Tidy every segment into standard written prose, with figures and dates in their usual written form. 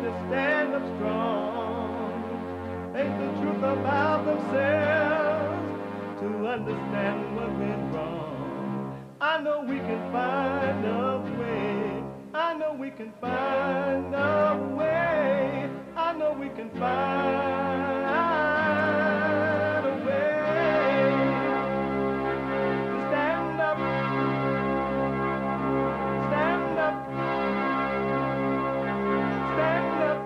to stand up strong, think the truth about themselves, to understand what went wrong. I know we can find a way. I know we can find a way. I know we can find a way to stand up, stand up, stand up.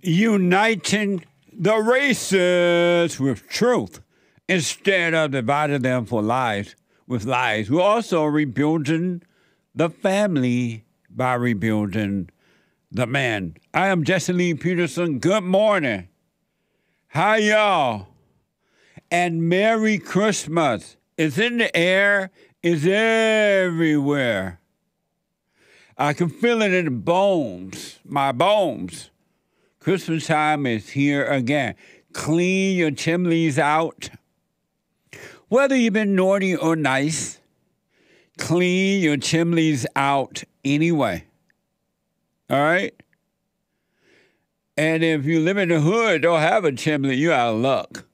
Uniting the races with truth instead of dividing them for lies with lies. We're also rebuilding the family by rebuilding the man. I am Jesse Lee Peterson. Good morning. Hi, y'all. And Merry Christmas. It's in the air. It's everywhere. I can feel it in the bones, my bones. Christmas time is here again. Clean your chimneys out. Whether you've been naughty or nice, clean your chimneys out anyway. All right? And if you live in the hood, don't have a chimney, you out of luck.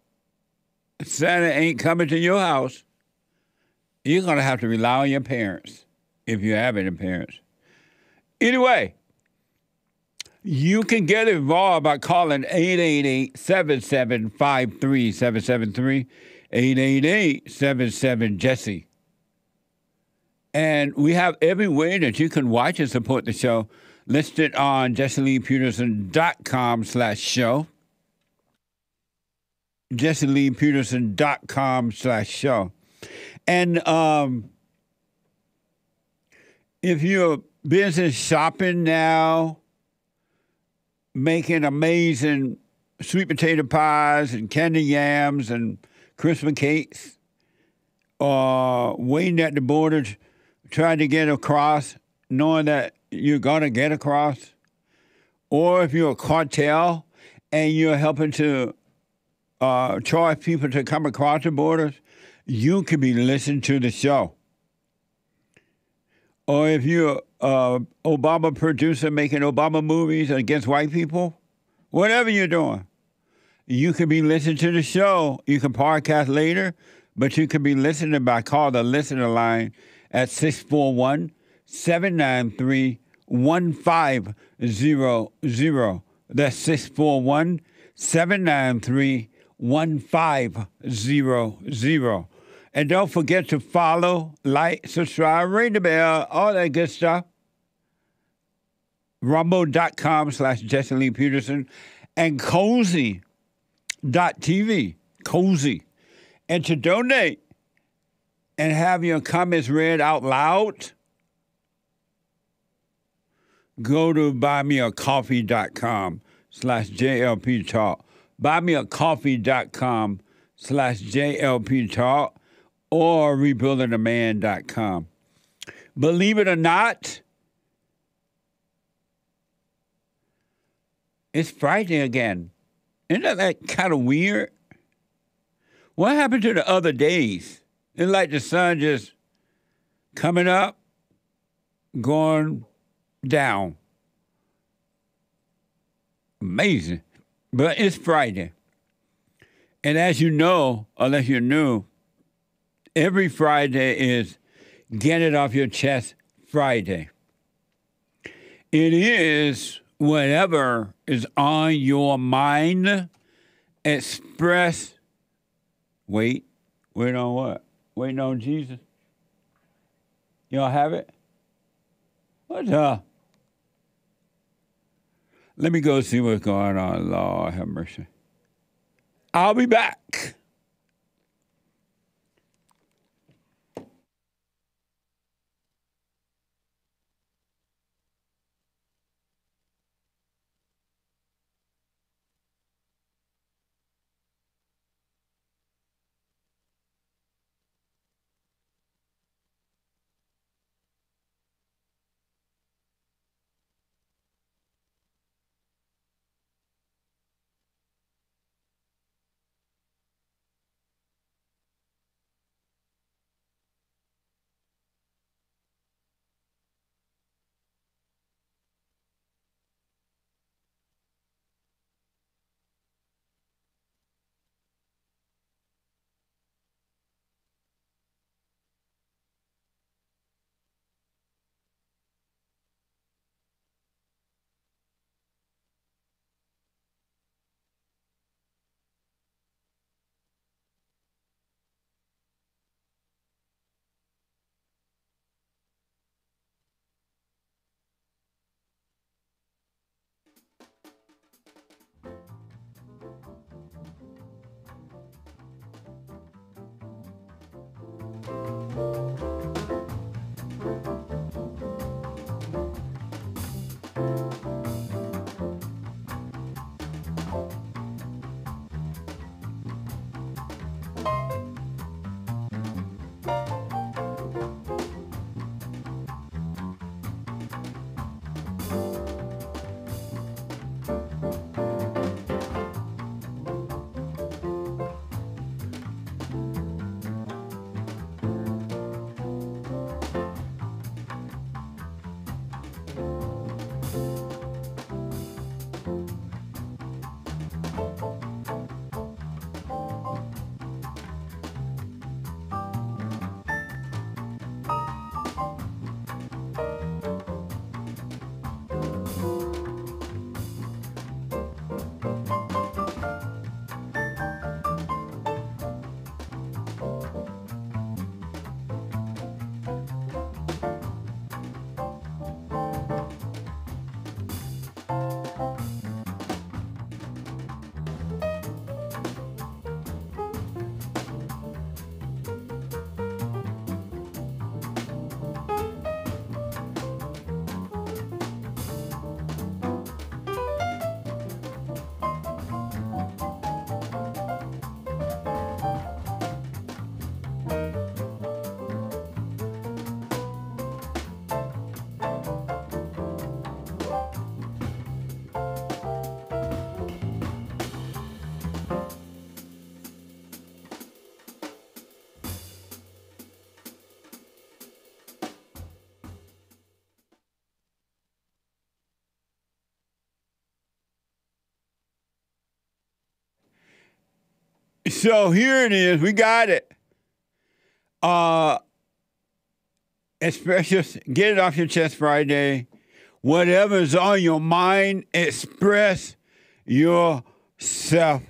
Santa ain't coming to your house. You're going to have to rely on your parents, if you have any parents. Anyway, you can get involved by calling 888-7753-773, 888-77-JESSE. And we have every way that you can watch and support the show listed on JesseLeePeterson.com/show. JesseLeePeterson.com/show. And if you're business shopping now, making amazing sweet potato pies and candy yams and Christmas cakes, or waiting at the border trying to get across, knowing that you're going to get across, or if you're a cartel and you're helping to charge people to come across the borders, you could be listening to the show. Or if you're an Obama producer making Obama movies against white people, whatever you're doing, you could be listening to the show. You can podcast later, but you could be listening by call the listener line at 641-793-1500. That's 641-793-1500. And don't forget to follow, like, subscribe, ring the bell, all that good stuff. Rumble.com/Jesse Lee Peterson and Cozy.tv. Cozy. And to donate and have your comments read out loud, go to buymeacoffee.com/JLP Talk. Buymeacoffee.com/JLP Talk. Or rebuildingaman.com. Believe it or not, it's Friday again. Isn't that kind of weird? What happened to the other days? It's like the sun just coming up, going down. Amazing. But it's Friday. And as you know, unless you're new, every Friday is Get It Off Your Chest Friday. It is whatever is on your mind. Express. Wait on what? Waiting on Jesus. You don't have it? What the? Let me go see what's going on. Lord have mercy. I'll be back. So here it is. We got it. Express, get it off your chest Friday. Whatever's on your mind, express yourself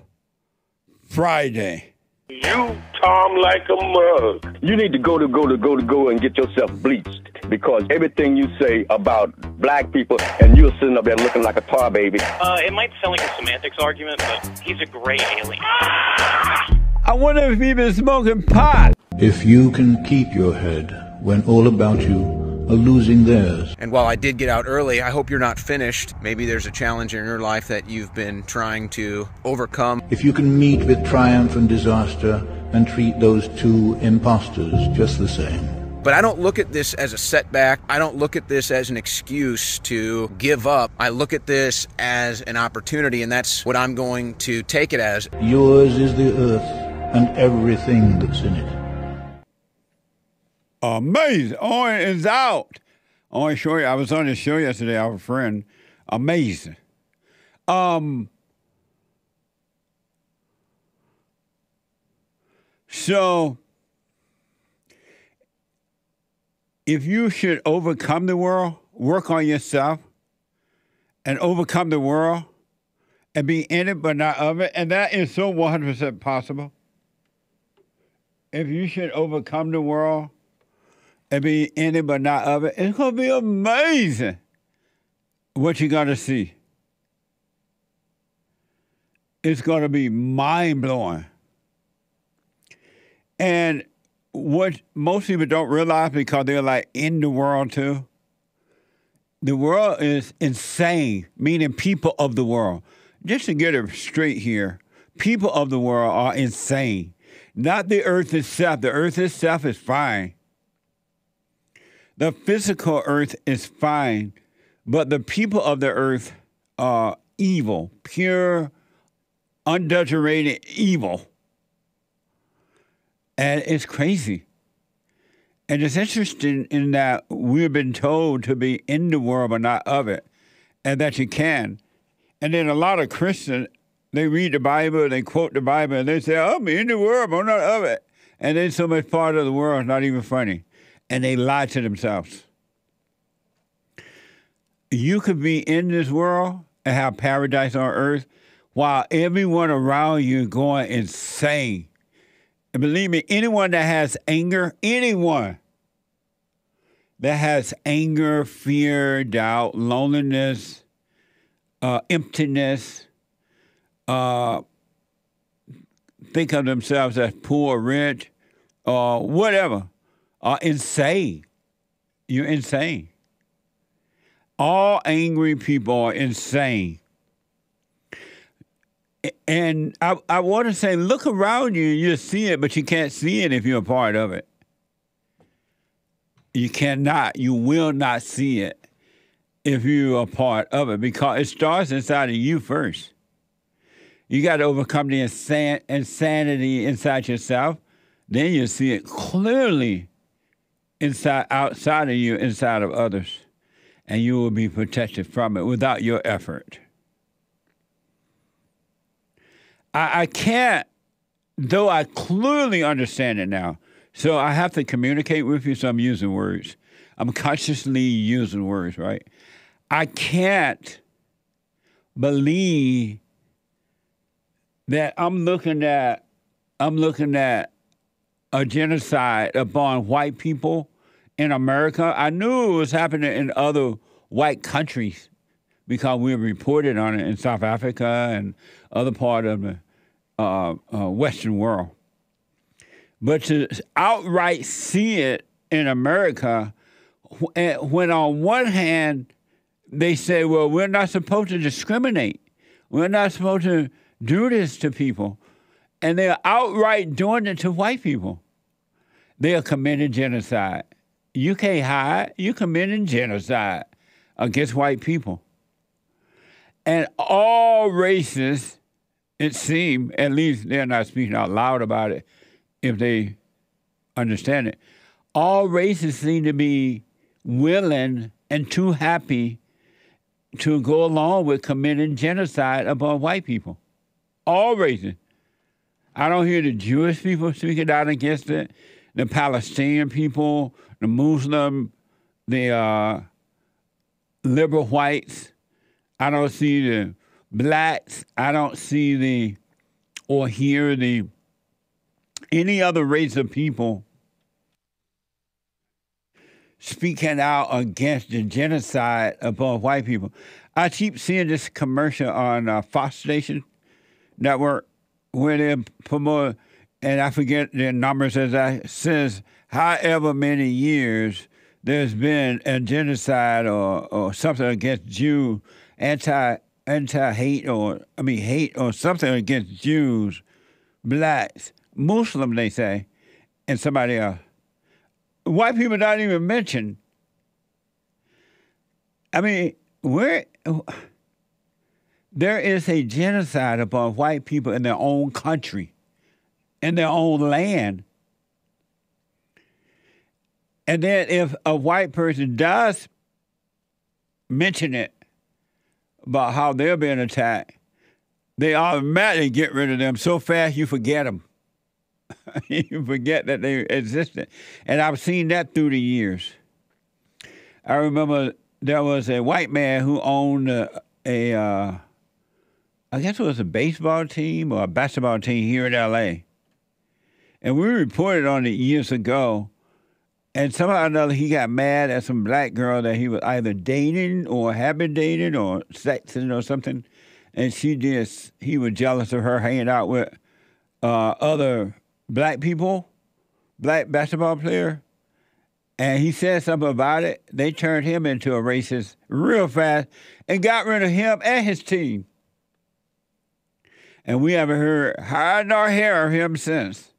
Friday. You, Tom, like a mug. You need to go and get yourself bleached, because everything you say about black people, and you're sitting up there looking like a tar baby. It might sound like a semantics argument, but he's a gray alien. I wonder if he's been smoking pot. If you can keep your head when all about you are losing theirs. And while I did get out early, I hope you're not finished. Maybe there's a challenge in your life that you've been trying to overcome. If you can meet with triumph and disaster and treat those two imposters just the same. But I don't look at this as a setback. I don't look at this as an excuse to give up. I look at this as an opportunity, and that's what I'm going to take it as. Yours is the earth and everything that's in it. Amazing. Owen is out. I want to show you. I was on the show yesterday, our friend. Amazing. So, if you should overcome the world, work on yourself and overcome the world and be in it but not of it, and that is so 100% possible. If you should overcome the world and be in it but not of it, it's going to be amazing what you're going to see. It's going to be mind-blowing. And what most people don't realize, because they're like in the world too, the world is insane, meaning people of the world. Just to get it straight here, people of the world are insane. Not the earth itself. The earth itself is fine. The physical earth is fine, but the people of the earth are evil, pure, unadulterated evil. And it's crazy. And it's interesting in that we've been told to be in the world but not of it, and that you can. And then a lot of Christians, they read the Bible, they quote the Bible, and they say, I'm in the world, but I'm not of it. And then so much part of the world is not even funny. And they lie to themselves. You could be in this world and have paradise on earth while everyone around you is going insane. And believe me, anyone that has anger, anyone that has anger, fear, doubt, loneliness, emptiness, think of themselves as poor, rich, or whatever, are insane. You're insane. All angry people are insane. And I want to say, look around you, you'll see it, but you can't see it if you're a part of it. You cannot, you will not see it if you're a part of it, because it starts inside of you first. You got to overcome the insanity inside yourself. Then you'll see it clearly outside of you, inside of others. And you will be protected from it without your effort. I can't, though I clearly understand it now. So I have to communicate with you, so I'm using words. I'm consciously using words, right? I can't believe that I'm looking at a genocide upon white people in America. I knew it was happening in other white countries because we reported on it in South Africa and other part of the Western world. But to outright see it in America, when on one hand they say, well, we're not supposed to discriminate. We're not supposed to do this to people. And they're outright doing it to white people. They are committing genocide. You can't hide. You're committing genocide against white people. And all races, it seems, at least they're not speaking out loud about it if they understand it, all races seem to be willing and too happy to go along with committing genocide upon white people. All races. I don't hear the Jewish people speaking out against it, the Palestinian people, the Muslim, the liberal whites. I don't see the blacks. I don't see or hear any other race of people speaking out against the genocide upon white people. I keep seeing this commercial on Fox Station Network where they promote, and I forget their numbers as I says, however many years there's been a genocide or something against Jews, anti-hate hate or something against Jews, blacks, Muslim, they say, and somebody else. White people not even mentioned. I mean, there is a genocide upon white people in their own country, in their own land. And then if a white person does mention it about how they're being attacked, they automatically get rid of them so fast you forget them. You forget that they existed. And I've seen that through the years. I remember there was a white man who owned I guess it was a baseball team or a basketball team here in L.A. And we reported on it years ago. And somehow or another, he got mad at some black girl that he was either dating or had been dating or sexting or something. And he was jealous of her hanging out with other black people, black basketball player. And he said something about it. They turned him into a racist real fast and got rid of him and his team. And we haven't heard hide nor hair of him since.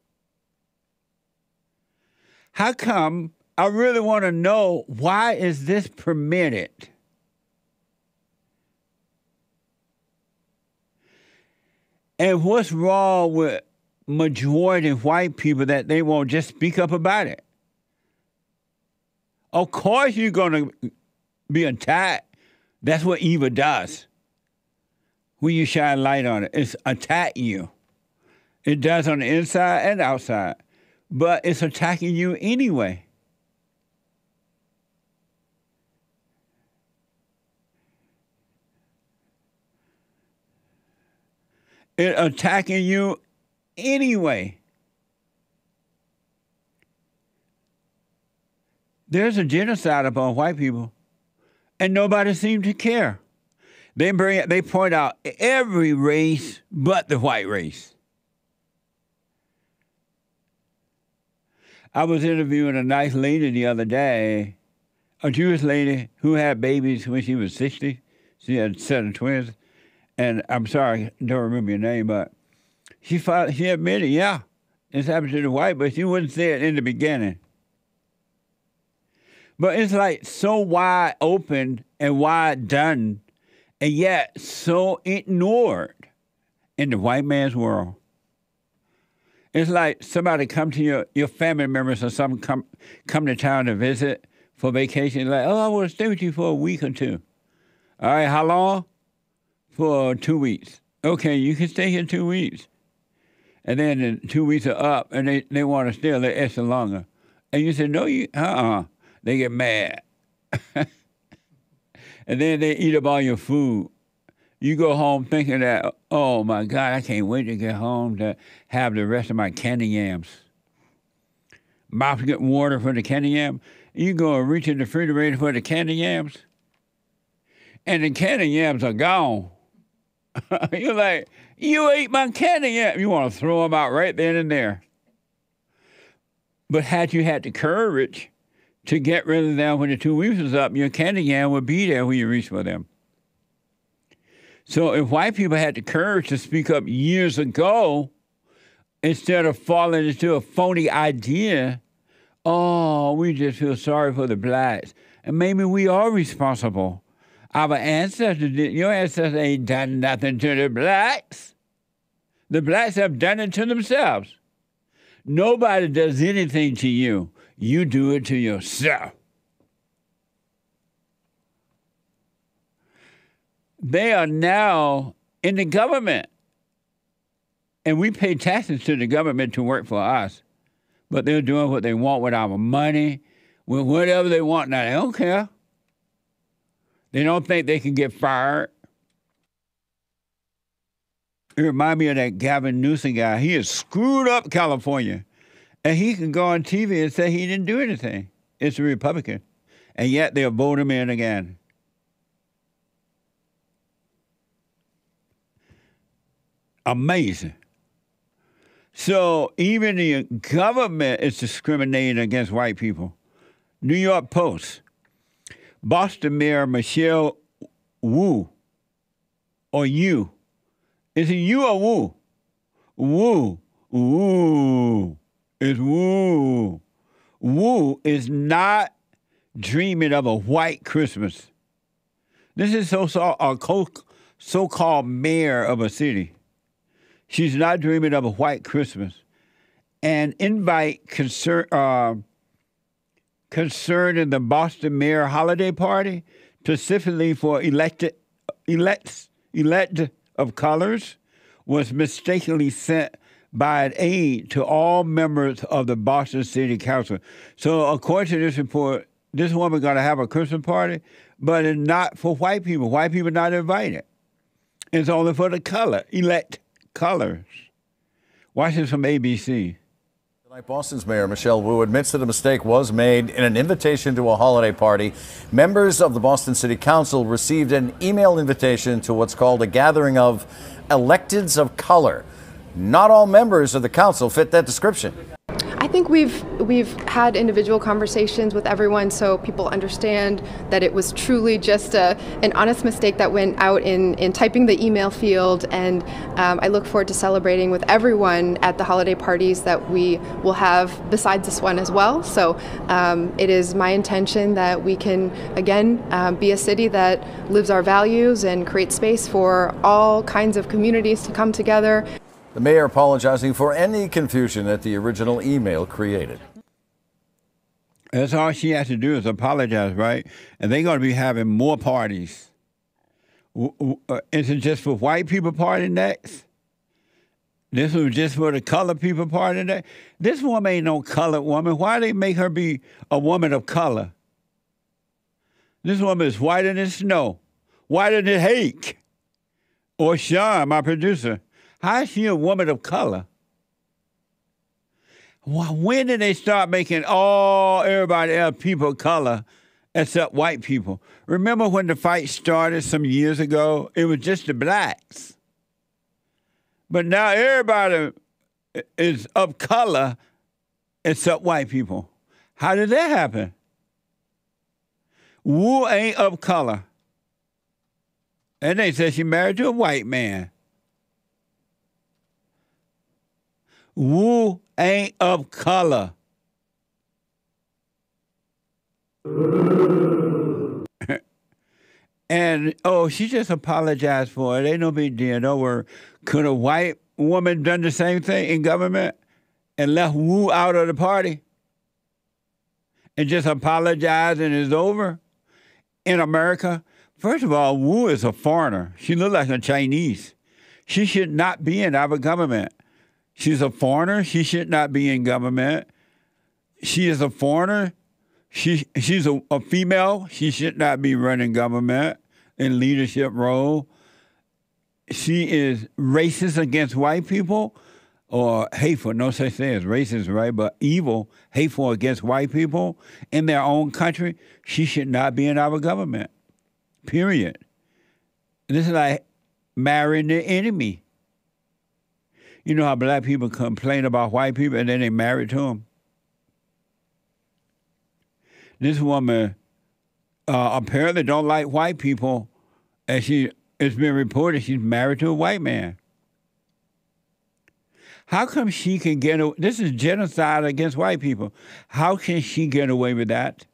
How come? I really want to know, why is this permitted? And what's wrong with majority of white people that they won't just speak up about it? Of course you're going to be attacked. That's what evil does. When you shine light on it, it's attack you. It does on the inside and outside. But it's attacking you anyway. It's attacking you anyway. There's a genocide upon white people, and nobody seems to care. They point out every race but the white race. I was interviewing a nice lady the other day, a Jewish lady who had babies when she was 60. She had 7 twins. And I'm sorry, I don't remember your name, but she admitted, yeah, it's happened to the white, but she wouldn't say it in the beginning. But it's like so wide open and wide done, and yet so ignored in the white man's world. It's like somebody come to your family members or something come to town to visit for vacation. Like, oh, I want to stay with you for a week or two. All right, how long? For 2 weeks. Okay, you can stay here 2 weeks. And then the 2 weeks are up, and they want to stay there extra longer. And you say, no, They get mad. And then they eat up all your food. You go home thinking that, oh, my God, I can't wait to get home to have the rest of my candy yams. Mouth get water for the candy yam. You go and reach in the refrigerator for the candy yams, and the candy yams are gone. You're like, you ate my candy yam. You want to throw them out right then and there. But had you had the courage to get rid of them when the 2 weeks was up, your candy yam would be there when you reach for them. So if white people had the courage to speak up years ago, instead of falling into a phony idea, oh, we just feel sorry for the blacks. And maybe we are responsible. Our ancestors your ancestors ain't done nothing to the blacks. The blacks have done it to themselves. Nobody does anything to you. You do it to yourself. They are now in the government. And we pay taxes to the government to work for us. But they're doing what they want with our money, with whatever they want. Now, they don't care. They don't think they can get fired. It reminds me of that Gavin Newsom guy. He has screwed up California. And he can go on TV and say he didn't do anything. It's a Republican. And yet they'll vote him in again. Amazing. So even the government is discriminating against white people. New York Post. Boston Mayor Michelle Wu. Or Yu. Is it you or Wu? Wu. Wu. It's Wu. Wu is not dreaming of a white Christmas. This is so-called mayor of a city. She's not dreaming of a white Christmas. And invite concern in the Boston mayor holiday party, specifically for elected of colors, was mistakenly sent by an aide to all members of the Boston City Council. So according to this report, this woman going to have a Christmas party, but it's not for white people. White people not invited. It's only for the elect colors. Watch this from ABC. Tonight, Boston's Mayor Michelle Wu admits that a mistake was made in an invitation to a holiday party. Members of the Boston City Council received an email invitation to what's called a gathering of electeds of color. Not all members of the council fit that description. I think we've had individual conversations with everyone so people understand that it was truly just an honest mistake that went out in typing the email field, and I look forward to celebrating with everyone at the holiday parties that we will have besides this one as well. So it is my intention that we can again be a city that lives our values and create space for all kinds of communities to come together. The mayor apologizing for any confusion that the original email created. That's all she has to do is apologize, right? And they're going to be having more parties. Is it just for white people party next? This was just for the colored people party next? This woman ain't no colored woman. Why they make her be a woman of color? This woman is whiter than snow, whiter than Hake, or Sean, my producer. How is she a woman of color? When did they start making everybody else people of color except white people? Remember when the fight started some years ago? It was just the blacks. But now everybody is of color except white people. How did that happen? Wu ain't of color. And they said she married to a white man. Wu ain't of color. And, she just apologized for it. Ain't no big deal. Don't worry. Could a white woman done the same thing in government and left Wu out of the party and just apologized and it's over? In America, first of all, Wu is a foreigner. She looks like a Chinese. She should not be in our government. She's a foreigner. She should not be in government. She is a foreigner. She's a female. She should not be running government in leadership role. She is racist against white people or hateful. No such thing as racist, right? But evil, hateful against white people in their own country. She should not be in our government, period. This is like marrying the enemy. You know how black people complain about white people and then they married to them? This woman apparently don't like white people, and it's been reported she's married to a white man. How come she can get away? This is genocide against white people. How can she get away with that?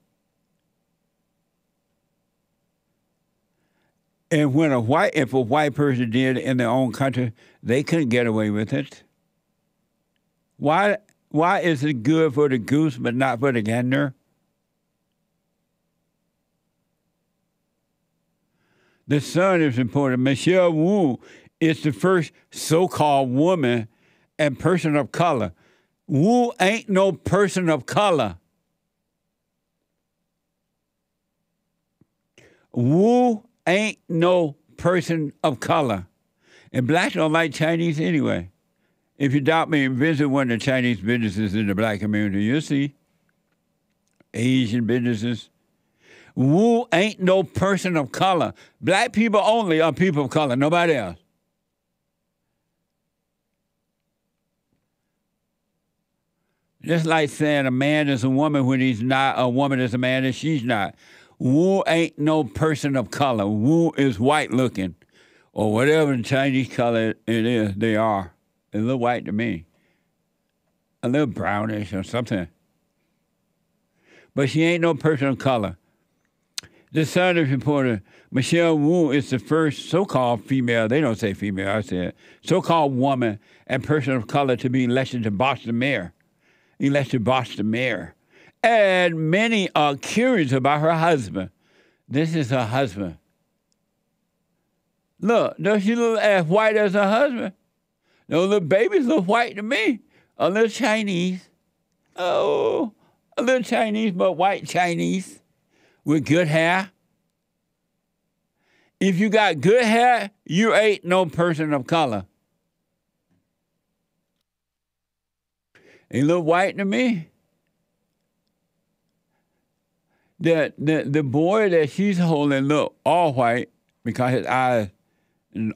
And if a white person did it in their own country, they couldn't get away with it. Why is it good for the goose but not for the gander? The Sun is reporting Michelle Wu is the first so-called woman and person of color. Wu ain't no person of color. Wu ain't no person of color. And blacks don't like Chinese anyway. If you doubt me, visit one of the Chinese businesses in the black community. You'll see. Asian businesses. Wu ain't no person of color. Black people only are people of color, nobody else. Just like saying a man is a woman when he's not, a woman is a man and she's not. Wu ain't no person of color. Wu is white looking, or whatever the Chinese color it is, they are. They look white to me. A little brownish or something. But she ain't no person of color. The Sun reporter, Michelle Wu, is the first so-called female, they don't say female, I said, so-called woman and person of color to be elected to Boston mayor. And many are curious about her husband. This is her husband. Look, does she look as white as her husband? Those little babies look white to me. A little Chinese. Oh, a little Chinese, but white Chinese with good hair. If you got good hair, you ain't no person of color. They look white to me. The boy that she's holding look all white because his eyes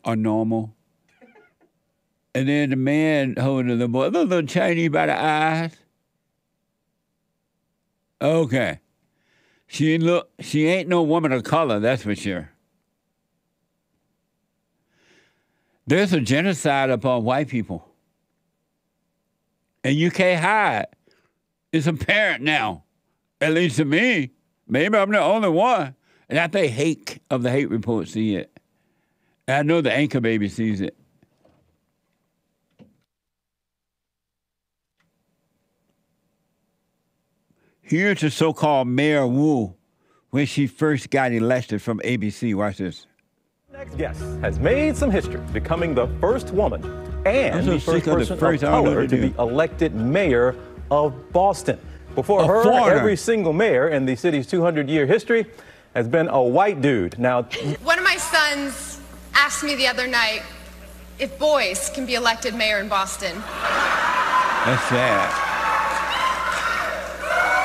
are normal. And then the man holding the boy, little Chinese by the eyes. Okay. She ain't no woman of color, that's for sure. There's a genocide upon white people. And you can't hide. It's apparent now, at least to me. Maybe I'm the only one. And I think Hake of the Hate Report see it. And I know the Anchor Baby sees it. Here's the so-called Mayor Wu when she first got elected from ABC. Watch this. Next guest has made some history, becoming the first woman and the first person of color to be elected mayor of Boston. Before her, every single mayor in the city's 200-year history has been a white dude. Now, one of my sons asked me the other night if boys can be elected mayor in Boston. That's sad.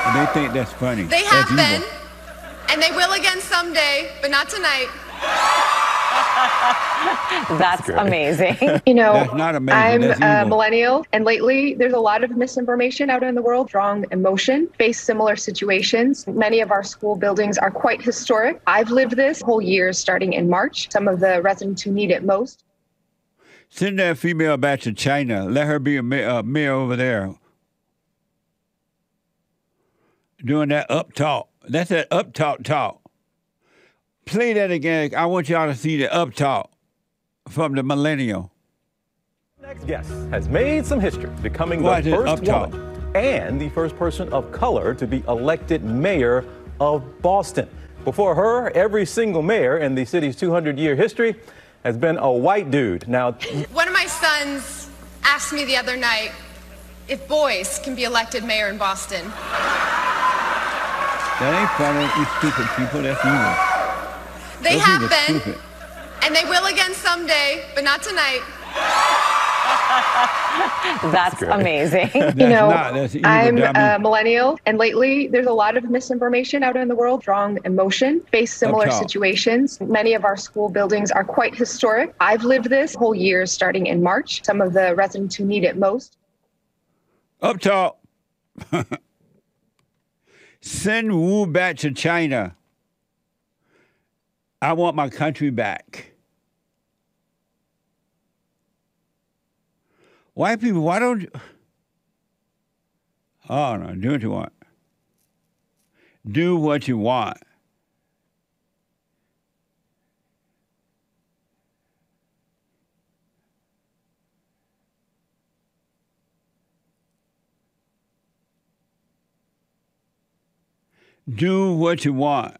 And they think that's funny. They have been, and they will again someday, but not tonight. That's amazing. You know, that's not amazing. I'm a millennial, and lately there's a lot of misinformation out in the world. Strong emotion, face similar situations. Many of our school buildings are quite historic. I've lived this whole year starting in March. Some of the residents who need it most. Send that female back to China. Let her be a mayor over there. Doing that up talk. That's that up talk. Play that again. I want y'all to see the up talk from the millennial. Next guest has made some history, becoming the first woman and the first person of color to be elected mayor of Boston. Before her, every single mayor in the city's 200-year history has been a white dude. Now, one of my sons asked me the other night if boys can be elected mayor in Boston. That ain't funny, you stupid people. That's evil. They have been, stupid. And they will again someday, but not tonight. That's amazing. You know, I'm a millennial, and lately there's a lot of misinformation out in the world. Strong emotion, face similar situations. Many of our school buildings are quite historic. I've lived this whole year starting in March. Some of the residents who need it most. Up top. Send Wu back to China. I want my country back. White people, why don't you? Oh, no, do what you want. Do what you want. Do what you want.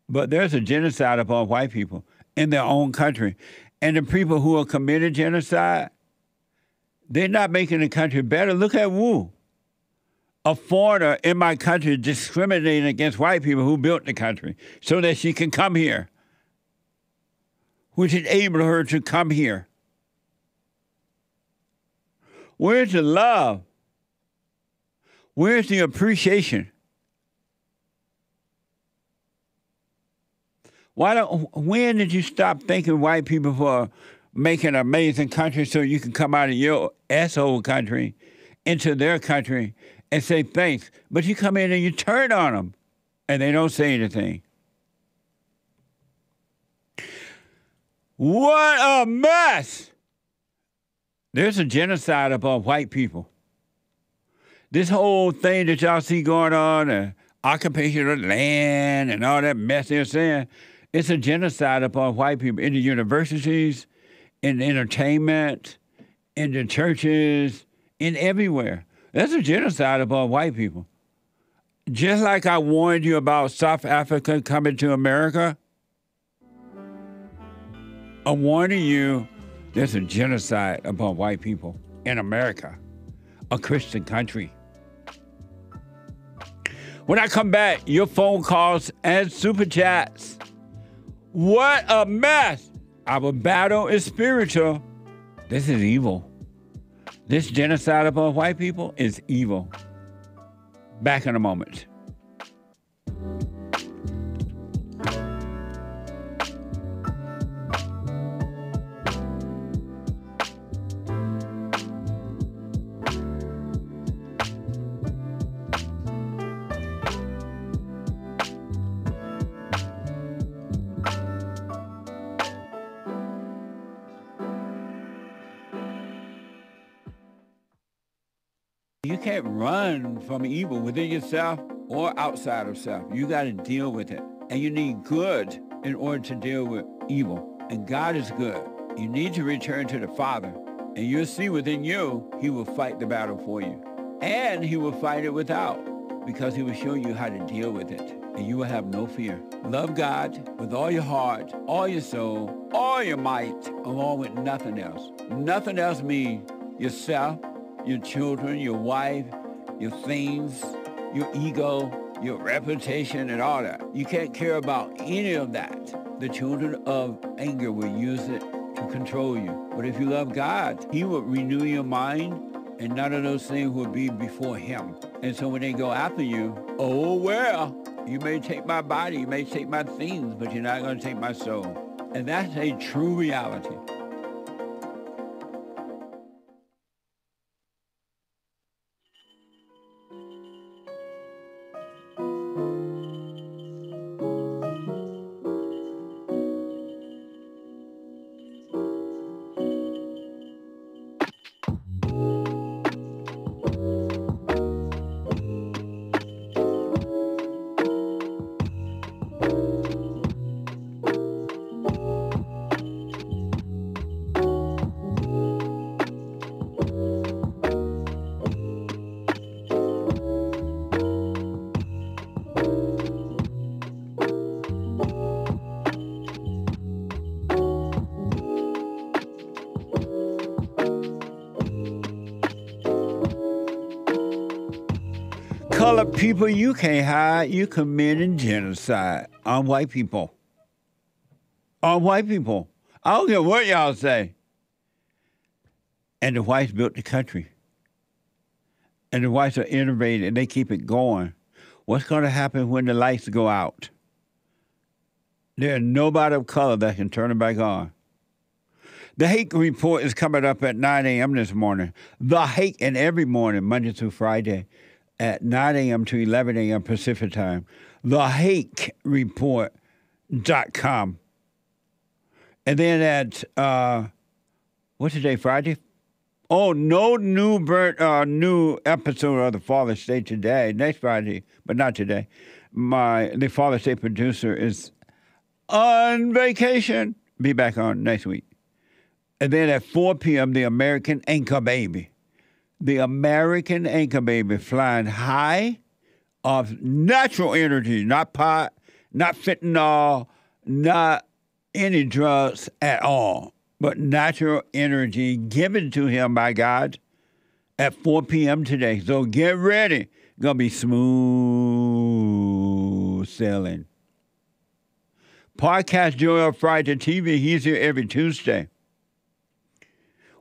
But there's a genocide upon white people in their own country. And the people who are committed genocide, They're not making the country better. Look at Wu, a foreigner in my country discriminating against white people who built the country so that she can come here, which enabled her to come here. Where's the love? Where's the appreciation? When did you stop thanking white people for making an amazing country so you can come out of your asshole country into their country and say thanks? But you come in and you turn on them and they don't say anything. What a mess! There's a genocide upon white people. This whole thing that y'all see going on, occupation of land and all that mess they're saying, it's a genocide upon white people in the universities, in entertainment, in the churches, in everywhere. That's a genocide upon white people. Just like I warned you about South Africa coming to America, I'm warning you, there's a genocide upon white people in America, a Christian country. When I come back, your phone calls and super chats. What a mess! Our battle is spiritual. This is evil. This genocide upon white people is evil. Back in a moment. You can't run from evil within yourself or outside of self. You got to deal with it. And you need good in order to deal with evil. And God is good. You need to return to the Father. And you'll see within you, he will fight the battle for you. And he will fight it without, because he will show you how to deal with it. And you will have no fear. Love God with all your heart, all your soul, all your might, along with nothing else. Nothing else means yourself, your children, your wife, your things, your ego, your reputation, and all that. You can't care about any of that. The children of anger will use it to control you. But if you love God, he will renew your mind, and none of those things will be before him. And so when they go after you, oh, well, you may take my body, you may take my things, but you're not going to take my soul. And that's a true reality. Colored people, you can't hide. You committing genocide on white people. On white people. I don't care what y'all say. And the whites built the country. And the whites are innovative, and they keep it going. What's going to happen when the lights go out? There's nobody of color that can turn it back on. The Hake Report is coming up at 9 a.m. this morning. The Hake, and every morning, Monday through Friday, at 9 a.m. to 11 a.m. Pacific time. TheHakeReport.com. And then at, what's today, Friday? Oh, no new episode of The Father State today. Next Friday, but not today. The Father State producer is on vacation. Be back on next week. And then at 4 p.m., the American Anchor Baby. The American Anchor Baby, flying high of natural energy, not pot, not fentanyl, not any drugs at all. but natural energy given to him by God at 4 p.m. today. So get ready. Gonna be smooth sailing. Podcast Joel Friday TV. He's here every Tuesday.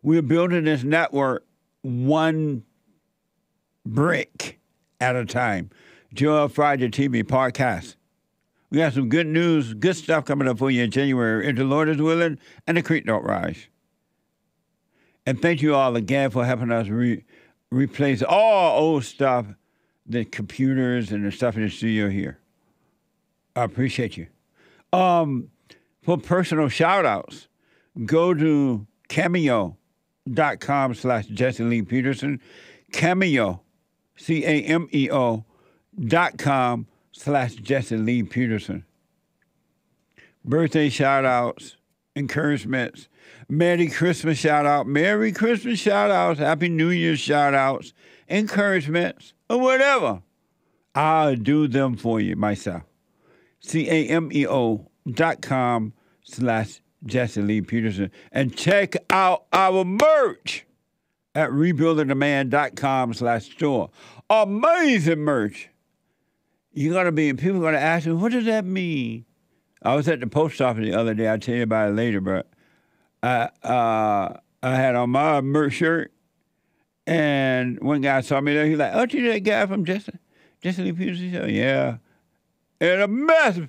We're building this network one brick at a time. Joel Friday TV podcast. We got some good news, good stuff coming up for you in January. If the Lord is willing and the creek don't rise. And thank you all again for helping us replace all old stuff, the computers and the stuff in the studio here. I appreciate you. For personal shout-outs, go to cameo.com/Jesse Lee Peterson. Cameo, cameo.com/Jesse Lee Peterson. Birthday shout-outs, encouragements, Merry Christmas shout-out, Merry Christmas shout-outs, Happy New Year shout-outs, encouragements, or whatever. I'll do them for you myself. cameo.com/Jesse Lee Peterson. And check out our merch at rebuildingtheman.com/store. Amazing merch. People are going to ask me, what does that mean? I was at the post office the other day. I'll tell you about it later, but I had on my merch shirt, and one guy saw me there. He's like, aren't you that guy from Jesse Lee Peterson? He said, yeah. And a mess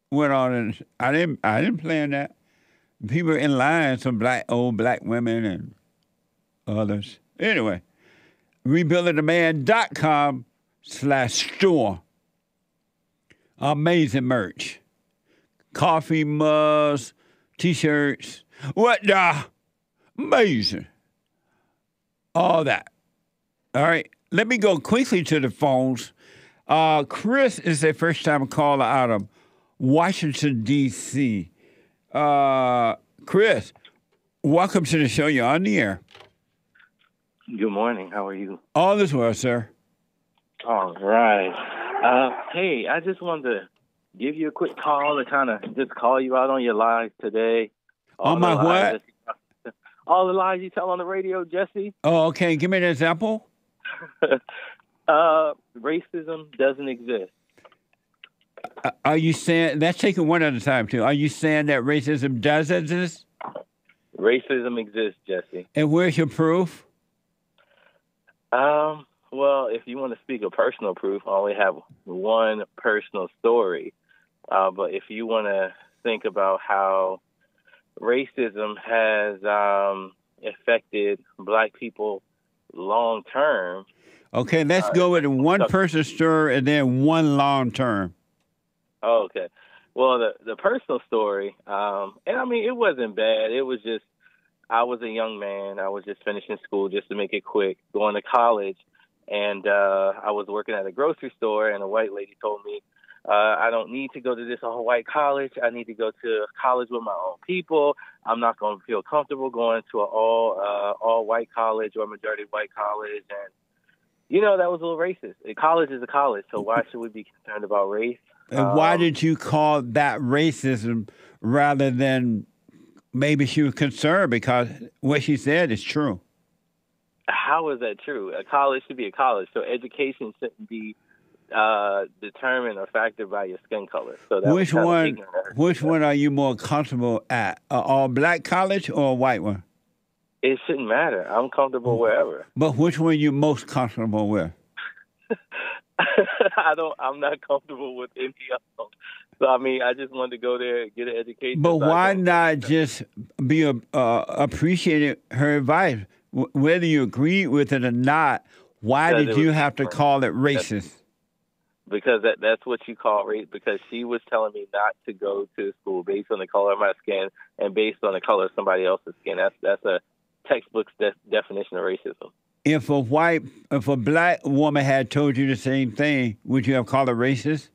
went on, and I didn't plan that. People in line, some old black women and others. Anyway, rebuildingtheman.com/store. Amazing merch. Coffee mugs, T-shirts. What the? Amazing. All that. All right. Let me go quickly to the phones. Chris is a first-time caller out of Washington, D.C. Chris, welcome to the show. You're on the air. Good morning. How are you? All is well, sir. All right. Hey, I just wanted to give you a quick call to kind of just call you out on your lies today. On my what? All the lies you tell on the radio, Jesse. Oh, okay. Give me an example. Racism doesn't exist. Are you saying, that's taken one at a time, too. Are you saying that racism does exist? Racism exists, Jesse. And where's your proof? Well, if you want to speak of personal proof, I only have one personal story. But if you want to think about how racism has affected black people long term. Okay, let's go with one person story and then one long term. Oh, okay. Well, the personal story, and I mean, it wasn't bad. It was just, I was a young man. I was just finishing school, just to make it quick, going to college. And I was working at a grocery store, and a white lady told me, I don't need to go to this all-white college. I need to go to college with my own people. I'm not going to feel comfortable going to an all-white college or majority white college. And, you know, that was a little racist. A college is a college, so why should we be concerned about race? And why did you call that racism rather than maybe she was concerned because what she said is true? How is that true? A college should be a college, so education shouldn't be determined or factored by your skin color. So that which one are you more comfortable at? An all-black college or a white one? It shouldn't matter. I'm comfortable wherever. But which one are you most comfortable with? I'm not comfortable with any of them. So, I mean, I just wanted to go there and get an education. But why not just be appreciating her advice? Whether you agree with it or not, why did you have to call it racist? Because that's what you call race. Because she was telling me not to go to school based on the color of my skin and based on the color of somebody else's skin. That's a textbook definition of racism. If a black woman had told you the same thing, would you have called her racist?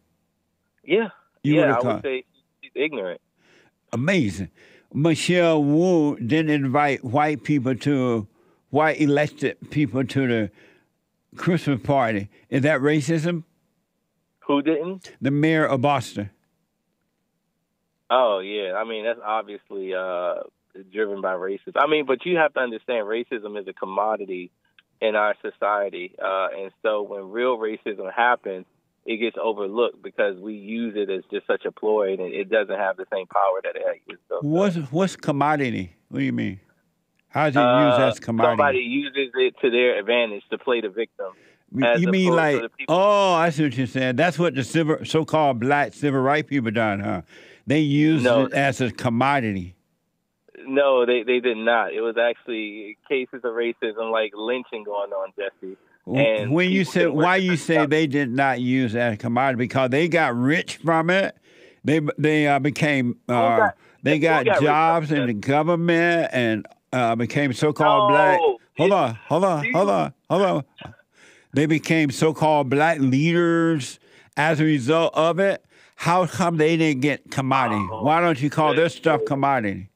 Yeah. I would say she's ignorant. Amazing. Michelle Wu didn't invite white elected people to the Christmas party. Is that racism? Who didn't? The mayor of Boston. Oh, yeah. I mean, that's obviously driven by racism. I mean, but you have to understand racism is a commodity in our society. And so when real racism happens, it gets overlooked because we use it as just such a ploy, and it doesn't have the same power that it has. What's commodity? What do you mean? How is it used as commodity? Somebody uses it to their advantage to play the victim. You mean like, I see what you're saying. That's what the so-called black civil rights people done, huh? They used it as a commodity. No, they did not. It was actually cases of racism, like lynching going on, Jesse. And when you say, why you say they did not use it as a commodity? Because they got rich from it. They became they got jobs in the government and became so-called black. Hold on. They became so-called black leaders as a result of it. How come they didn't get commodity? Why don't you call this stuff commodity?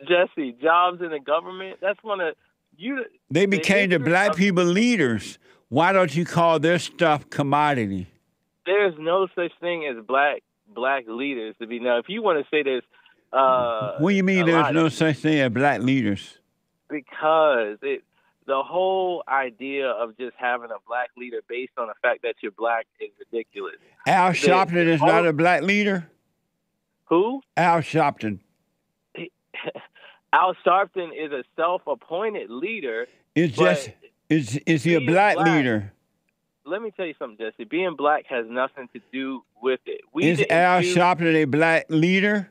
Jesse, jobs in the government, that's one of you. They became the black people leaders. Why don't you call this stuff commodity? There's no such thing as black leaders to be. Now, if you want to say this, what do you mean there's no such thing as black leaders? Because the whole idea of just having a black leader based on the fact that you're black is ridiculous. Al Sharpton is not a black leader? Who? Al Sharpton. Al Sharpton is a self-appointed leader. Is he a black leader? Let me tell you something, Jesse. Being black has nothing to do with it. Is Al Sharpton a black leader?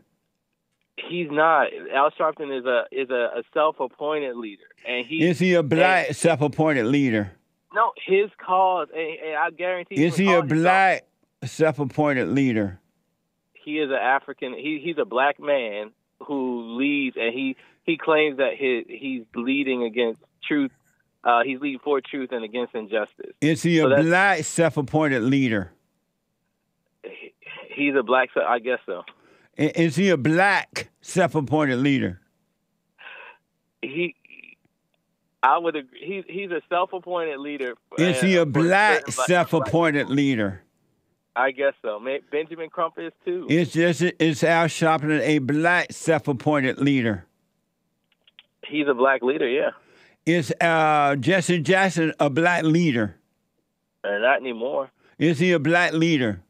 He's not. Al Sharpton is a self-appointed leader, and is he a black self-appointed leader? No, his cause, and I guarantee. Is he a black self-appointed leader? He is an African. He's a black man who leads, and he claims that he's leading against truth. He's leading for truth and against injustice. Is he a black self-appointed leader? He's a black. I guess so. Is he a black self-appointed leader? I would agree. He's a self-appointed leader. Is he a black self-appointed leader? I guess so. Benjamin Crump is too. Is Al Sharpton a black self-appointed leader? He's a black leader, yeah. Is Jesse Jackson a black leader? Not anymore. Is he a black leader?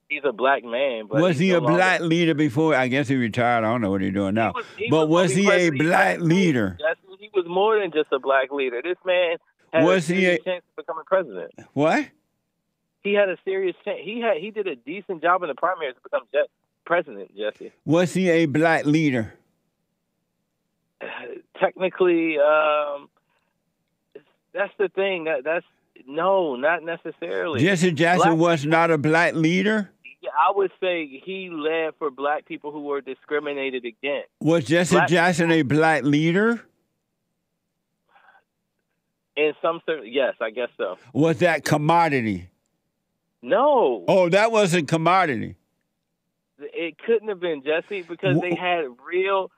He's a black man. But was he a black leader before? I guess he retired. I don't know what he's doing now. Was he a black leader? Yes, he was more than just a black leader. This man had a serious chance of becoming president. What? He had a serious chance. He did a decent job in the primaries to become president, Jesse. Was he a black leader? Technically, that's the thing. That's no, not necessarily. Jesse Jackson was not a black leader? Yeah, I would say he led for black people who were discriminated against. Was Jesse Jackson a black leader? In some certain, yes, I guess so. Was that commodity? No. Oh, that wasn't commodity. It couldn't have been, Jesse, because they had real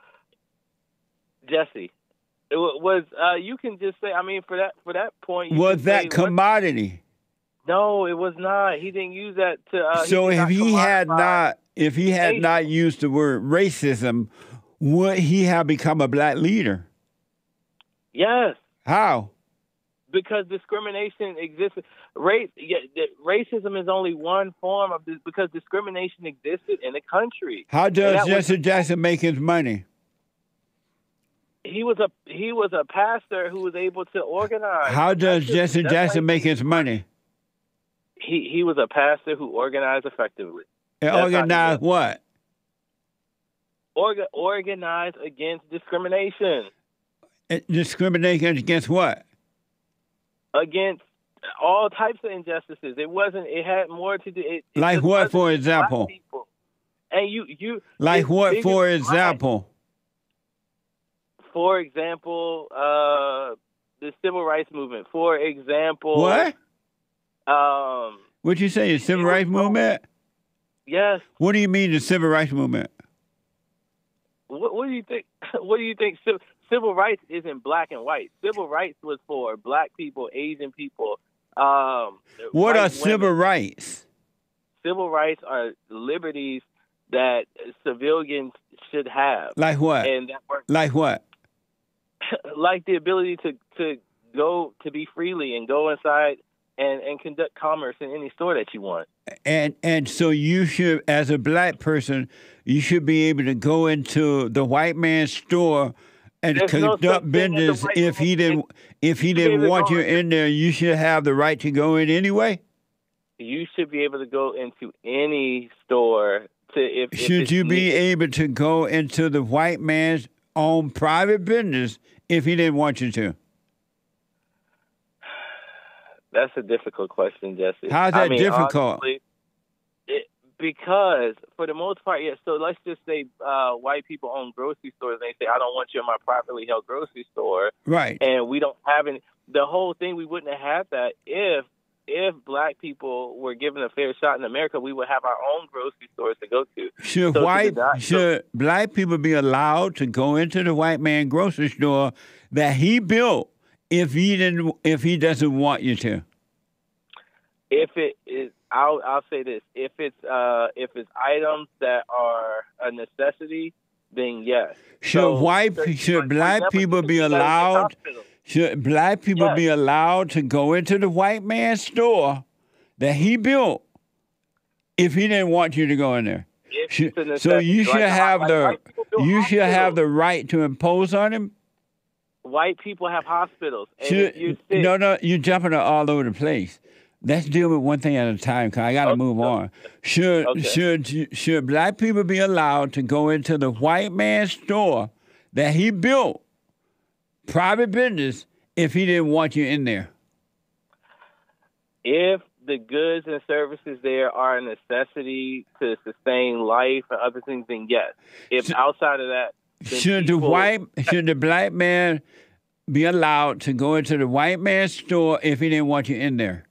Jesse. It was you can just say, I mean, for that point. Was that commodity? No, it was not. He didn't use that to. So if he had not used the word racism, would he have become a black leader? Yes. How? Because discrimination exists. Racism is only one form of this because discrimination existed in the country. How does Jesse Jackson make his money? He was a pastor who was able to organize. How does Jesse Jackson make his money? He was a pastor who organized effectively. Organized what? Organized against discrimination. Discrimination against what? Against all types of injustices. It had more to do. Like what, for example? And you. Like what, for example? For example, the civil rights movement. For example, what? What'd you say? The civil rights movement? Yes. What do you mean the civil rights movement? What do you think? What do you think? Civil rights isn't black and white. Civil rights was for black people, Asian people. What are civil rights? Civil rights are liberties that civilians should have. Like what? And that works. Like what? Like the ability to go to be freely and go inside and conduct commerce in any store that you want. And so you should, as a black person, you should be able to go into the white man's store and conduct business. If he didn't want you in there, you should have the right to go in anyway. You should be able to go into any store. Should you be able to go into the white man's own private business if he didn't want you to? That's a difficult question, Jesse. How's that difficult? Honestly, because for the most part, yes. So let's just say white people own grocery stores. And they say, I don't want you in my privately held grocery store. Right. And we don't have any. The whole thing, we wouldn't have had that if black people were given a fair shot in America. We would have our own grocery stores to go to. Should black people be allowed to go into the white man grocery store that he built if he doesn't want you to? If it is, I'll say this: if it's items that are a necessity, then yes. Should black people be allowed? Should black people be allowed to go into the white man's store that he built if he didn't want you to go in there? So you should have the right to impose on him. White people have hospitals. No, you're jumping all over the place. Let's deal with one thing at a time, because I got to move on. Should black people be allowed to go into the white man's store that he built, private business, if he didn't want you in there? If the goods and services there are a necessity to sustain life and other things, then yes. If outside of that, should the black man be allowed to go into the white man's store if he didn't want you in there?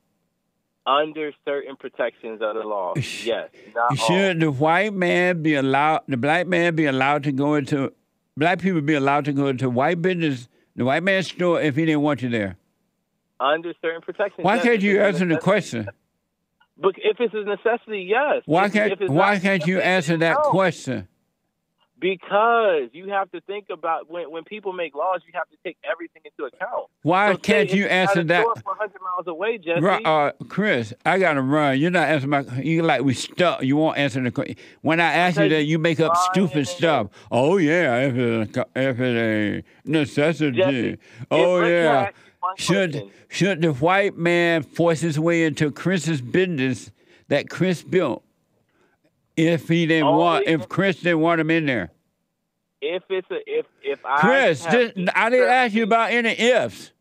Under certain protections of the law, yes. Should the black man be allowed to go into, black people be allowed to go into white business, the white man's store, if he didn't want you there? Under certain protections. Why can't you answer the question? But if it's a necessity, yes. Why can't you answer that question? Because you have to think about when people make laws, you have to take everything into account. Why can't you answer that? 100 miles away, Jesse. Chris, I gotta run. You're not answering you like we stuck. You won't answer the question. When I ask you that, you make up stupid stuff. Oh yeah, if it's a necessity. Jesse, Should the white man force his way into Chris's business that Chris built if he didn't if Chris didn't want him in there? If Chris, I didn't ask you about any ifs.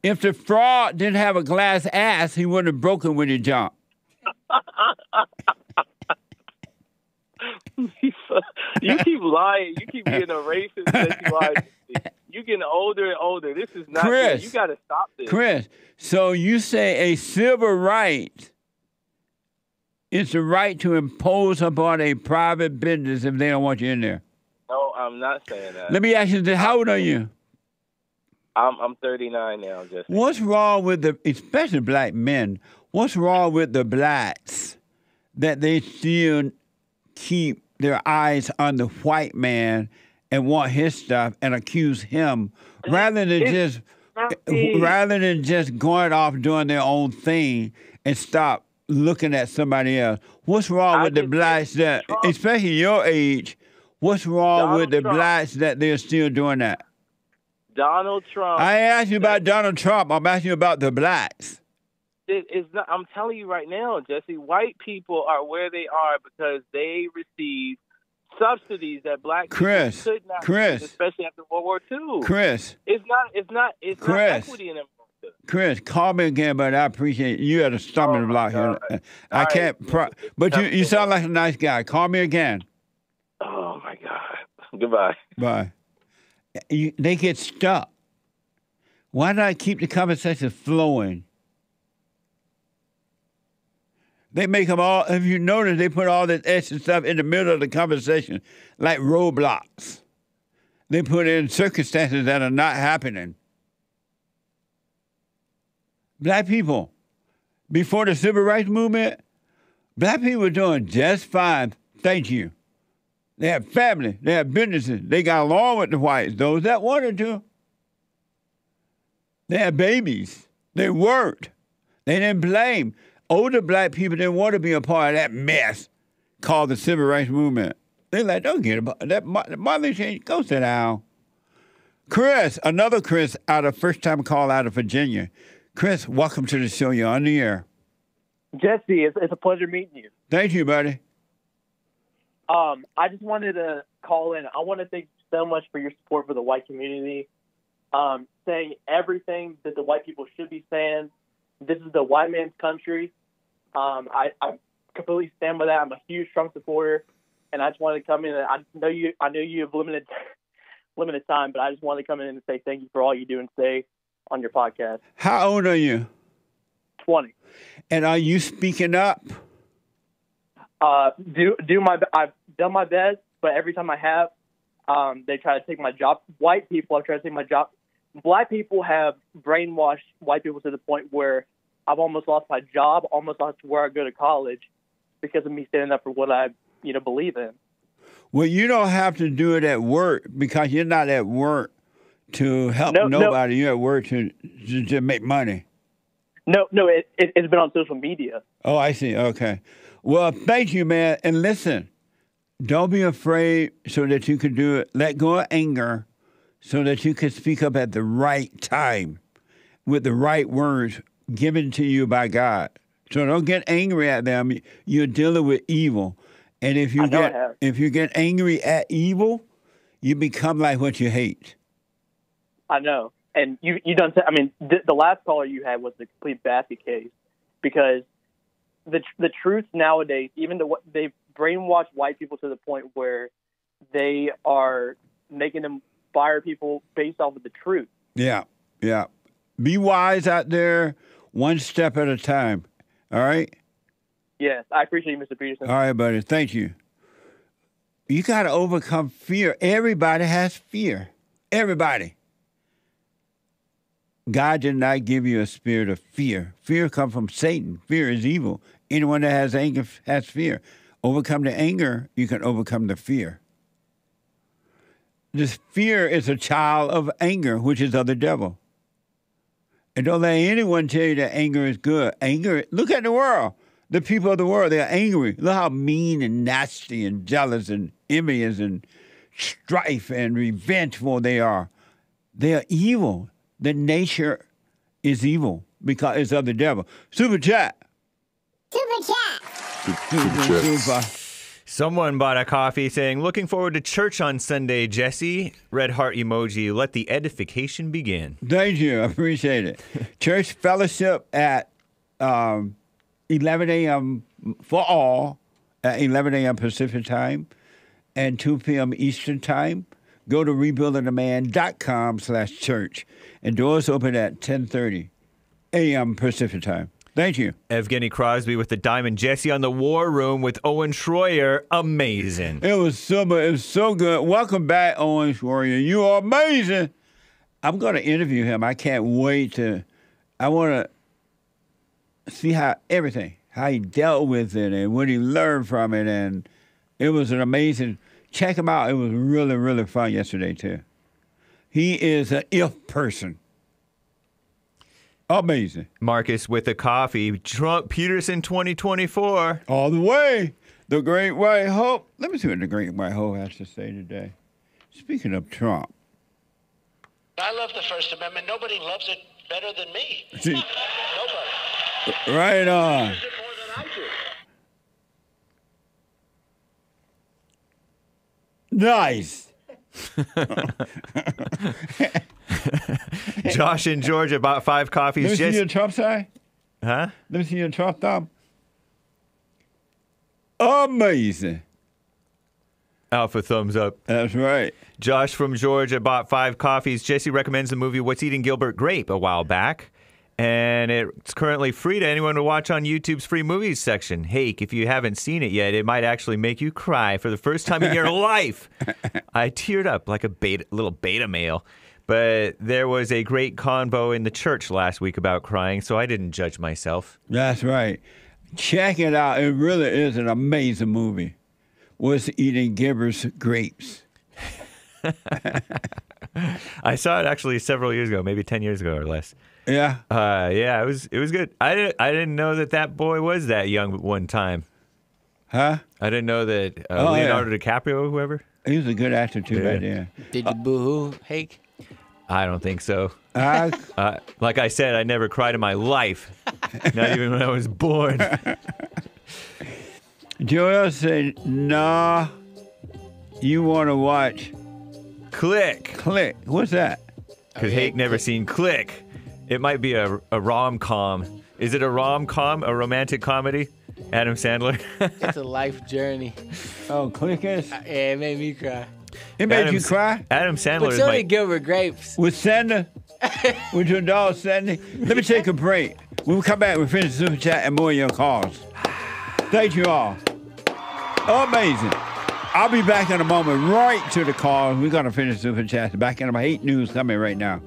If the fraud didn't have a glass ass, he wouldn't have broken when he jumped. You keep lying. You keep being a racist. That you lie. You're getting older and older. This is not good. You got to stop this. Chris, so you say a civil right is the right to impose upon a private business if they don't want you in there? No, I'm not saying that. Let me ask you this. How old are you? I'm 39 now, Jesse. What's wrong with especially black men, what's wrong with the blacks that they still keep their eyes on the white man and want his stuff and accuse him rather than just going off doing their own thing and stop looking at somebody else? What's wrong with the blacks that, especially your age, what's wrong with the blacks that they're still doing that? Donald Trump. I ain't asking you about Donald Trump. I'm asking you about the blacks. It's not, I'm telling you right now, Jesse, white people are where they are because they receive subsidies that black people could not receive, especially after World War II. Chris. It's not equity in America. Chris, call me again, but I appreciate you at a stumbling block here. I can't, but you sound like a nice guy. Call me again. Oh, my God. Goodbye. Bye. They get stuck. Why not keep the conversation flowing? They make them all, if you notice, they put all this extra stuff in the middle of the conversation, like roadblocks. They put in circumstances that are not happening. Black people, before the Civil Rights Movement, black people were doing just fine. Thank you. They had family. They had businesses. They got along with the whites, those that wanted to. They had babies. They worked. They didn't blame. Older black people didn't want to be a part of that mess called the Civil Rights Movement. They're like, don't get about that. Mother change. Go sit down. Chris, another Chris out of first time call out of Virginia. Chris, welcome to the show. You're on the air. Jesse, it's a pleasure meeting you. Thank you, buddy. I just wanted to call in. I want to thank you so much for your support for the white community. Saying everything that the white people should be saying. This is the white man's country. I completely stand by that. I'm a huge Trump supporter, and I just wanted to come in. I know you have limited time, but I just wanted to come in and say thank you for all you do and say on your podcast. How old are you? 20. And are you speaking up? I've done my best, but every time I have, they try to take my job. White people have tried to take my job. Black people have brainwashed white people to the point where I've almost lost my job, almost lost where I go to college because of me standing up for what I, believe in. Well, you don't have to do it at work because you're not at work to help nobody. You're at work to make money. No, it's been on social media. Oh, I see. Okay. Well, thank you, man. And listen, don't be afraid so that you can do it. Let go of anger so that you can speak up at the right time with the right words given to you by God. So don't get angry at them. You're dealing with evil. And if you get angry at evil, you become like what you hate. I know. And you don't. The last caller you had was the complete basket case, because the truth nowadays, even they've brainwashed white people to the point where they are making them fire people based off of the truth. Yeah. Be wise out there, one step at a time. All right. Yes, I appreciate you, Mr. Peterson. All right, buddy. Thank you. You got to overcome fear. Everybody has fear. Everybody. God did not give you a spirit of fear. Fear comes from Satan. Fear is evil. Anyone that has anger has fear. Overcome the anger, you can overcome the fear. This fear is a child of anger, which is of the devil. And don't let anyone tell you that anger is good. Anger, look at the world. The people of the world, they're angry. Look how mean and nasty and jealous and envious and strife and revengeful they are. They are evil. The nature is evil because it's of the devil. Super chat. Super. Someone bought a coffee saying, looking forward to church on Sunday, Jesse. Red heart emoji. Let the edification begin. Thank you. I appreciate it. Church fellowship at 11 a.m. for all, at 11 a.m. Pacific time and 2 p.m. Eastern time. Go to rebuildingtheman.com/church. And doors open at 10:30 a.m. Pacific time. Thank you. Evgeny Crosby with the Diamond. Jesse on the War Room with Owen Schroyer. Amazing. It was so good. Welcome back, Owen Schroyer. You are amazing. I'm going to interview him. I can't wait to. I want to see how he dealt with it and what he learned from it. And it was an amazing. Check him out. It was really, really fun yesterday, too. He is an if person. Amazing. Marcus with the coffee. Trump Peterson 2024. All the way. The Great White Hope. Let me see what the Great White Hope has to say today. Speaking of Trump. I love the First Amendment. Nobody loves it better than me. Nobody. Right on. Use it more than I do. Nice. Josh in Georgia bought 5 coffees. Let me see your Trump side. Huh? Let me see your Trump thumb. Amazing. Alpha thumbs up. That's right. Josh from Georgia bought 5 coffees. Jesse recommends the movie What's Eating Gilbert Grape a while back. And it's currently free to anyone to watch on YouTube's free movies section. Hey, if you haven't seen it yet, it might actually make you cry for the first time in your life. I teared up like a little beta male. But there was a great convo in the church last week about crying, so I didn't judge myself. That's right. Check it out. It really is an amazing movie. was eating Gilbert's grapes. I saw it actually several years ago, maybe 10 years ago or less. Yeah. Yeah, it was good. I didn't know that boy was that young at one time. Huh? I didn't know that Leonardo DiCaprio, whoever. He was a good actor too back then. Did you boo-hoo, Hake? I don't think so. Like I said, I never cried in my life. Not even when I was born. Joel said, nah, you want to watch Click. Click. What's that? Because Hake never seen Click. It might be a rom-com. Is it a rom-com, a romantic comedy? Adam Sandler? It's a life journey. Oh, Click is? Yeah, it made me cry. It made you cry? Adam Sandler But is so my... did Gilbert Grapes. With Sander? With your dog, Sandy? Let me take a break. When we come back, we'll finish the Super Chat and more of your calls. Thank you all. Amazing. I'll be back in a moment, right to the calls. We're going to finish Super Chat. Back in my hate news coming right now.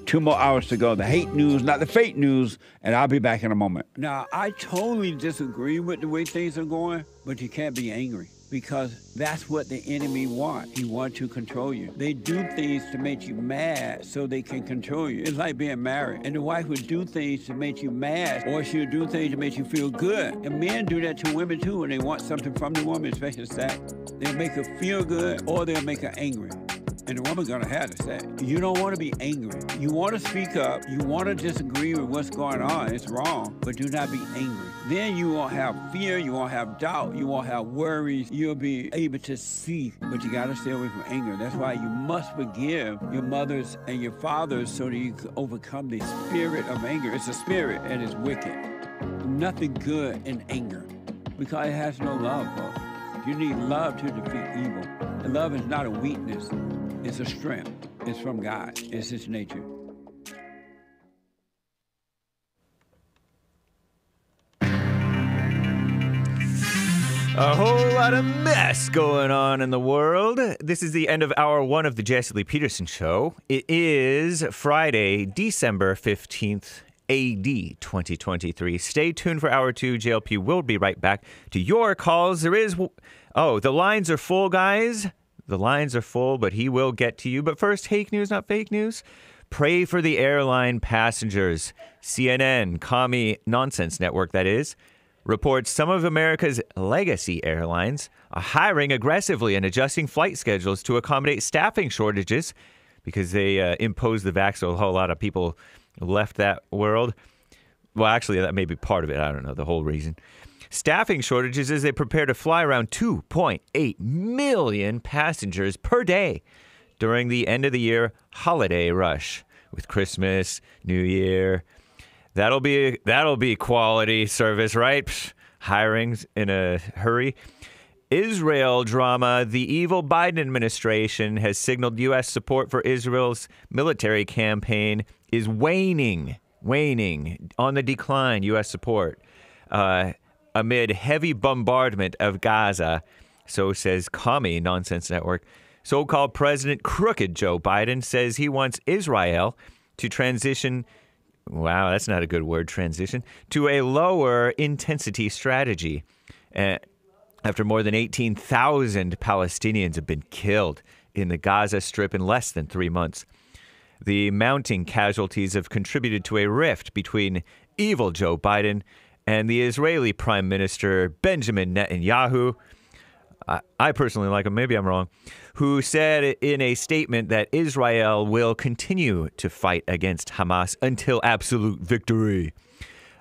2 more hours to go. The hate news, not the fake news, and I'll be back in a moment. Now, I totally disagree with the way things are going, but you can't be angry because that's what the enemy wants. He wants to control you. They do things to make you mad so they can control you. It's like being married, and the wife would do things to make you mad, or she'll do things to make you feel good. And men do that to women too when they want something from the woman, especially sex. They'll make her feel good, or they'll make her angry. And the woman's gonna have to say, you don't want to be angry. You want to speak up. You want to disagree with what's going on. It's wrong, but do not be angry. Then you won't have fear. You won't have doubt. You won't have worries. You'll be able to see, but you gotta stay away from anger. That's why you must forgive your mothers and your fathers so that you can overcome the spirit of anger. It's a spirit and it's wicked. Nothing good in anger because it has no love, folks. You need love to defeat evil. And love is not a weakness. It's a strength. It's from God. It's His nature. A whole lot of mess going on in the world. This is the end of hour 1 of the Jesse Lee Peterson Show. It is Friday, December 15th, AD 2023. Stay tuned for hour 2. JLP will be right back to your calls. The lines are full, guys. The lines are full, but he will get to you. But first, fake news, not fake news. Pray for the airline passengers. CNN, Commie Nonsense Network, that is, reports some of America's legacy airlines are hiring aggressively and adjusting flight schedules to accommodate staffing shortages because they imposed the vax, so a whole lot of people left that world. Well, actually, that may be part of it. I don't know the whole reason. Staffing shortages as they prepare to fly around 2.8 million passengers per day during the end of the year holiday rush with Christmas, New Year. That'll be quality service, right? Psh, hirings in a hurry. Israel drama. The evil Biden administration has signaled U.S. support for Israel's military campaign is waning on the decline. U.S. support. Amid heavy bombardment of Gaza, so says Commie Nonsense Network. So-called President Crooked Joe Biden says he wants Israel to transition, wow, that's not a good word, transition, to a lower intensity strategy. After more than 18,000 Palestinians have been killed in the Gaza Strip in less than 3 months. The mounting casualties have contributed to a rift between evil Joe Biden and the Israeli Prime Minister Benjamin Netanyahu, I personally like him, maybe I'm wrong, who said in a statement that Israel will continue to fight against Hamas until absolute victory.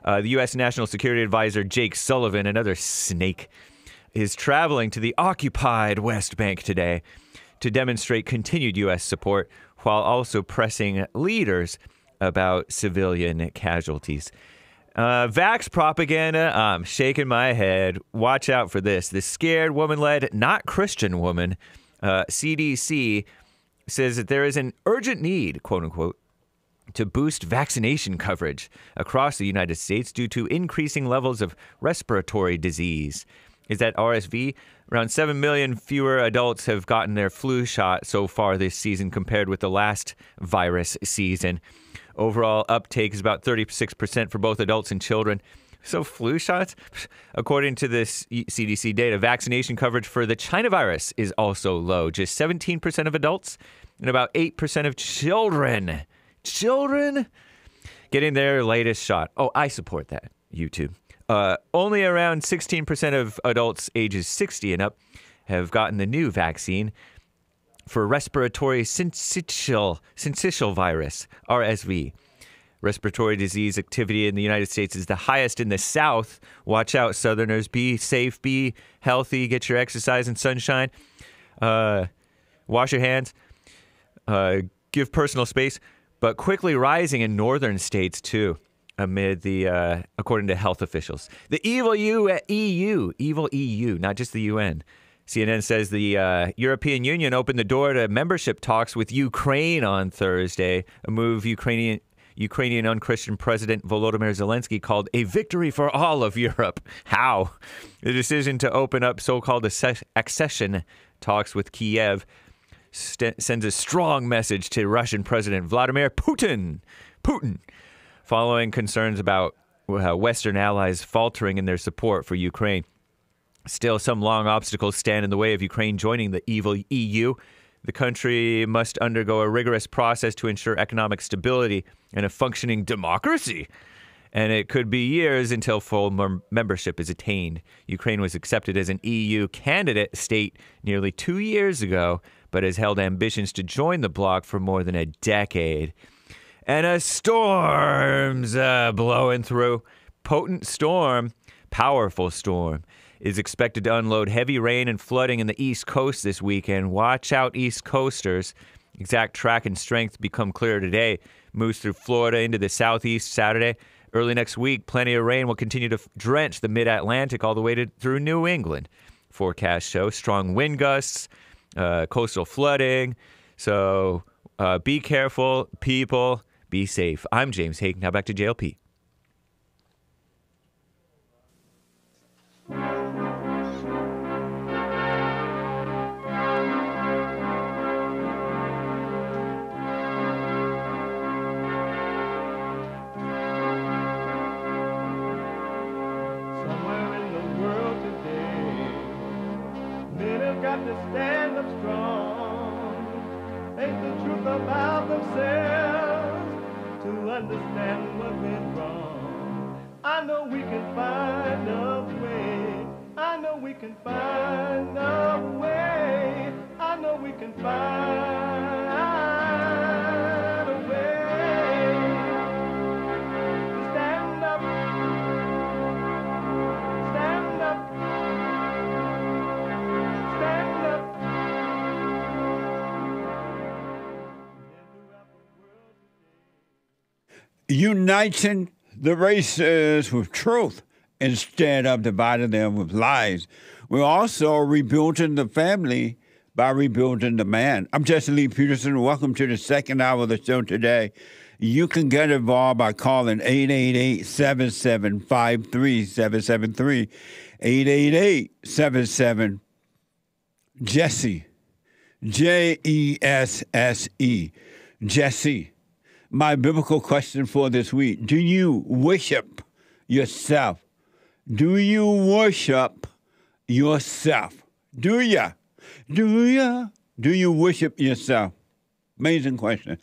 The U.S. National Security Advisor Jake Sullivan, another snake, is traveling to the occupied West Bank today to demonstrate continued U.S. support while also pressing leaders about civilian casualties. Vax propaganda, I'm shaking my head. Watch out for this. The scared woman-led, not Christian woman, CDC, says that there is an urgent need, quote-unquote, to boost vaccination coverage across the United States due to increasing levels of respiratory disease. Is that RSV? Around 7 million fewer adults have gotten their flu shot so far this season compared with the last virus season. Overall uptake is about 36% for both adults and children. So flu shots? According to this CDC data, vaccination coverage for the China virus is also low. Just 17% of adults and about 8% of children. Children getting their latest shot. Oh, I support that, YouTube. Only around 16% of adults ages 60 and up have gotten the new vaccine for respiratory syncytial virus, RSV. Respiratory disease activity in the United States is the highest in the South. Watch out, Southerners. Be safe, be healthy, get your exercise and sunshine. Wash your hands. Give personal space. But quickly rising in northern states, too, amid the, according to health officials. The evil EU, not just the UN. CNN says the European Union opened the door to membership talks with Ukraine on Thursday, a move Ukrainian unchristian President Volodymyr Zelensky called a victory for all of Europe. How? The decision to open up so-called accession talks with Kiev sends a strong message to Russian President Vladimir Putin, following concerns about Western allies faltering in their support for Ukraine. Still, some long obstacles stand in the way of Ukraine joining the evil EU. The country must undergo a rigorous process to ensure economic stability and a functioning democracy. And it could be years until full membership is attained. Ukraine was accepted as an EU candidate state nearly 2 years ago, but has held ambitions to join the bloc for more than a decade. And a storm's blowing through. Potent storm, powerful storm, is expected to unload heavy rain and flooding in the East Coast this weekend. Watch out, East Coasters. Exact track and strength become clear today. Moves through Florida into the southeast Saturday. Early next week, plenty of rain will continue to drench the mid-Atlantic all the way through New England. Forecast shows strong wind gusts, coastal flooding. So be careful, people. Be safe. I'm James Hake. Now back to JLP. Got to stand up strong, face the truth about themselves, to understand what went wrong. I know we can find a way. I know we can find a way. I know we can find a way to stand up, stand up. Uniting the races with truth instead of dividing them with lies. We're also rebuilding the family by rebuilding the man. I'm Jesse Lee Peterson. Welcome to the second hour of the show today. You can get involved by calling 888-7753-773, 888-77-JESSE, Jesse, Jesse. My biblical question for this week: do you worship yourself? Do you worship yourself? Do ya? Do ya? Do you worship yourself? Amazing question.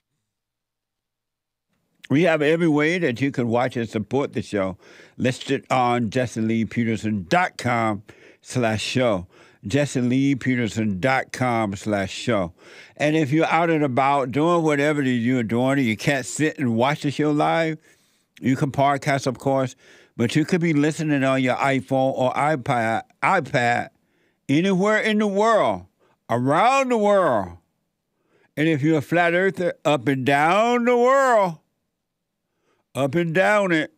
We have every way that you can watch and support the show listed on JesseLeePeterson.com/show. JesseLeePeterson.com/show. And if you're out and about doing whatever you're doing and you can't sit and watch the show live, you can podcast, of course, but you could be listening on your iPhone or iPad anywhere in the world, around the world. And if you're a flat earther, up and down the world, up and down it,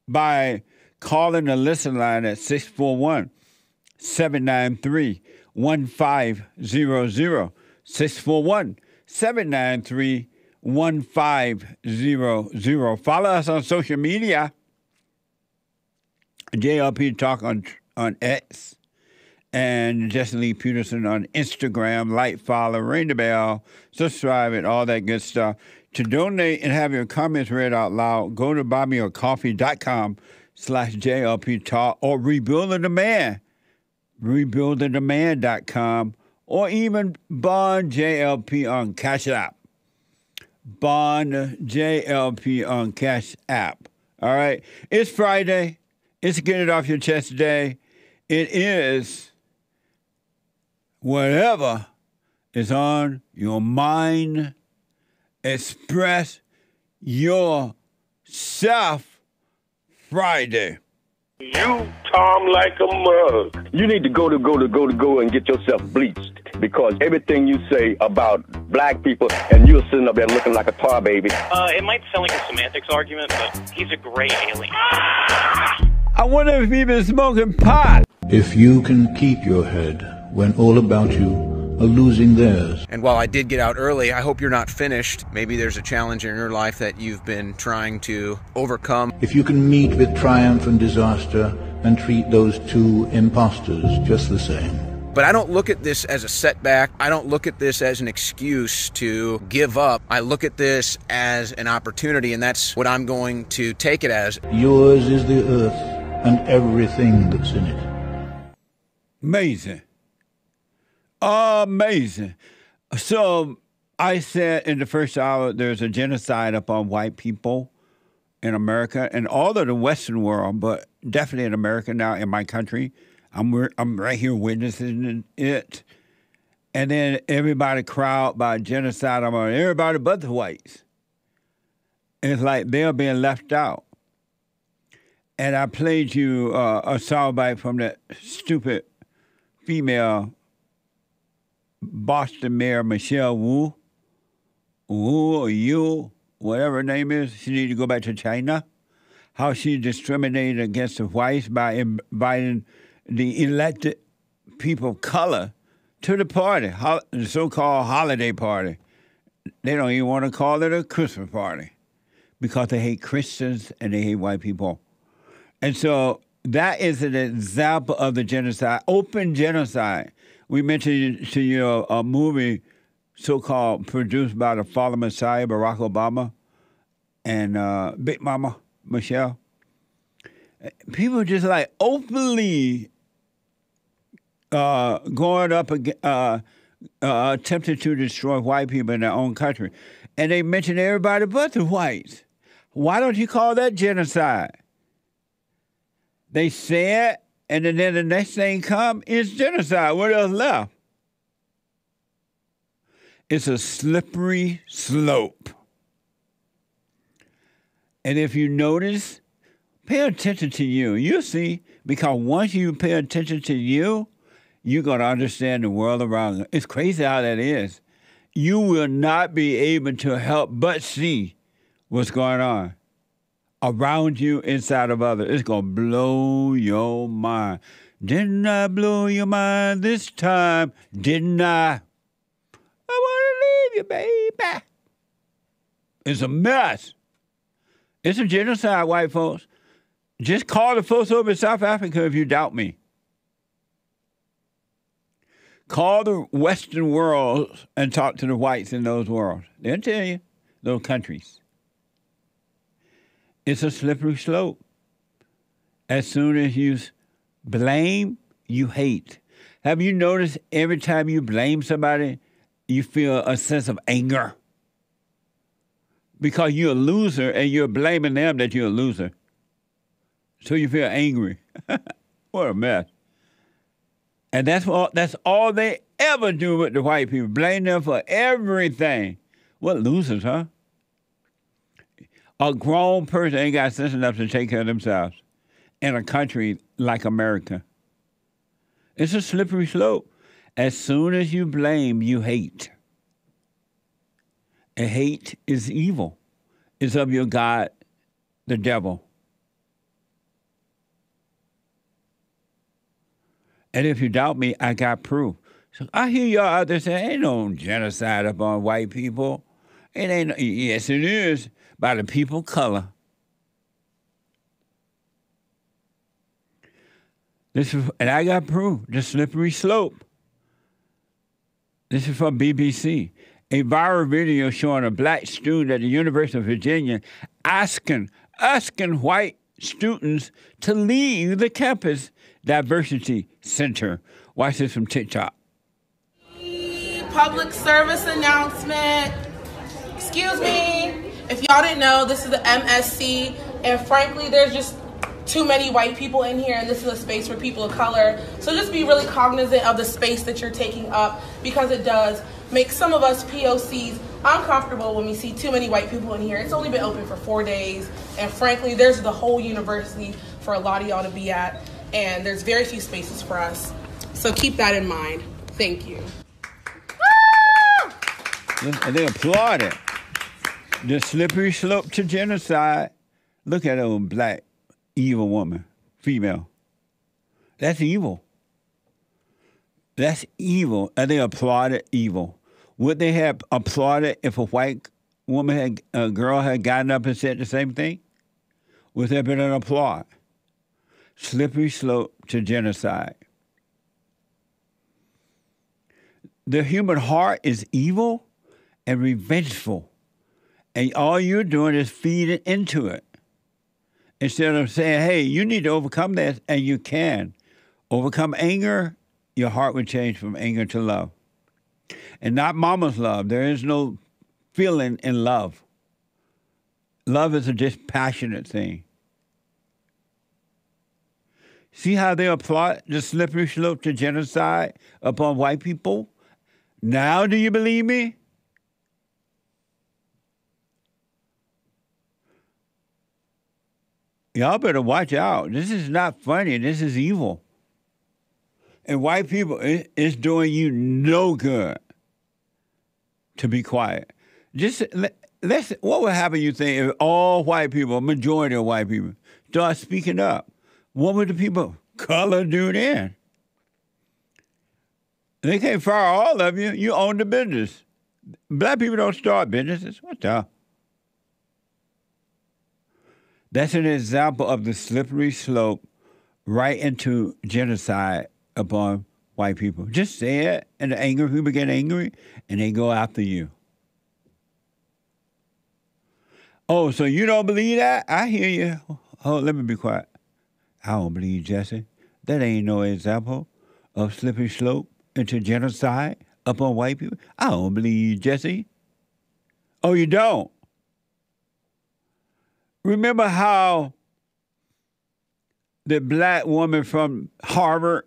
by calling the listen line at 641-793-1500, 641-793-1500. Follow us on social media. JLP Talk on X, and Jesse Lee Peterson on Instagram. Like, follow, ring the bell, subscribe, and all that good stuff. To donate and have your comments read out loud, go to buymeacoffee.com/JLP Talk or Rebuild the Demand, rebuildthedemand.com, or even Bond JLP on Cash App. Bond JLP on Cash App. All right. It's Friday. It's Get It Off Your Chest Day. It is whatever is on your mind. Express yourself Friday. You, Tom, like a mug. You need to go and get yourself bleached because everything you say about black people and you're sitting up there looking like a tar baby. It might sound like a semantics argument, but he's a great alien. I wonder if he's been smoking pot. If you can keep your head when all about you are losing theirs. And while I did get out early, I hope you're not finished. Maybe there's a challenge in your life that you've been trying to overcome. If you can meet with triumph and disaster and treat those two imposters just the same. But I don't look at this as a setback. I don't look at this as an excuse to give up. I look at this as an opportunity, and that's what I'm going to take it as. Yours is the earth and everything that's in it. Amazing. Amazing. So I said in the first hour, there's a genocide upon white people in America and all of the Western world, but definitely in America now, in my country. I'm right here witnessing it. And then everybody crowd by genocide on everybody but the whites. It's like they're being left out. And I played you a soundbite from that stupid female Boston Mayor Michelle Wu, or Yu, whatever her name is. She needs to go back to China. How she discriminated against the whites by inviting the elected people of color to the party, the so-called holiday party. They don't even want to call it a Christmas party because they hate Christians and they hate white people. And so that is an example of the genocide, open genocide. We mentioned to you a movie so-called produced by the fallen Messiah, Barack Obama, and Big Mama Michelle. People just like openly going up, attempting to destroy white people in their own country. And they mention everybody but the whites. Why don't you call that genocide? They say it, and then the next thing come is genocide. What else left? It's a slippery slope. And if you notice, pay attention to you. You'll see, because once you pay attention to you, you're going to understand the world around you. It's crazy how that is. You will not be able to help but see what's going on around you, inside of others. It's going to blow your mind. Didn't I blow your mind this time? Didn't I? I want to leave you, baby. It's a mess. It's a genocide, white folks. Just call the folks over in South Africa if you doubt me. Call the Western world and talk to the whites in those worlds. They'll tell you, those countries. It's a slippery slope. As soon as you blame, you hate. Have you noticed every time you blame somebody, you feel a sense of anger? Because you're a loser and you're blaming them that you're a loser. So you feel angry. What a mess. And that's all they ever do with the white people. Blame them for everything. What losers, huh? A grown person ain't got sense enough to take care of themselves in a country like America. It's a slippery slope. As soon as you blame, you hate. And hate is evil. It's of your God, the devil. And if you doubt me, I got proof. So I hear y'all out there saying, ain't no genocide upon white people. It ain't. Yes, it is. By the people of color. And I got proof. The slippery slope. This is from BBC. a viral video showing a black student at the University of Virginia asking white students to leave the campus diversity center. Watch this from TikTok. Public service announcement. Excuse me. If y'all didn't know, this is the MSC, and frankly, there's just too many white people in here, and this is a space for people of color. So just be really cognizant of the space that you're taking up, because it does make some of us POCs uncomfortable when we see too many white people in here. It's only been open for 4 days, and frankly, there's the whole university for a lot of y'all to be at, and there's very few spaces for us. So keep that in mind. Thank you. And they applaud it. The slippery slope to genocide. Look at that old black evil woman, female. That's evil. That's evil. And they applauded evil. Would they have applauded if a white woman, a girl had gotten up and said the same thing? Would there have been an applaud? Slippery slope to genocide. The human heart is evil and revengeful. And all you're doing is feeding into it. Instead of saying, hey, you need to overcome this, and you can. Overcome anger, your heart would change from anger to love. And not mama's love. There is no feeling in love. Love is a dispassionate thing. See how they applaud the slippery slope to genocide upon white people? Now do you believe me? Y'all better watch out. This is not funny. This is evil. And white people, it's doing you no good to be quiet. Just what would happen, you think, if all white people, a majority of white people, start speaking up? What would the people color do then? They can't fire all of you. You own the business. Black people don't start businesses. What the? That's an example of the slippery slope right into genocide upon white people. Just say it, and the angry people get angry, and they go after you. Oh, so you don't believe that? I hear you. Oh, let me be quiet. I don't believe, Jesse. That ain't no example of slippery slope into genocide upon white people. I don't believe, Jesse. Oh, you don't? Remember how the black woman from Harvard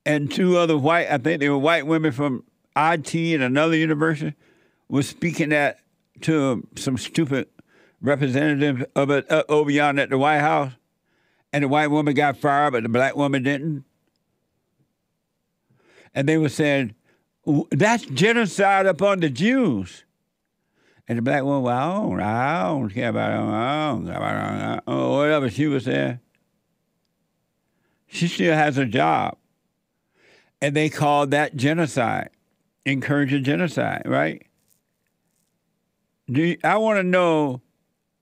and two other white, I think they were white women from IT and another university, was speaking to some stupid representative of it over yonder at the White House, and the white woman got fired, but the black woman didn't. And they were saying, that's genocide upon the Jews. And the black woman, well, I don't care about it. Or whatever she was saying. She still has a job. And they called that genocide, encouraging genocide, right? I want to know,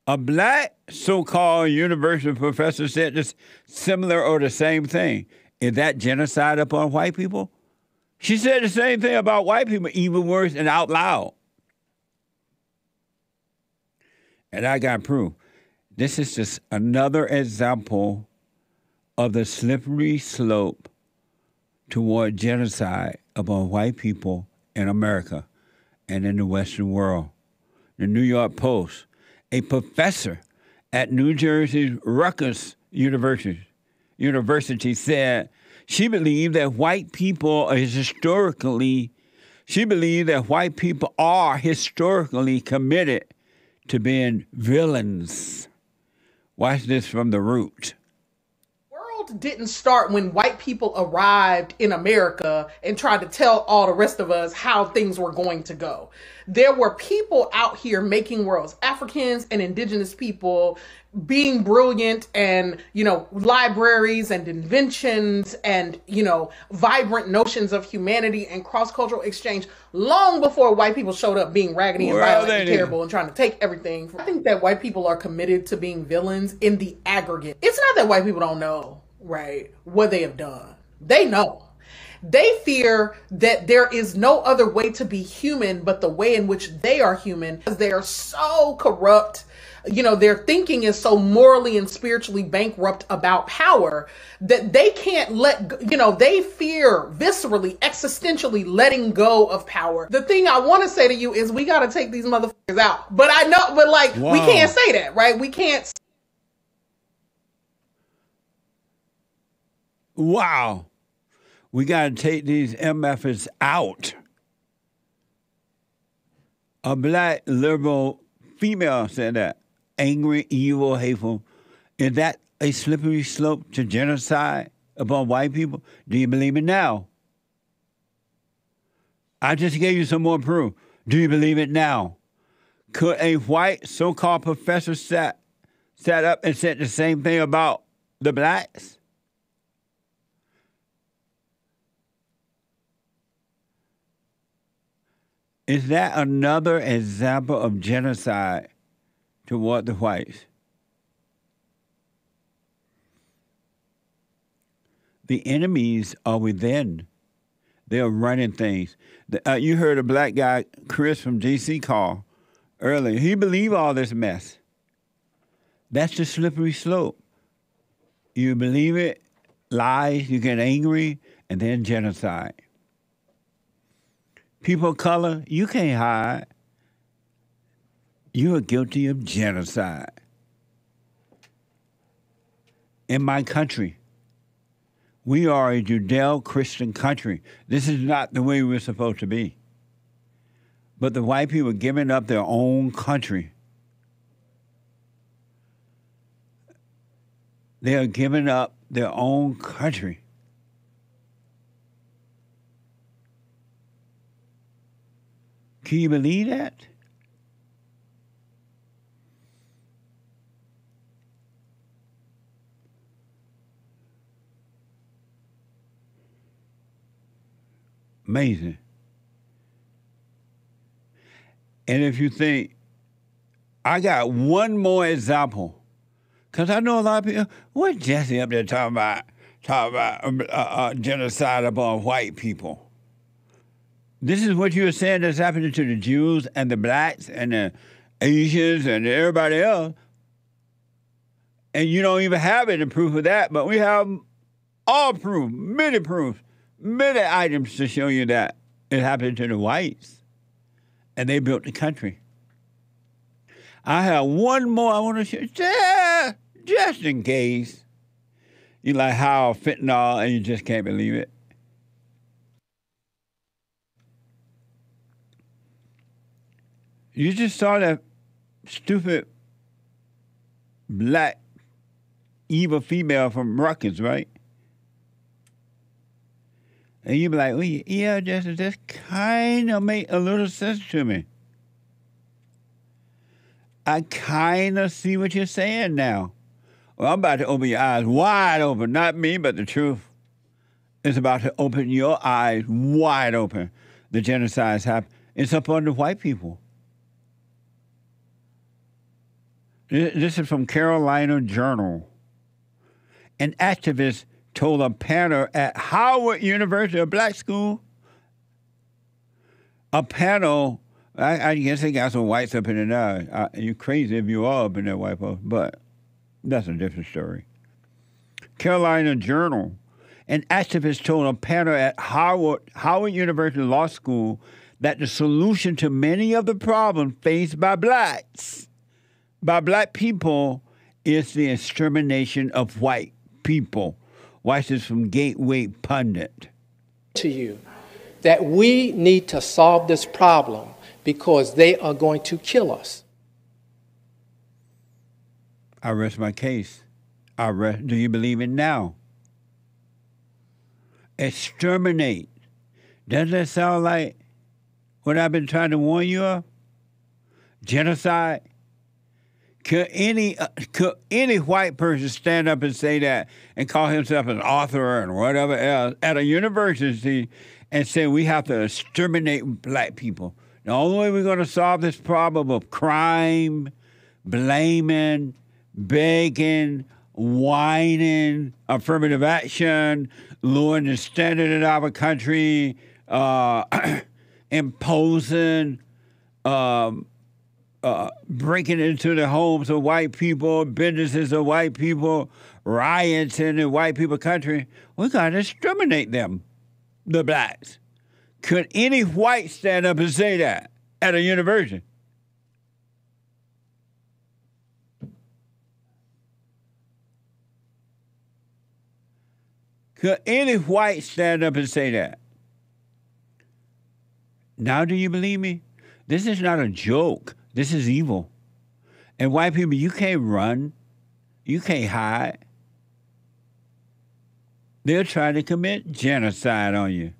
a black so-called university professor said this similar or the same thing. Is that genocide upon white people? She said the same thing about white people, even worse and out loud. And I got proof. This is just another example of the slippery slope toward genocide upon white people in America and in the Western world. The New York Post, a professor at New Jersey's Rutgers University said she believed that white people are historically committed to being villains. Watch this from The Root. World didn't start when white people arrived in America and tried to tell all the rest of us how things were going to go. There were people out here making worlds, Africans and indigenous people being brilliant, and, libraries and inventions and, vibrant notions of humanity and cross-cultural exchange long before white people showed up being raggedy and violent and terrible and trying to take everything. I think that white people are committed to being villains in the aggregate. It's not that white people don't know, right, what they have done. They know. They fear that there is no other way to be human but the way in which they are human, because they are so corrupt. You know, their thinking is so morally and spiritually bankrupt about power that they can't they fear viscerally, existentially letting go of power. The thing I want to say to you is we got to take these motherfuckers out. But I know, but like, we can't say that, right? We can't. Wow. We got to take these MFers out. A black liberal female said that. Angry, evil, hateful. Is that a slippery slope to genocide upon white people? Do you believe it now? I just gave you some more proof. Do you believe it now? Could a white so-called professor sat up and said the same thing about the blacks? Is that another example of genocide toward the whites? The enemies are within. They're running things. You heard a black guy, Chris from DC, call earlier. He believed all this mess. That's the slippery slope. You believe it, lies, you get angry, and then genocide. People of color, you can't hide. You are guilty of genocide. In my country, we are a Judeo-Christian country. This is not the way we're supposed to be. But the white people are giving up their own country. They are giving up their own country. Can you believe that? Amazing. And if you think, I got one more example, because I know a lot of people, what Jesse up there talking about genocide upon white people? This is what you were saying that's happening to the Jews and the blacks and the Asians and everybody else. And you don't even have any proof of that, but we have all proof, many proofs, many items to show you that it happened to the whites. And they built the country. I have one more I want to show, just in case. You like how fentanyl and you just can't believe it. You just saw that stupid black evil female from Rutgers, right? And you be like, well, yeah, just kind of make a little sense to me. I kind of see what you're saying now. Well, I'm about to open your eyes wide open. Not me, but the truth is about to open your eyes wide open. The genocide's happened. It's upon the white people. This is from Carolina Journal. An activist told a panel at Howard University, a black school. A panel, I guess they got some whites up in there. You're crazy if you are up in there, white folks, but that's a different story. Carolina Journal. An activist told a panel at Howard University Law School that the solution to many of the problems faced by black people, is the extermination of white people. Watch this from Gateway Pundit. To you that we need to solve this problem because they are going to kill us. I rest my case. Do you believe it now? Exterminate. Doesn't that sound like what I've been trying to warn you of? Genocide. Could any white person stand up and say that and call himself an author and whatever else at a university and say we have to exterminate black people? The only way we're going to solve this problem of crime, blaming, begging, whining affirmative action, lowering the standard in our country, imposing, breaking into the homes of white people, businesses of white people, riots in the white people country. We got to exterminate them, the blacks. Could any white stand up and say that at a university? Could any white stand up and say that? Now do you believe me? This is not a joke. This is evil. And white people, you can't run. You can't hide. They're trying to commit genocide on you.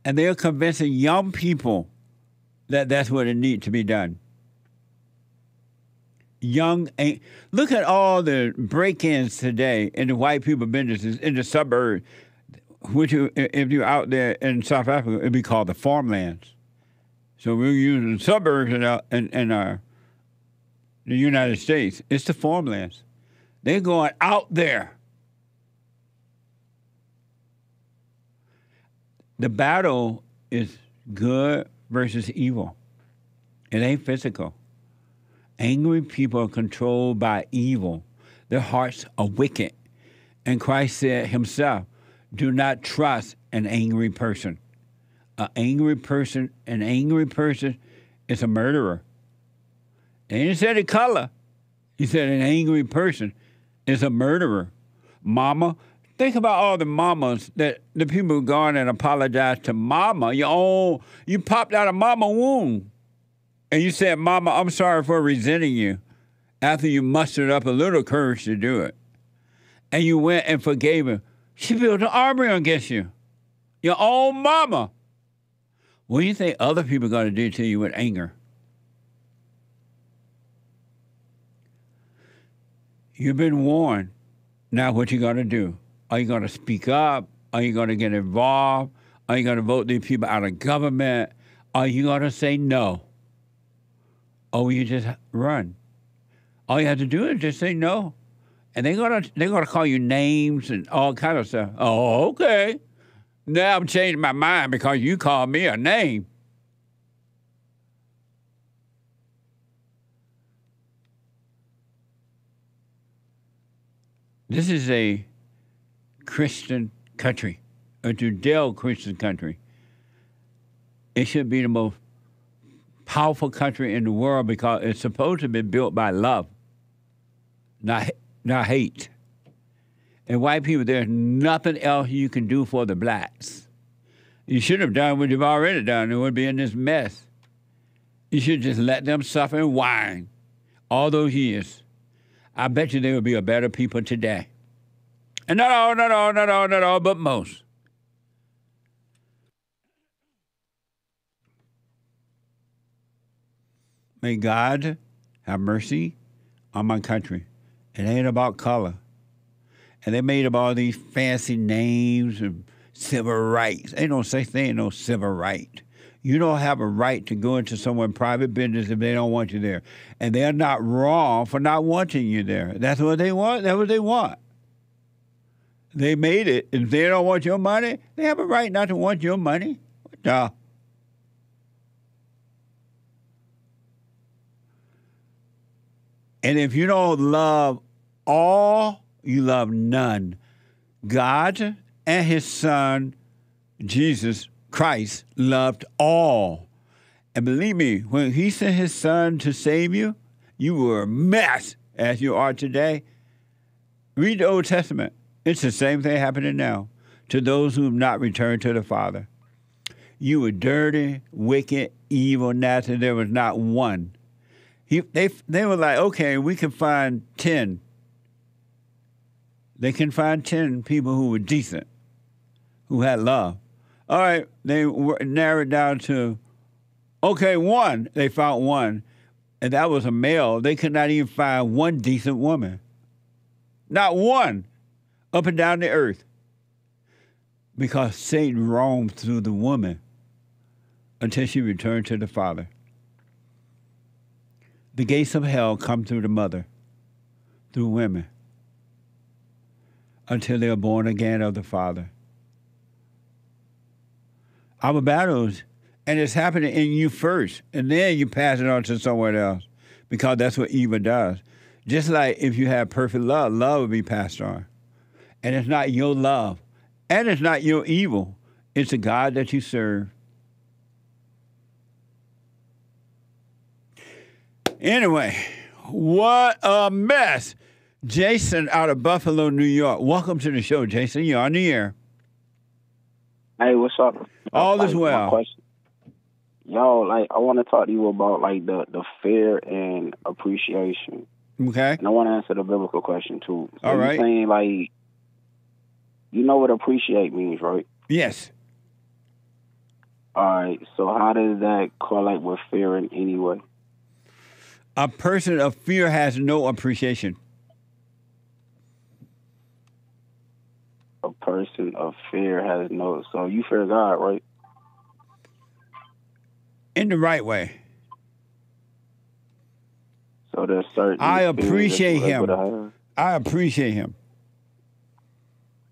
And they're convincing young people that that's what it needs to be done. Look at all the break-ins today in the white people businesses in the suburbs, which if you're out there in South Africa, it'd be called the farmlands. So we're using the suburbs in the United States. It's the farmlands. They're going out there. The battle is good versus evil. It ain't physical. Angry people are controlled by evil. Their hearts are wicked. And Christ said himself, do not trust an angry person. An angry person is a murderer. And he said the color. He said an angry person is a murderer. Mama, think about all the mamas that the people who gone and apologized to mama. You popped out of mama womb. And you said, Mama, I'm sorry for resenting you, after you mustered up a little courage to do it. And you went and forgave her. She built an army against you. Your own mama. What do you think other people are going to do to you with anger? You've been warned. Now what you going to do? Are you going to speak up? Are you going to get involved? Are you going to vote these people out of government? Are you going to say no? Or you just run? All you have to do is just say no. And they're gonna call you names and all kind of stuff. Oh, okay. Now I'm changing my mind because you called me a name. This is a Christian country, a Judeo-Christian country. It should be the most powerful country in the world because it's supposed to be built by love, not hate. And white people, there's nothing else you can do for the blacks. You should have done what you've already done. It would be in this mess. You should just let them suffer and whine all those years. I bet you they would be a better people today. And not all, but most. May God have mercy on my country. It ain't about color. And they made up all these fancy names and civil rights. Ain't no such thing, no civil right. You don't have a right to go into someone's private business if they don't want you there. And they're not wrong for not wanting you there. That's what they want. That's what they want. They made it. If they don't want your money, they have a right not to want your money. Duh. And if you don't love all, you love none. God and his son, Jesus Christ, loved all. And believe me, when he sent his son to save you, you were a mess as you are today. Read the Old Testament. It's the same thing happening now to those who have not returned to the Father. You were dirty, wicked, evil, nasty. There was not one. They were like, okay, we can find 10. They can find 10 people who were decent, who had love. All right, they narrowed down to, okay, one. They found one, and that was a male. They could not even find one decent woman. Not one, up and down the earth. Because Satan roamed through the woman until she returned to the Father. The gates of hell come through the mother, through women, until they are born again of the Father. Our battles, and it's happening in you first, and then you pass it on to someone else, because that's what evil does. Just like if you have perfect love, love will be passed on. And it's not your love, and it's not your evil. It's the God that you serve. Anyway, what a mess. Jason out of Buffalo, New York. Welcome to the show, Jason. You're on the air. Hey, what's up? All is well. Yo, I want to talk to you about, the fear and appreciation. Okay. And I want to answer the biblical question, too. So all right. You're saying, you know what appreciate means, right? Yes. All right. So how does that correlate with fear in any way? A person of fear has no appreciation. A person of fear has no... So you fear God, right? In the right way. So there's certain... I appreciate him. I appreciate him.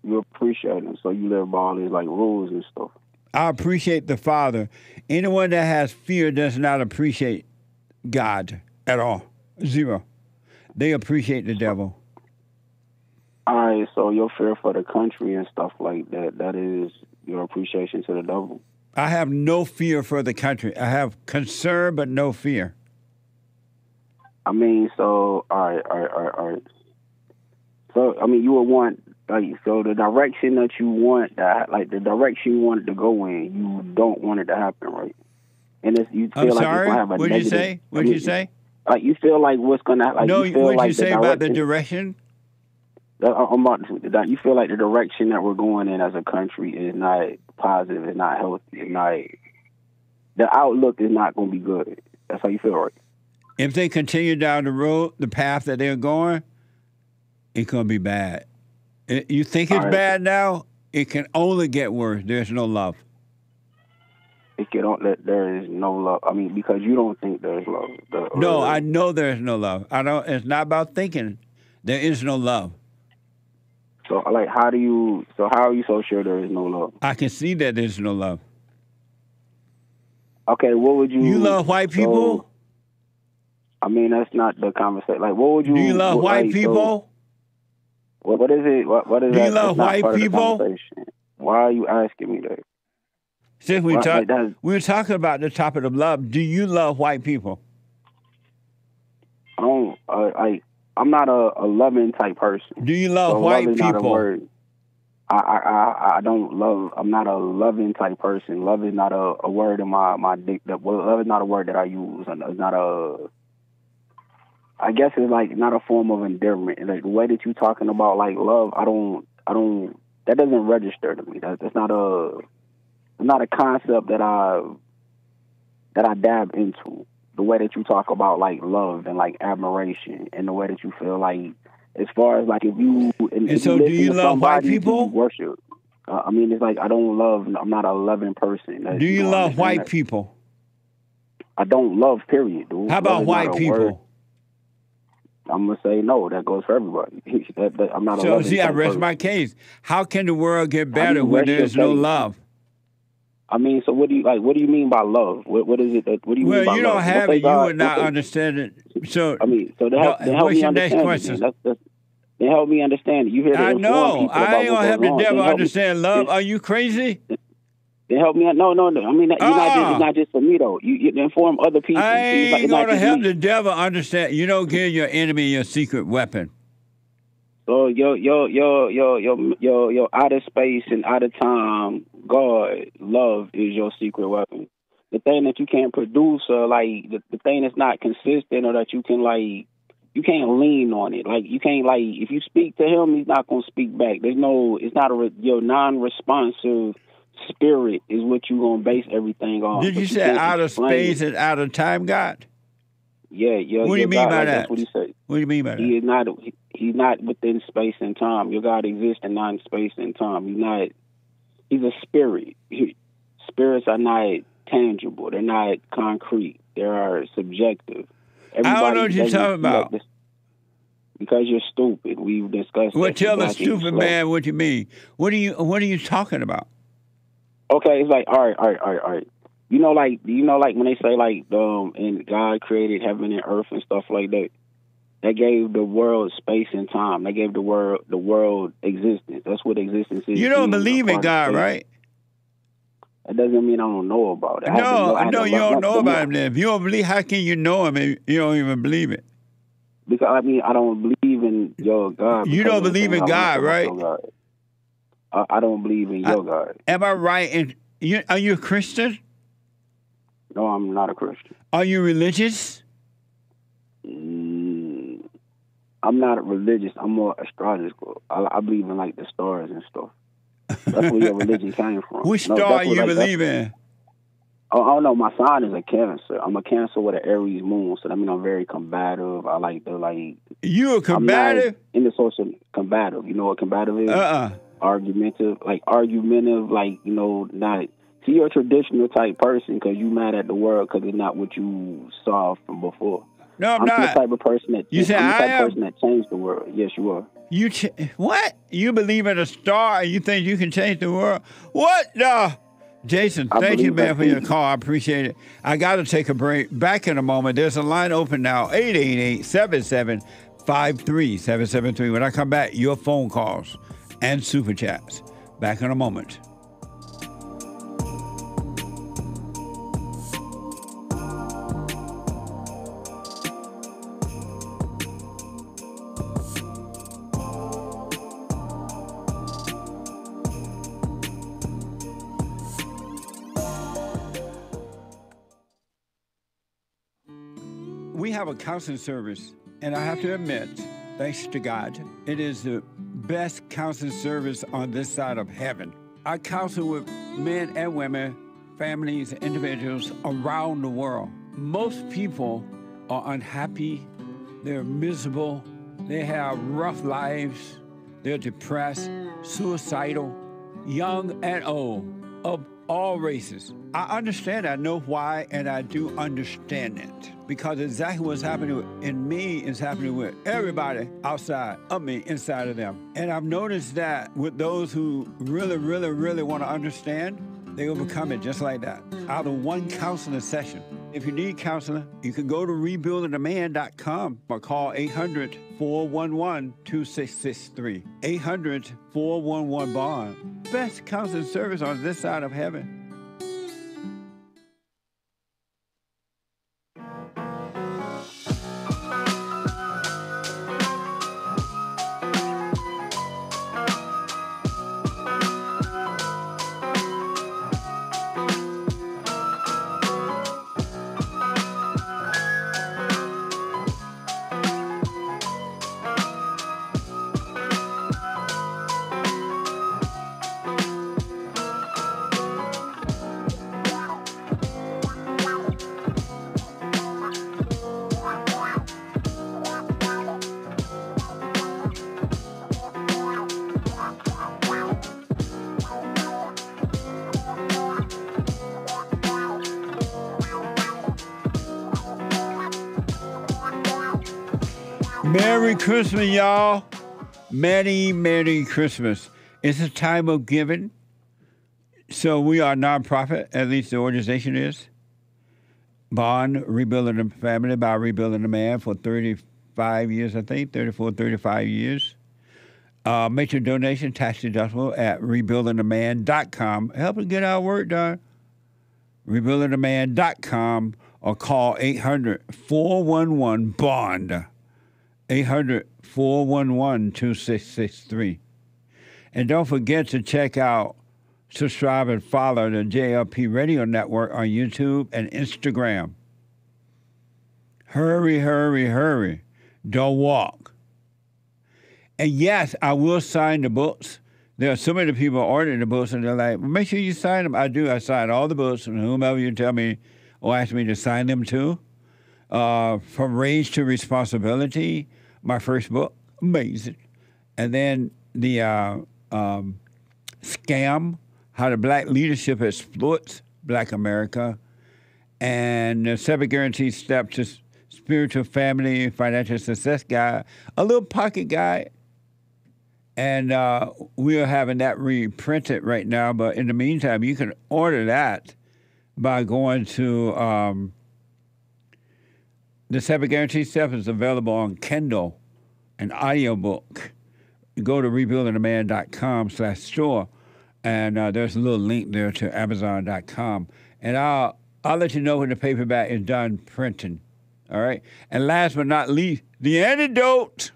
You appreciate him, so you live by all these rules and stuff. I appreciate the Father. Anyone that has fear does not appreciate God at all. Zero. They appreciate the devil. All right, so your fear for the country and stuff like that, that is your appreciation to the devil. I have no fear for the country. I have concern, but no fear. I mean, so, all right. So, I mean, you would want, so the direction that you want, the direction you want it to go in, you don't want it to happen, right? And you feel I'm like sorry? it's going to have a What'd negative... you say? What'd you say? You feel like what's going to... no, you feel what'd like you say about the direction? You feel like the direction that we're going in as a country is not positive, it's not healthy, it's not... The outlook is not going to be good. That's how you feel, right? If they continue down the road, the path that they're going, it's going to be bad. You think it's bad now? It can only get worse. There's no love. There is no love. I mean, because you don't think there's love. No, I know there's no love. It's not about thinking. There is no love. So, how are you so sure there is no love? I can see that there's no love. Okay, what would you... You love white people? I mean, that's not the conversation. What would you... Do you love white people? What is it? What is Do that? you love white people? Why are you asking me that? Since we were talking about the topic of love, do you love white people? I don't. I'm not a loving type person. Do you love white people? Not a word. I don't love. I'm not a loving type person. Love is not a word in my dick. Love is not a word that I use. It's not a... I guess it's not a form of endearment. The way that you're talking about love, I don't. That doesn't register to me. That's not a concept that I dab into. The way that you talk about love and admiration, and the way that you feel as far as if you... And so do you love white people? Worship. I mean, it's I don't love... I'm not a loving person. Do you love white people? I don't love, period, dude. How about white people? Word. I'm going to say no. That goes for everybody. I'm not a loving see, I rest person. my case. How can the world get better when there's no love? I mean, so what do you mean by love? What is it? What do you mean by love? Well, you don't have it. You would not understand it. So, I mean, so help what's me your understand next question? Then help me understand it. You hear that? I know. I ain't going to help the devil understand love. Are you crazy? Then help me. No. I mean, it's not just for me, though. You inform other people. I ain't going to help the devil understand. You don't give your enemy your secret weapon. So your outer space and outer time, God, love is your secret weapon. The thing that you can't produce, or the thing that's not consistent, or that you can't lean on it. You can't if you speak to him, he's not gonna speak back. It's not your non-responsive spirit is what you gonna base everything on. Did you say outer space and outer time, God? Yeah. What do you mean by that? That's what he said. What do you mean by that? He is not. He's not within space and time. Your God exists in non-space and time. He's not. He's a spirit. Spirits are not tangible. They're not concrete. They are subjective. I don't know what you're talking about. Because you're stupid. We've discussed. Well, tell the stupid man what you mean. What are you talking about? Okay, it's like all right. You know, like when they say like and God created heaven and earth and stuff like that. That gave the world space and time. That gave the world existence. That's what existence is. You don't believe in God, right? That doesn't mean I don't know about it. No, you don't know about him. Then, if you don't believe, how can you know him if you don't even believe it? Because I don't believe in your God. You don't believe in God, right? I don't believe in your God. Am I right? Are you a Christian? No, I'm not a Christian. Are you religious? I'm not religious. I'm more astrological. I believe in like the stars and stuff. That's where your religion came from. Which star you believe in? Oh, I don't know. My sign is a Cancer. I'm a Cancer with an Aries moon, so that means I'm very combative. I like to like. You a combative? In the social combative. You know what combative is? Argumentative, like not. See, you're a traditional type person because you mad at the world because it's not what you saw from before. No, I'm not. The type of person that you say I'm the type I am? Person that changed the world. Yes, you are. What? You believe in a star? You think you can change the world? What? Jason, thank you, man, for your call. I appreciate it. I got to take a break. Back in a moment. There's a line open now, 888-7753-773. When I come back, your phone calls and super chats. Back in a moment. We have a counseling service, and I have to admit, thanks to God, it is the best counseling service on this side of heaven. I counsel with men and women, families, individuals around the world. Most people are unhappy, they're miserable, they have rough lives, they're depressed, suicidal, young and old, of all races. I understand, I know why, and I do understand it. Because exactly what's happening in me is happening with everybody outside of me, inside of them. And I've noticed that with those who really, really, really want to understand, they overcome it just like that, out of one counseling session. If you need counseling, you can go to rebuildingtheman.com or call 800-411-2663. 800-411-BOND. Best counseling service on this side of heaven. Merry Christmas, y'all. Merry, Merry Christmas. It's a time of giving. So we are a nonprofit, at least the organization is. Bond, Rebuilding the Family by Rebuilding the Man for 35 years, I think, 34, 35 years. Make your donation tax deductible at rebuildingtheman.com. Help us get our work done. Rebuildingtheman.com or call 800-411-BOND. 800-411-2663. And don't forget to check out, subscribe, and follow the JLP Radio Network on YouTube and Instagram. Hurry, hurry, hurry. Don't walk. And yes, I will sign the books. There are so many people ordering the books, and they're like, well, make sure you sign them. I do. I sign all the books, and whomever you tell me or ask me to sign them to. From Rage to Responsibility, my first book, amazing. And then the Scam, How the Black Leadership Exploits Black America, and the 7 Guaranteed Steps to spiritual family financial success guide, a little pocket guide. And we are having that reprinted right now. But in the meantime, you can order that by going to the 7 Guaranteed Stuff is available on Kindle, an audiobook. You go to rebuildingtheman.com/store, and there's a little link there to Amazon.com. And I'll let you know when the paperback is done printing. All right? And last but not least, The Antidote.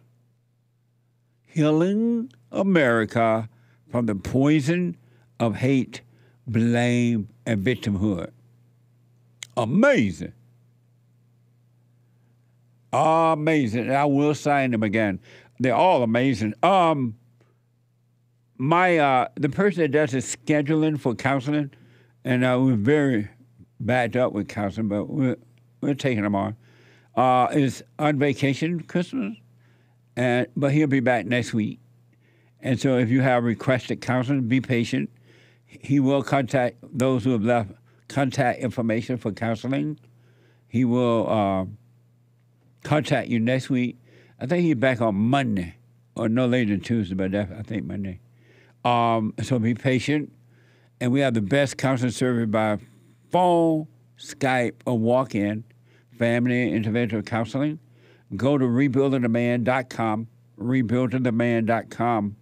Healing America from the poison of hate, blame, and victimhood. Amazing. Amazing. And I will sign them again. They're all amazing. The person that does the scheduling for counseling, and we're very backed up with counseling, but we're taking them on, is on vacation Christmas. But he'll be back next week. And so if you have requested counseling, be patient. He will contact those who have left contact information for counseling. He will contact you next week. I think he's back on Monday, or no later than Tuesday, but I think Monday. So be patient. And we have the best counseling service by phone, Skype, or walk-in, family intervention counseling. Go to rebuildingtheman.com, rebuildingtheman.com,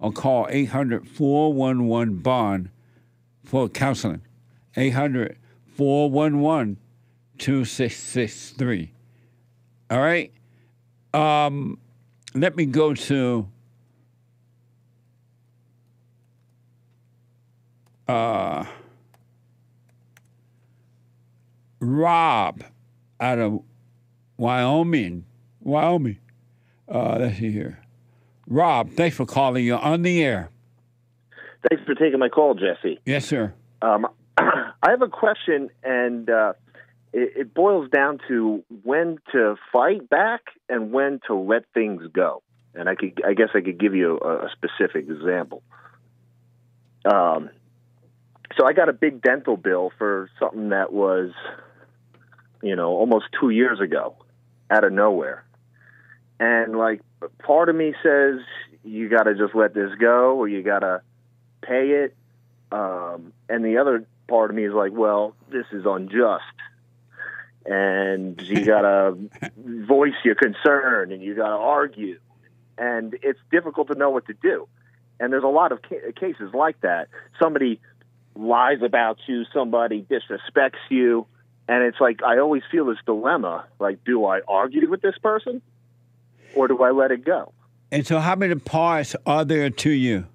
or call 800-411-BOND for counseling. 800-411-2663. All right? Let me go to Rob out of Wyoming. Let's see here. Rob, thanks for calling. You're on the air. Thanks for taking my call, Jesse. Yes, sir. I have a question, and it boils down to when to fight back and when to let things go. And I guess I could give you a specific example. So I got a big dental bill for something that was, almost 2 years ago, out of nowhere. And part of me says you got to just let this go, or you got to pay it. And the other part of me is like, well, this is unjust. And you got to voice your concern, and you got to argue. And it's difficult to know what to do. And there's a lot of cases like that. Somebody lies about you, somebody disrespects you. And it's like, I always feel this dilemma, do I argue with this person or do I let it go? And so how many parts are there to you?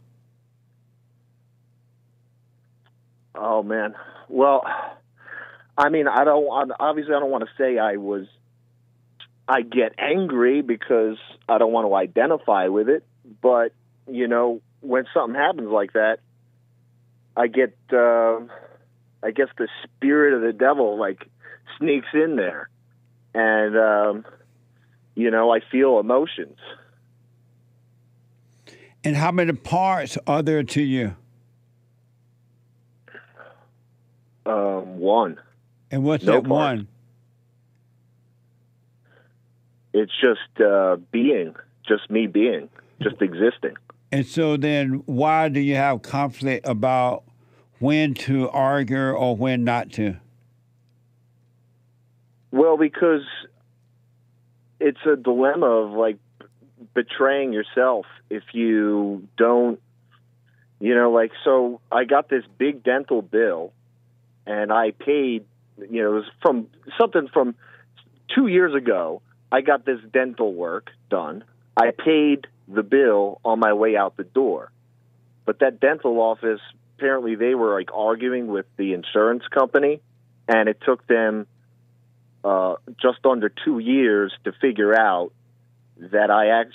Oh, man. Well, I mean, I don't want to say I get angry because I don't want to identify with it. But, when something happens like that, I get, I guess the spirit of the devil sneaks in there, and I feel emotions. And how many parts are there to you? One. And what's No that parts. one? It's just being, just me being, just existing. And so then why do you have conflict about when to argue or when not to? Well, because it's a dilemma of betraying yourself if you don't, so I got this big dental bill and I paid, it was from 2 years ago. I got this dental work done. I paid the bill on my way out the door. But that dental office, apparently they were arguing with the insurance company, and it took them just under 2 years to figure out that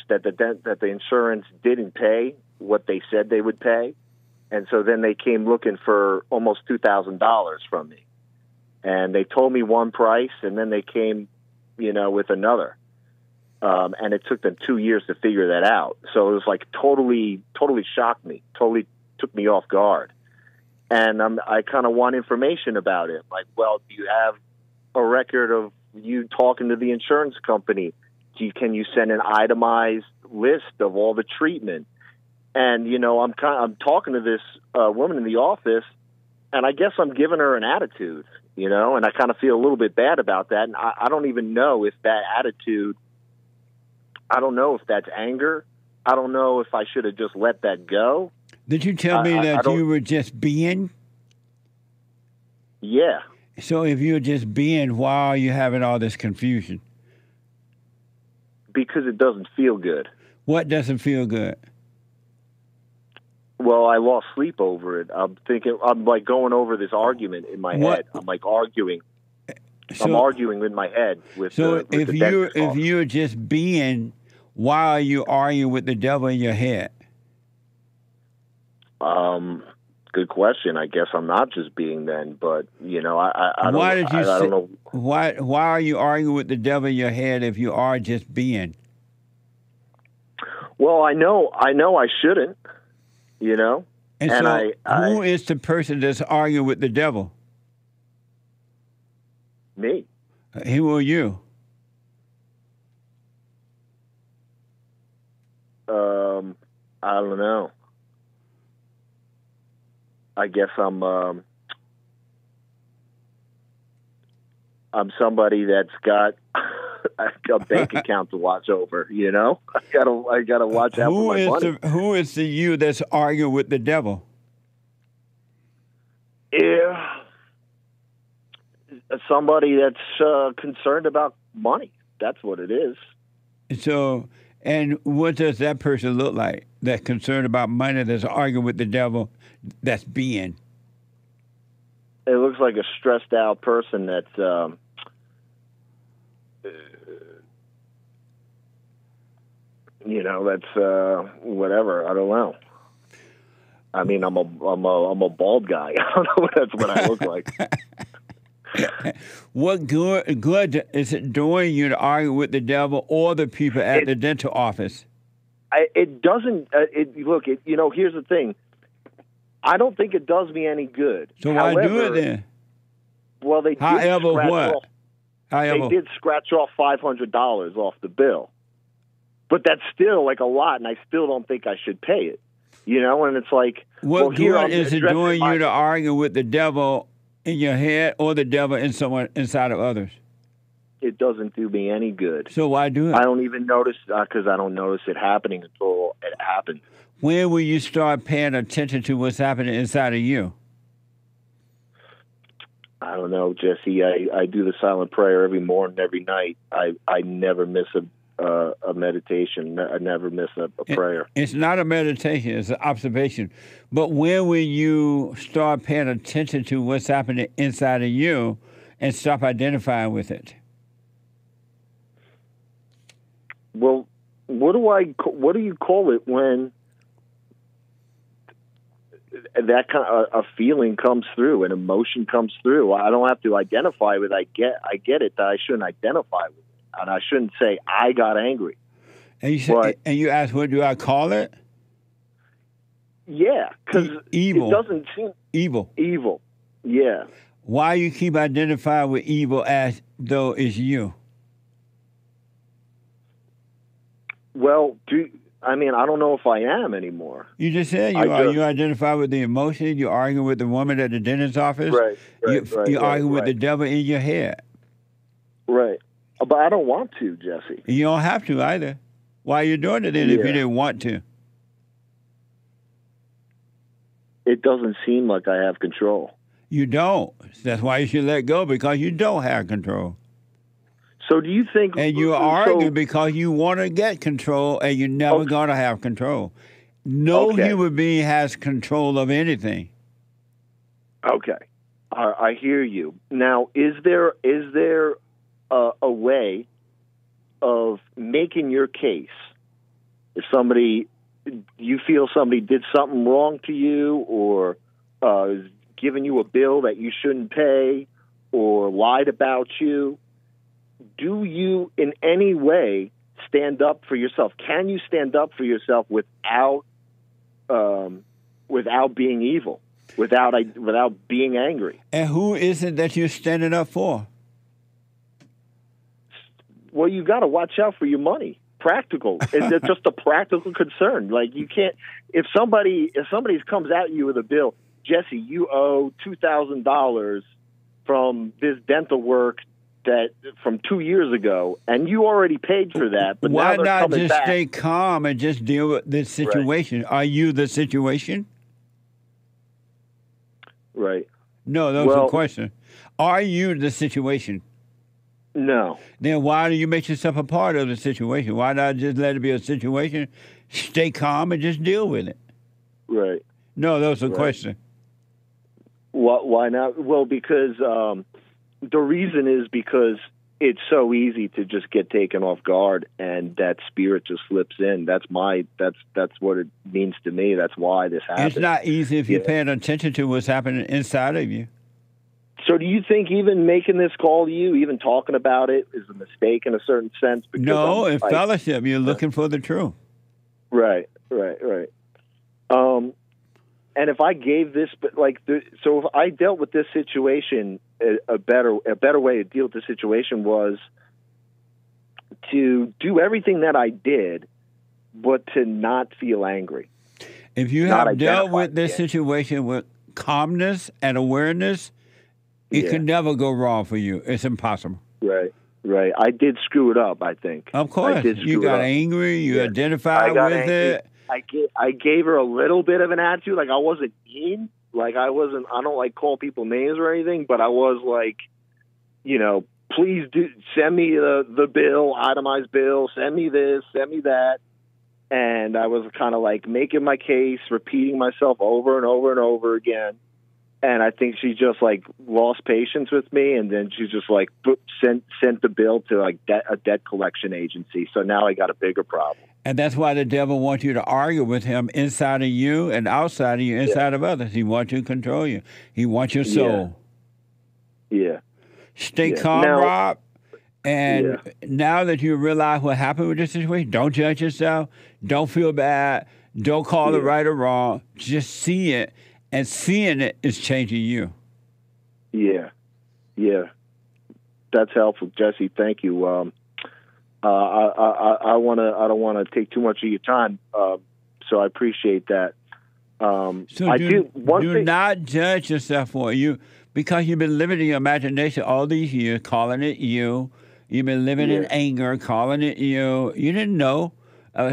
that the insurance didn't pay what they said they would pay. And so then they came looking for almost $2,000 from me. And they told me one price, and then they came, with another. And it took them 2 years to figure that out. So it was totally shocked me, totally took me off guard. And I kind of want information about it. Well, do you have a record of you talking to the insurance company? Can you send an itemized list of all the treatment? And I'm talking to this woman in the office, and I guess I'm giving her an attitude, and I kind of feel a little bit bad about that. And I don't even know if that attitude, I don't know if that's anger. I don't know if I should have just let that go. Did you tell me that you were just being? Yeah. So if you're just being, why are you having all this confusion? Because it doesn't feel good. What doesn't feel good? Well, I lost sleep over it. I'm like going over this argument in my head. I'm like arguing. I'm arguing in my head with. So if you're just being, why are you arguing with the devil in your head? Good question. I guess I'm not just being then, but I don't know. Why are you arguing with the devil in your head if you are just being? Well, I know I shouldn't, And so who is the person that's arguing with the devil? Me. Who are you? I don't know. I guess I'm somebody that's got a bank account to watch over. I gotta watch out for my money. Who is the you that's arguing with the devil? Yeah, somebody that's concerned about money. That's what it is. So, and what does that person look like? That's concerned about money, that's arguing with the devil, that's being. It looks like a stressed out person that's that's whatever. I don't know. I mean, I'm a bald guy. I don't know if that's what I look like. What good is it doing you to argue with the devil or the people at the dental office? It doesn't. Here's the thing. I don't think it does me any good. So why do it then? Well, they did scratch off $500 off the bill, but that's still like a lot, and I still don't think I should pay it. And it's like, what good is it doing you to argue with the devil in your head or the devil in someone inside of others? It doesn't do me any good. So why do it? I don't even notice because I don't notice it happening until it happens. When will you start paying attention to what's happening inside of you? I don't know, Jesse. I do the silent prayer every morning, every night. I never miss a meditation. I never miss a prayer. It's not a meditation. It's an observation. But when will you start paying attention to what's happening inside of you and stop identifying with it? Well, what do you call it when that kind of a feeling comes through, an emotion comes through? I don't have to identify with it. I get it that I shouldn't identify with it, and I shouldn't say I got angry. And you ask, what do I call it? Yeah, because evil. It doesn't seem evil. Evil. Yeah. Why you keep identifying with evil as though it's you? Well, I don't know if I am anymore. You just said you are. You identify with the emotion. You argue with the woman at the dentist's office. Right. You argue with the devil in your head. Right. But I don't want to, Jesse. You don't have to either. Why are you doing it then if you didn't want to? It doesn't seem like I have control. You don't. That's why you should let go, because you don't have control. So do you think... And you're arguing because you want to get control, and you're never going to have control. No human being has control of anything. Okay. I hear you. Now, is there a way of making your case? If you feel somebody did something wrong to you, or is giving you a bill that you shouldn't pay, or lied about you, do you in any way stand up for yourself? Can you stand up for yourself without being evil, without being angry? And who is it that you're standing up for? Well, you got to watch out for your money. Practical. It's just a practical concern. Like, you can't, if somebody comes at you with a bill, Jesse, you owe $2,000 from this dental work that from 2 years ago, and you already paid for that. But why now not just back. stay calm and just deal with this situation? Right. Are you the situation? Right. No, that was a question. Are you the situation? No. Then why do you make yourself a part of the situation? Why not just let it be a situation, stay calm, and just deal with it? Right. No, that was a question. Why not? Well, because the reason is because it's so easy to just get taken off guard, and that spirit just slips in. That's what it means to me. That's why this happens. It's not easy if you're paying attention to what's happening inside of you. So do you think even making this call to you, even talking about it, is a mistake in a certain sense? Because no, in fellowship, you're looking for the truth. Right. And if I gave this, so if I dealt with this situation, a better way to deal with the situation was to do everything that I did, but to not feel angry. If you have dealt with this situation with calmness and awareness, it can never go wrong for you. It's impossible. Right. I did screw it up, I think. Of course. You got angry. You identified with it. I gave her a little bit of an attitude. Like, I wasn't mean. Like, I don't like call people names or anything, but I was like, please send me the bill, itemized bill, send me this, send me that. And I was kind of like making my case, repeating myself over and over and over again. And I think she just like lost patience with me, and then she just like sent the bill to like a debt collection agency. So now I got a bigger problem. And that's why the devil wants you to argue with him inside of you and outside of you, inside of others. He wants you to control you. He wants your soul. Yeah. Stay calm, Rob. And now that you realize what happened with this situation, don't judge yourself. Don't feel bad. Don't call it right or wrong. Just see it. And seeing it is changing you. Yeah. That's helpful, Jesse. Thank you. I don't want to take too much of your time, so I appreciate that. So do not judge yourself for you, because you've been living in your imagination all these years, calling it you. You've been living in anger, calling it you. You didn't know.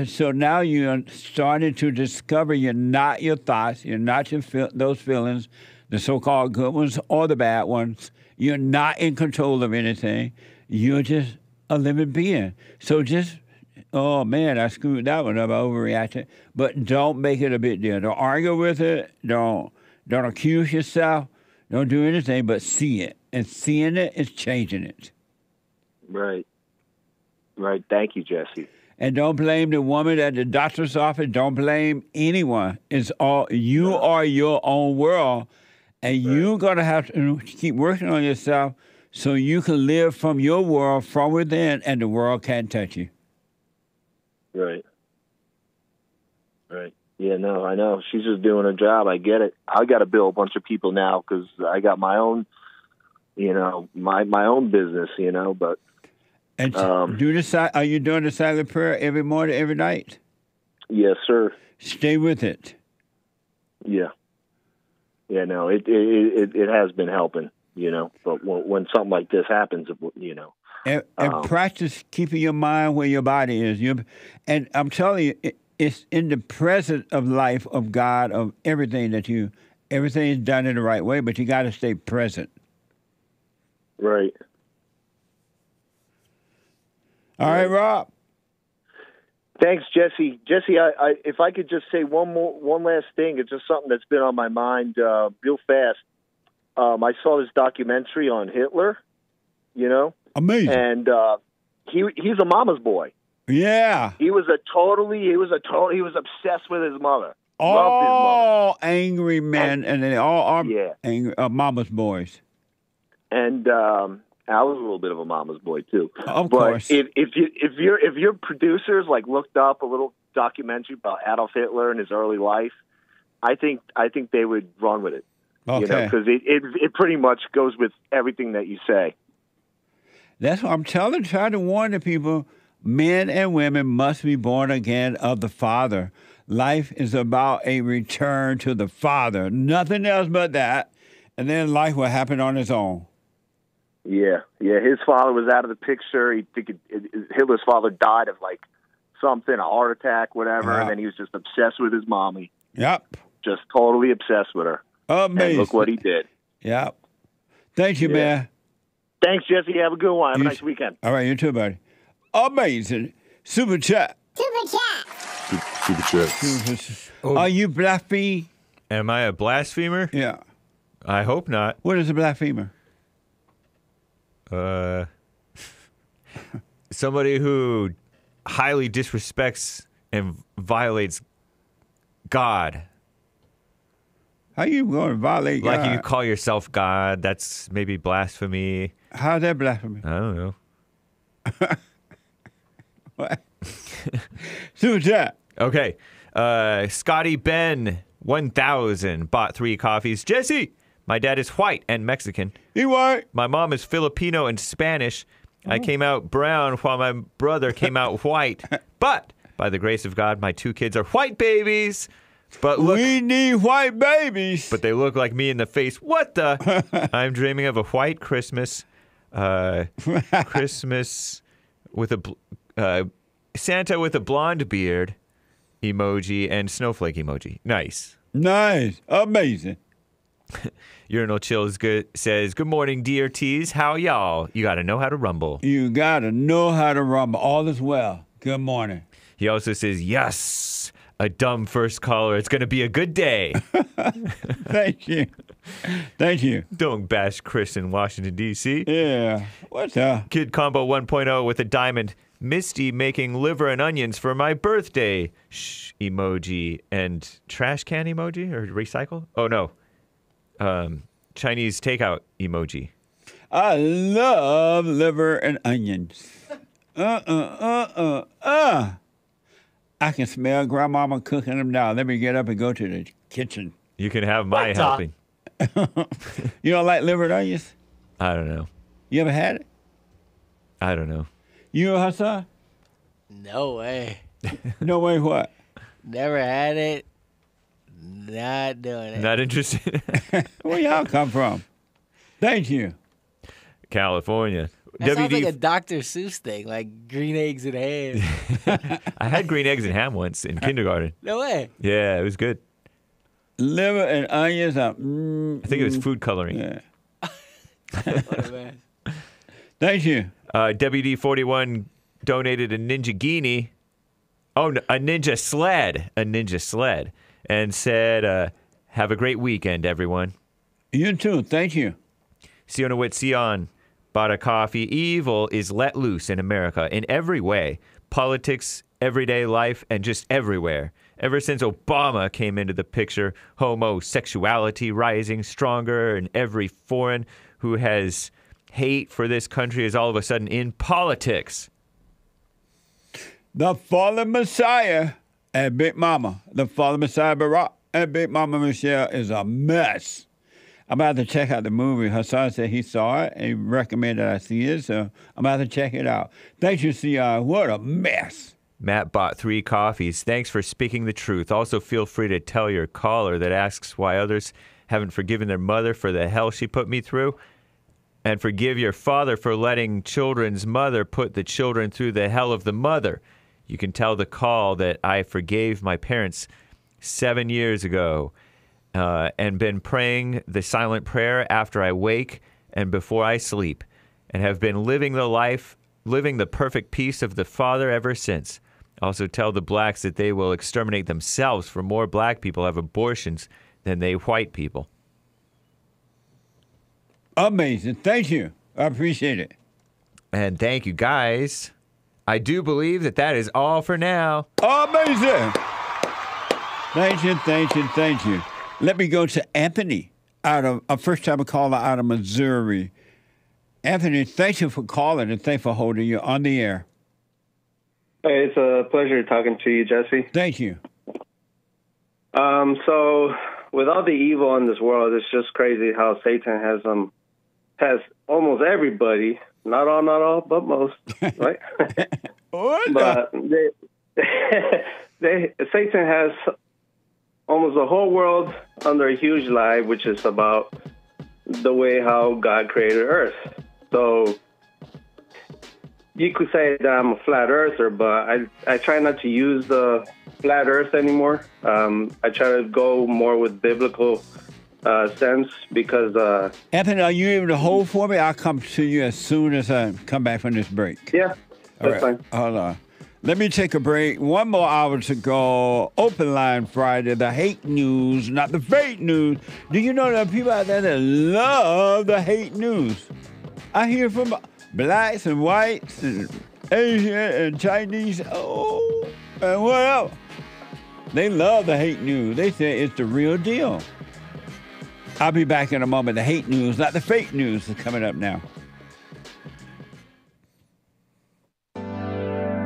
So now you're starting to discover you're not your thoughts, you're not those feelings, the so-called good ones or the bad ones. You're not in control of anything. You're just a living being. So just, oh man, I screwed that one up, I overreacted. But don't make it a big deal. Don't argue with it. Don't accuse yourself. Don't do anything but see it. And seeing it is changing it. Right. Thank you, Jesse. And don't blame the woman at the doctor's office. Don't blame anyone. It's all you are your own world, and you're gonna have to keep working on yourself so you can live from your world from within, and the world can't touch you. Right. Yeah, no, I know. She's just doing her job. I get it. I got to bill a bunch of people now because I got my own, my own business, but. And are you doing the silent prayer every morning, every night? Yes, sir. Stay with it. Yeah. No, it has been helping, but when something like this happens, And practice keeping your mind where your body is. And I'm telling you, it's in the present of life of God, of everything everything is done in the right way, but you got to stay present. Right. All right, Rob. Thanks, Jesse. Jesse, I if I could just say one last thing, it's just something that's been on my mind real fast. I saw this documentary on Hitler, Amazing. And he's a mama's boy. Yeah. He was obsessed with his mother. Loved his mother. All angry men, and they all are angry, mama's boys. And I was a little bit of a mama's boy too. Of course. If your producers looked up a little documentary about Adolf Hitler and his early life, I think they would run with it. Okay. Because it pretty much goes with everything that you say. That's what I'm trying to warn the people. Men and women must be born again of the Father. Life is about a return to the Father. Nothing else but that. And then life will happen on its own. Yeah. His father was out of the picture. Hitler's father died of like something, a heart attack, whatever, and then he was just obsessed with his mommy. Yep. Just totally obsessed with her. Amazing. And look what he did. Yep. Thank you, man. Thanks, Jesse. Have a good one. Have a nice weekend. All right, you too, buddy. Amazing. Super chat. Super chat. Are you blaspheme? Am I a blasphemer? Yeah. I hope not. What is a blasphemer? Somebody who highly disrespects and violates God. How you going to violate God? Like you call yourself God, that's maybe blasphemy. How's that blasphemy? I don't know. What? Super chat. Okay. Scotty Ben 1000 bought 3 coffees. Jesse, my dad is white and Mexican. He white. My mom is Filipino and Spanish. I came out brown while my brother came out white. But by the grace of God, my 2 kids are white babies. But look, we need white babies. But they look like me in the face. What the? I'm dreaming of a white Christmas. Christmas with a Santa with a blonde beard emoji and snowflake emoji. Nice. Amazing. Urinal Chills says, good morning, DRTs. How y'all? You got to know how to rumble. You got to know how to rumble. All is well. Good morning. He also says, yes, a dumb first caller. It's going to be a good day. Thank you. Thank you. Don't bash Chris in Washington, D.C. Yeah. What's up? Kid Combo 1.0 with a diamond. Misty making liver and onions for my birthday. Shh emoji and trash can emoji or recycle? Oh, no. Chinese takeout emoji. I love liver and onions. I can smell Grandmama cooking them now. Let me get up and go to the kitchen. You can have my helping. You don't like liver and onions? I don't know. You ever had it? I don't know. You, Hassan? No way. No way what? Never had it. Not doing it. Not interested? Where y'all come from? Thank you. California. That sounds like a Dr. Seuss thing, like green eggs and ham. I had green eggs and ham once in kindergarten. No way. Yeah, it was good. Liver and onions. I think it was food coloring. Yeah. What a mess. Thank you. WD41 donated a Ninja Genie. Oh, no, a Ninja Sled. A Ninja Sled. And said, have a great weekend, everyone. You too. Thank you. Siona Witt Sion bought a coffee. Evil is let loose in America in every way. Politics, everyday life, and just everywhere. Ever since Obama came into the picture, homosexuality rising stronger, and every foreign who has hate for this country is all of a sudden in politics. The fallen Messiah and Big Mama, the fallen Messiah Barack and Big Mama Michelle is a mess. I'm about to check out the movie. Hassan said he saw it and recommended I see it, so I'm about to check it out. Thank you, CR. What a mess. Matt bought 3 coffees. Thanks for speaking the truth. Also, feel free to tell your caller that asks why others haven't forgiven their mother for the hell she put me through. And forgive your father for letting children's mother put the children through the hell of the mother. You can tell the call that I forgave my parents 7 years ago and been praying the silent prayer after I wake and before I sleep, and have been living the perfect peace of the Father ever since. Also tell the blacks that they will exterminate themselves, for more black people have abortions than they white people. Amazing. Thank you. I appreciate it. And thank you, guys. I do believe that is all for now. Amazing. Thank you, thank you, thank you. Let me go to Anthony, out of a first-time caller out of Missouri. Anthony, thank you for calling and thanks for holding you on the air. Hey, it's a pleasure talking to you, Jesse. Thank you. So with all the evil in this world, it's just crazy how Satan has almost everybody Not all, but most, right? But Satan has almost the whole world under a huge lie, which is about the way how God created Earth. So you could say that I'm a flat earther, but I try not to use the flat earth anymore. I try to go more with biblical sense because... Anthony, are you able to hold for me? I'll come to you as soon as I come back from this break. Yeah, that's fine. Hold on. Let me take a break. 1 more hour to go. Open Line Friday, the hate news, not the fake news. Do you know there are people out there that love the hate news? I hear from blacks and whites and Asian and Chinese. Oh, and what else? They love the hate news. They say it's the real deal. I'll be back in a moment. The hate news, not the fake news, is coming up now.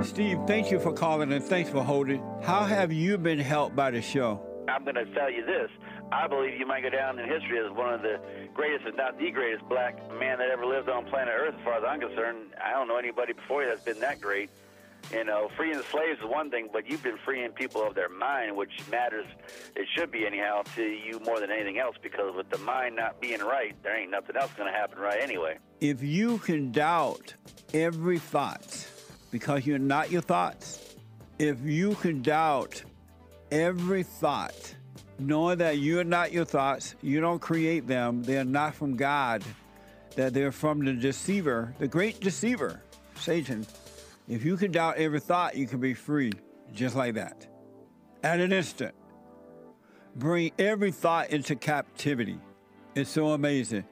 Steve, thank you for calling and thanks for holding. How have you been helped by the show? I'm going to tell you this. I believe you might go down in history as one of the greatest, if not the greatest, black man that ever lived on planet Earth, as far as I'm concerned. I don't know anybody before you that's been that great. You know, freeing the slaves is one thing, but you've been freeing people of their mind, which matters, it should be anyhow, to you more than anything else, because with the mind not being right, there ain't nothing else going to happen right anyway. If you can doubt every thought because you're not your thoughts, if you can doubt every thought, knowing that you're not your thoughts, you don't create them, they're not from God, that they're from the deceiver, the great deceiver, Satan. If you can doubt every thought, you can be free, just like that. At an instant. Bring every thought into captivity. It's so amazing.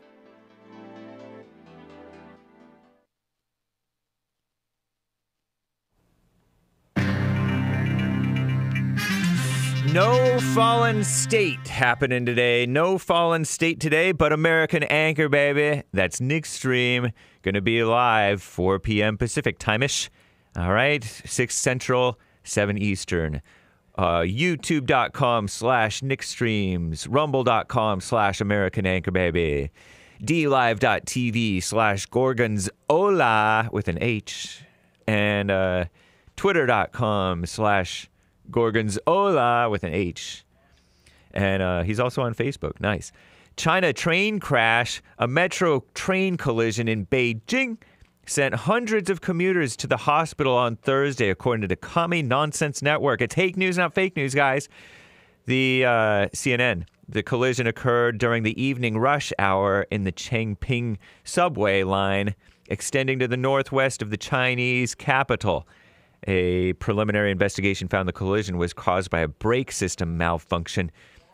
No fallen state happening today. No fallen state today, but American Anchor, baby. That's Nick Stream. Going to be live 4 p.m. Pacific time-ish. All right, 6 Central, 7 Eastern. YouTube.com/Nick Streams. Rumble.com/American Anchor, baby. DLive.tv/Gorgonzola with an H. And Twitter.com/Gorgonzola with an H. And he's also on Facebook. Nice. China train crash. A metro train collision in Beijing sent hundreds of commuters to the hospital on Thursday, according to the Commie Nonsense Network. It's fake news, not fake news, guys. The CNN. The collision occurred during the evening rush hour in the Changping subway line, extending to the northwest of the Chinese capital. A preliminary investigation found the collision was caused by a brake system malfunction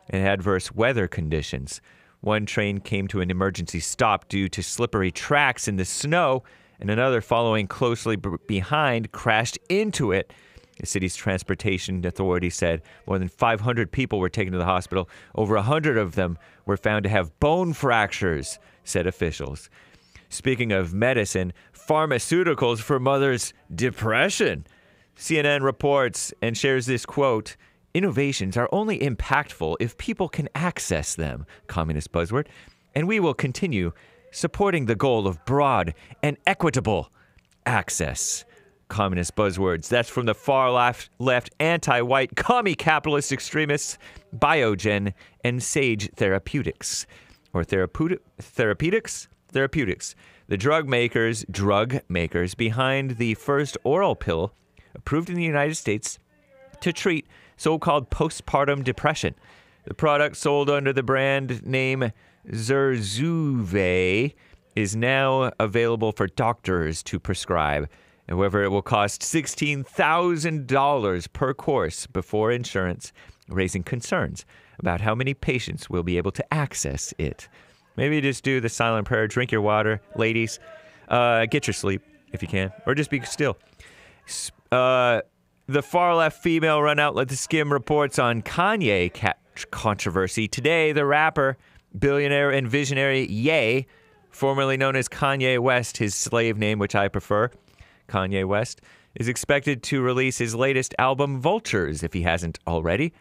and adverse weather conditions. One train came to an emergency stop due to slippery tracks in the snow, and another following closely behind crashed into it. The city's transportation authority said more than 500 people were taken to the hospital. Over 100 of them were found to have bone fractures, said officials. Speaking of medicine, pharmaceuticals for mothers' depression. CNN reports and shares this quote, "Innovations are only impactful if people can access them," communist buzzword, "and we will continue supporting the goal of broad and equitable access." Communist buzzwords. That's from the far left anti-white commie capitalist extremists Biogen and Sage Therapeutics. Or therapeutics? Therapeutics. The drug makers behind the first oral pill approved in the United States to treat so-called postpartum depression. The product, sold under the brand name Zurzuvae, is now available for doctors to prescribe. However, it will cost $16,000 per course before insurance, raising concerns about how many patients will be able to access it. Maybe just do the silent prayer, drink your water, ladies, get your sleep if you can, or just be still. The far-left female-run outlet The Skim reports on Kanye controversy. Today, the rapper, billionaire, and visionary Ye, formerly known as Kanye West, his slave name, which I prefer, Kanye West, is expected to release his latest album, Vultures, if he hasn't already,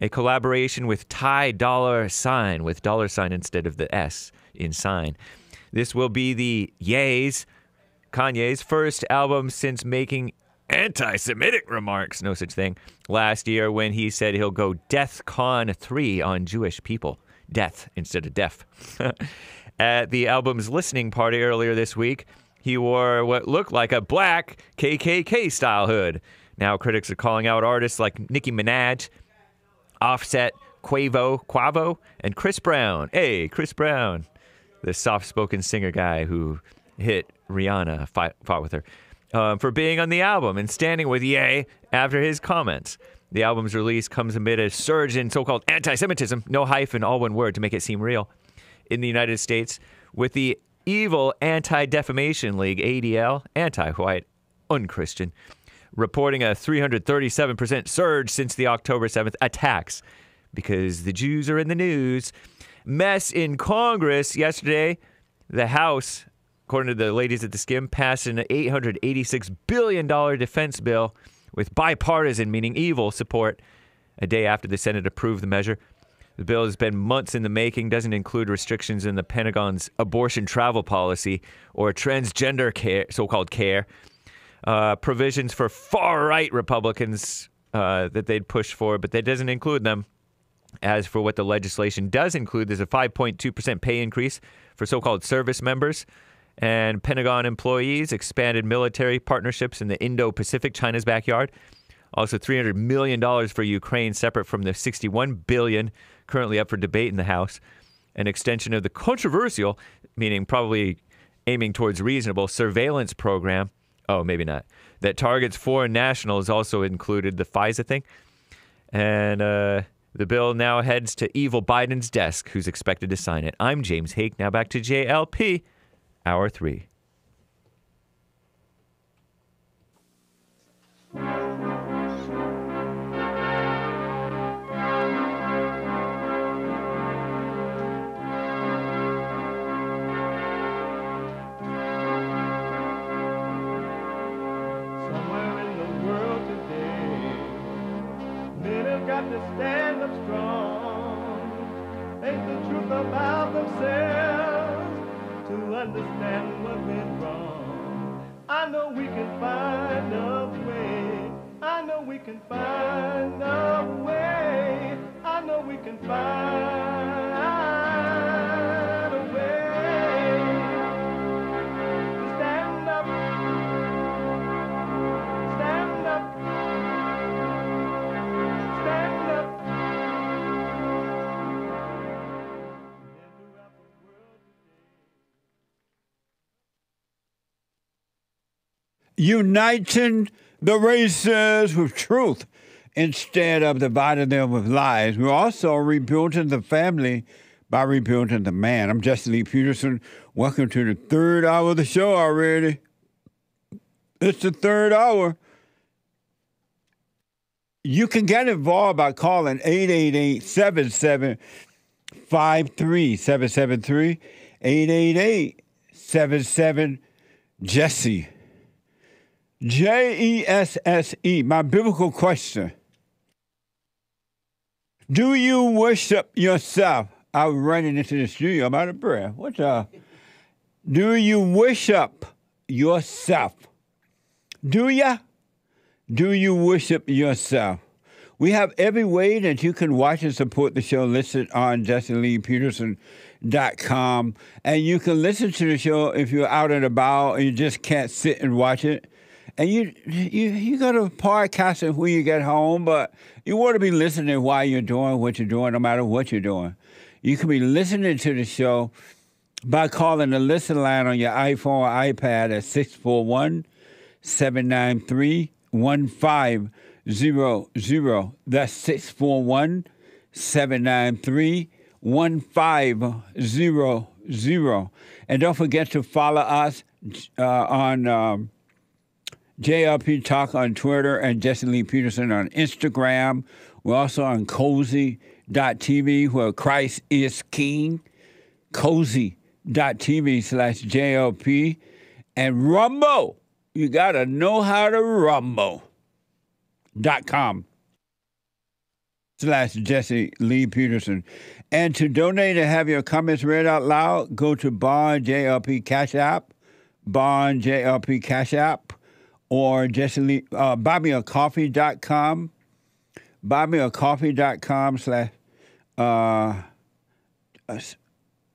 a collaboration with Ty Dolla $ign, with $ instead of the S in sign. This will be the Ye's Kanye's first album since making anti-Semitic remarks, no such thing, last year when he said he'll go DEFCON 3 on Jewish people. Death instead of deaf. At the album's listening party earlier this week, he wore what looked like a black KKK-style hood. Now critics are calling out artists like Nicki Minaj, Offset, Quavo, and Chris Brown. Hey, Chris Brown, the soft-spoken singer guy who hit Rihanna, fought with her, for being on the album and standing with Ye after his comments. The album's release comes amid a surge in so-called anti-Semitism, no hyphen, all one word to make it seem real, in the United States, with the evil Anti-Defamation League, ADL, anti-white, unchristian, reporting a 337% surge since the October 7th attacks, because the Jews are in the news. Mess in Congress yesterday. The House, according to the ladies at the Skim, passed an $886 billion defense bill with bipartisan, meaning evil, support a day after the Senate approved the measure. The bill has been months in the making, doesn't include restrictions in the Pentagon's abortion travel policy or transgender care, so-called care, provisions for far-right Republicans that they'd push for, but that doesn't include them. As for what the legislation does include, there's a 5.2% pay increase for so-called service members and Pentagon employees, expanded military partnerships in the Indo-Pacific, China's backyard. Also $300 million for Ukraine, separate from the $61 billion currently up for debate in the House. An extension of the controversial, meaning probably aiming towards reasonable, surveillance program. Oh, maybe not. That targets foreign nationals, also included the FISA thing. And the bill now heads to evil Biden's desk, who's expected to sign it. I'm James Hake. Now back to JLP, Hour 3. To stand up strong, face the truth about themselves, to understand what went wrong. I know we can find a way. I know we can find a way. I know we can find a way to stand up, stand up. Uniting the races with truth instead of dividing them with lies. We're also rebuilding the family by rebuilding the man. I'm Jesse Lee Peterson. Welcome to the third hour of the show already. It's the third hour. You can get involved by calling 888-7753-773, 888-77-JESSE. JESSE. My biblical question. Do you worship yourself? I was running into the studio. I'm out of breath. What's up? Do you worship yourself? Do ya? Do you worship yourself? We have every way that you can watch and support the show listed on JesseLeePeterson.com. And you can listen to the show if you're out and about and you just can't sit and watch it. And you go to podcasting when you get home, but you want to be listening while you're doing what you're doing, no matter what you're doing. You can be listening to the show by calling the listen line on your iPhone or iPad at 641-793-1500. That's 641-793-1500. And don't forget to follow us on JLP Talk on Twitter and Jesse Lee Peterson on Instagram. We're also on Cozy.tv, where Christ is King. Cozy.tv/JLP. And Rumble. You got to know how to Rumble.com/Jesse Lee Peterson. And to donate and have your comments read out loud, go to Bar JLP Cash App. Bond JLP Cash App, or just buymeacoffee.com. Buymeacoffee.com /slash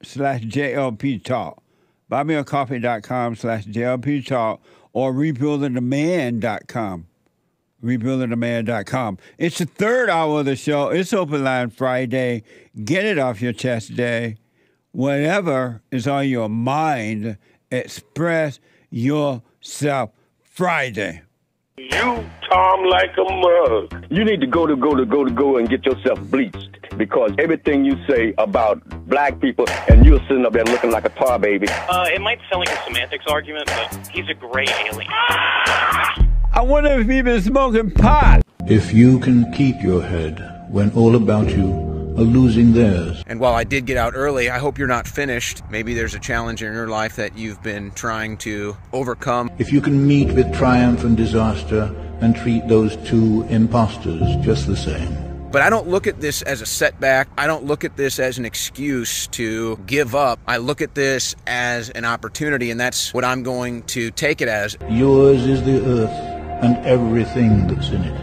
JLP Talk. Buymeacoffee.com / JLP Talk, or rebuildingtheman.com. Rebuildingtheman.com. It's the third hour of the show. It's Open Line Friday. Get it off your chest day. Whatever is on your mind, express yourself Friday. You, Tom, like a mug. You need to go and get yourself bleached, because everything you say about black people, and you're sitting up there looking like a tar baby. It might sound like a semantics argument, but he's a great alien. I wonder if he's been smoking pot. If you can keep your head when all about you are losing theirs. And while I did get out early, I hope you're not finished. Maybe there's a challenge in your life that you've been trying to overcome. If you can meet with triumph and disaster and treat those two imposters just the same. But I don't look at this as a setback. I don't look at this as an excuse to give up. I look at this as an opportunity, and that's what I'm going to take it as. Yours is the earth and everything that's in it.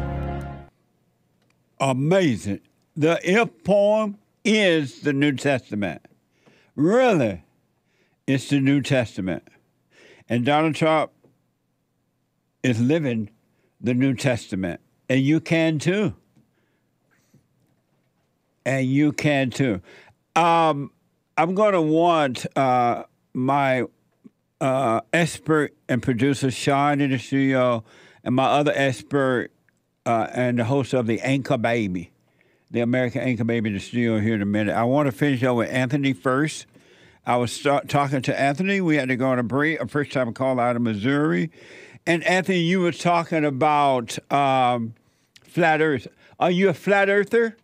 Amazing. The If poem is the New Testament. Really, it's the New Testament. And Donald Trump is living the New Testament. And you can too. And you can too. I'm going to want my expert and producer, Sean, in the studio, and my other expert and the host of the Anchor Baby, the American Anchor Baby, in the studio here in a minute. I want to finish up with Anthony first. I was talking to Anthony. We had to go on a break, a first-time call out of Missouri. And Anthony, you were talking about flat Earth. Are you a flat earther?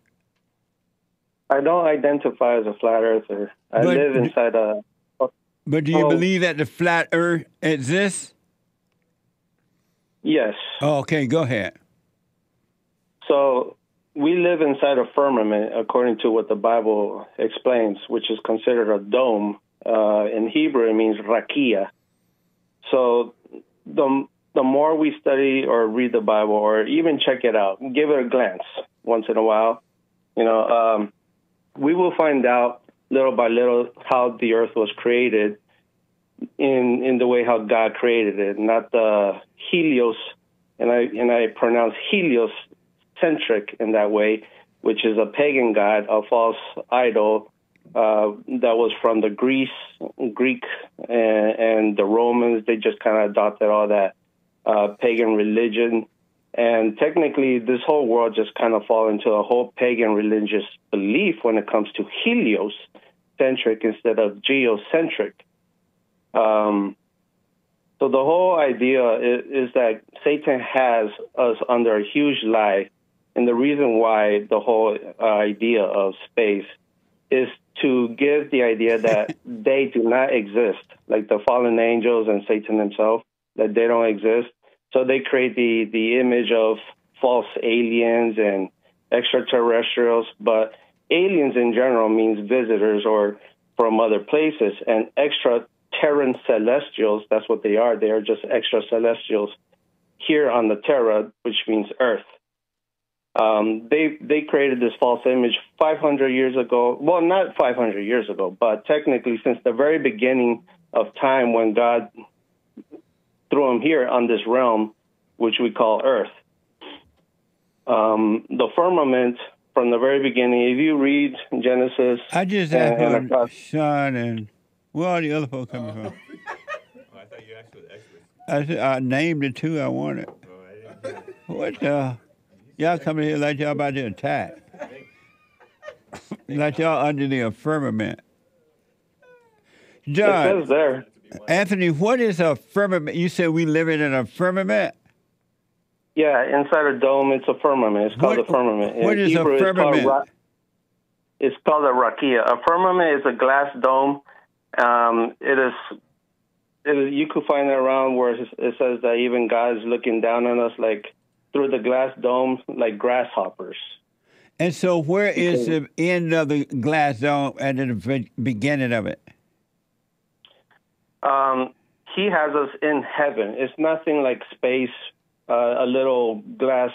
I don't identify as a flat earther. I live inside a... But do you believe that the flat Earth exists? Yes. Oh, okay, go ahead. So we live inside a firmament, according to what the Bible explains, which is considered a dome. In Hebrew, it means rakia. So the more we study or read the Bible, or even check it out, give it a glance once in a while, we will find out little by little how the earth was created in the way how God created it, not the helios, and I pronounce heliocentric in that way, which is a pagan god, a false idol that was from the Greek and the Romans. They just kind of adopted all that pagan religion. And technically, this whole world just kind of fall into a whole pagan religious belief when it comes to heliocentric instead of geocentric. So the whole idea is that Satan has us under a huge lie. And the reason why the whole idea of space is to give the idea that they do not exist, like the fallen angels and Satan himself, that they don't exist. So they create the image of false aliens and extraterrestrials, but aliens in general means visitors or from other places, and extra-terran celestials, that's what they are. They are just extra celestials here on the Terra, which means Earth. They created this false image 500 years ago. Well, not 500 years ago, but technically since the very beginning of time when God threw them here on this realm, which we call Earth. The firmament from the very beginning, if you read Genesis... I just asked Sean and where are the other folks coming from? I thought you asked for the experts. I said, I named the two I wanted. What the... Y'all coming here like y'all about to attack. Like y'all under the firmament. John, it says there. Anthony, what is a firmament? You said we live in a firmament? Yeah, inside a dome, it's a firmament. It's called a firmament. What is Hebrew, a firmament? It's called a rakia. A firmament is a glass dome. It is. You could find it around where it says that even God is looking down on us, like through the glass dome, like grasshoppers. And so, where is the end of the glass dome and the beginning of it? he has us in heaven. It's nothing like space, a little glass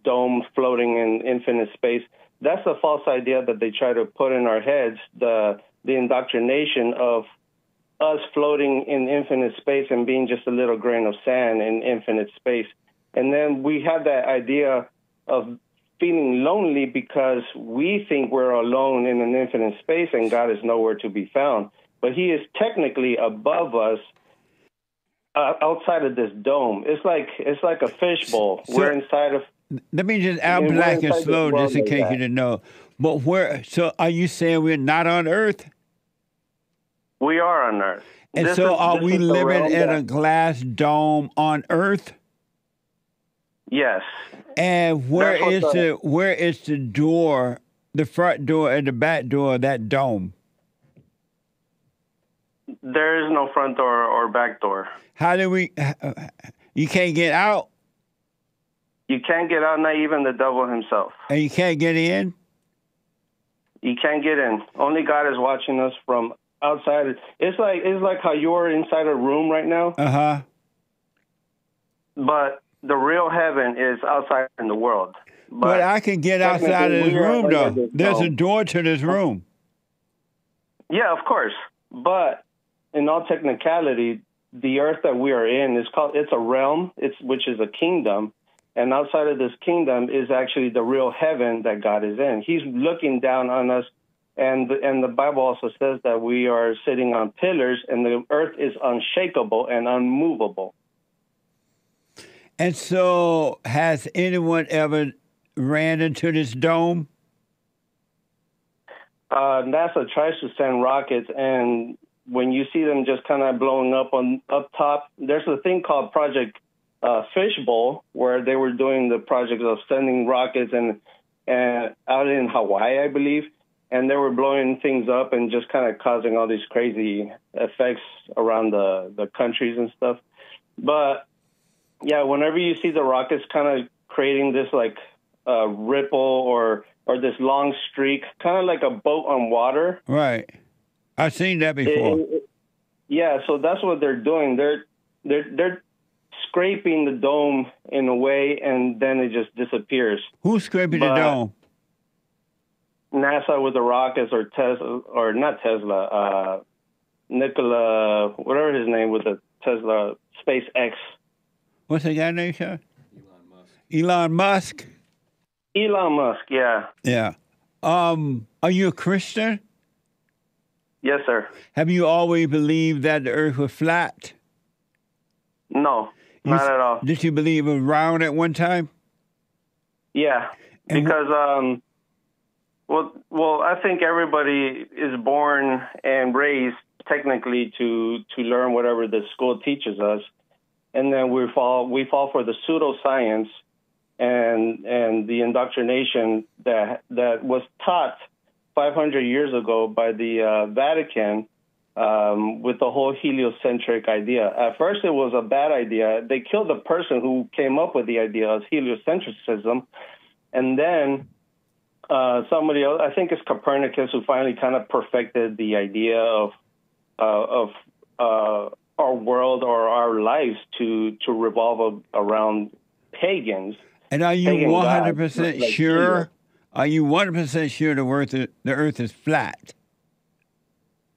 dome floating in infinite space. That's a false idea that they try to put in our heads, the indoctrination of us floating in infinite space and being just a little grain of sand in infinite space. And then we have that idea of feeling lonely because we think we're alone in an infinite space and God is nowhere to be found. But he is technically above us, outside of this dome. It's like a fishbowl. So, we're inside of. Let me just out black and slow, just in case you didn't know. But where? So are you saying we're not on Earth? We are on Earth. And so are we living in a glass dome on Earth? Yes. And where is the door, the front door and the back door of that dome? There is no front door or back door. How do we? You can't get out? You can't get out, not even the devil himself. And you can't get in? You can't get in. Only God is watching us from outside. It's like how you're inside a room right now. Uh-huh. But the real heaven is outside in the world. But I can get outside of this room, though. There's a door to this room. Yeah, of course. But in all technicality, the earth that we are in it's a realm, which is a kingdom. And outside of this kingdom is actually the real heaven that God is in. He's looking down on us. And the Bible also says that we are sitting on pillars and the earth is unshakable and unmovable. And so has anyone ever ran into this dome? NASA tries to send rockets, and when you see them just kind of blowing up top, there's a thing called Project Fishbowl, where they were doing the project of sending rockets and out in Hawaii, I believe, and they were blowing things up and just kind of causing all these crazy effects around the countries and stuff. But yeah, whenever you see the rockets kind of creating this like ripple or this long streak, kind of like a boat on water. Right. I've seen that before. Yeah, so that's what they're doing. They're scraping the dome in a way, and then it just disappears. Who's scraping the dome? NASA with the rockets, or Tesla, or not Tesla, Nikola, whatever his name with the Tesla, SpaceX. What's the guy name, sir? Elon Musk. Elon Musk, yeah. Yeah. Are you a Christian? Yes, sir. Have you always believed that the earth was flat? No, not at all. Did you believe it was round at one time? Yeah, because, well, I think everybody is born and raised technically to learn whatever the school teaches us. And then we fall for the pseudoscience and the indoctrination that was taught 500 years ago by the Vatican with the whole heliocentric idea. At first, it was a bad idea. They killed the person who came up with the idea of heliocentrism. And then somebody else, I think it's Copernicus, who finally kind of perfected the idea of our world or our lives to revolve around pagans. And are you 100% sure? Are you 100% sure the Earth is flat?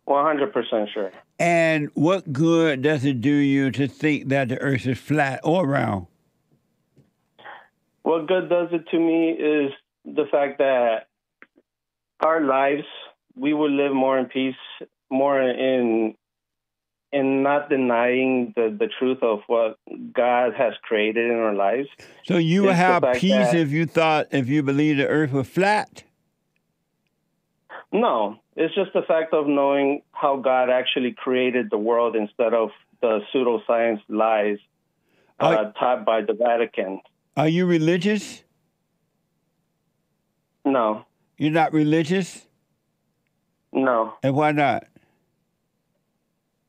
100% sure. And what good does it do you to think that the Earth is flat or round? What good does it to me is the fact that our lives, we would live more in peace, more in not denying the truth of what God has created in our lives. So you would have peace if you believed the earth was flat? No, it's just the fact of knowing how God actually created the world instead of the pseudoscience lies taught by the Vatican. Are you religious? No. You're not religious? No. And why not?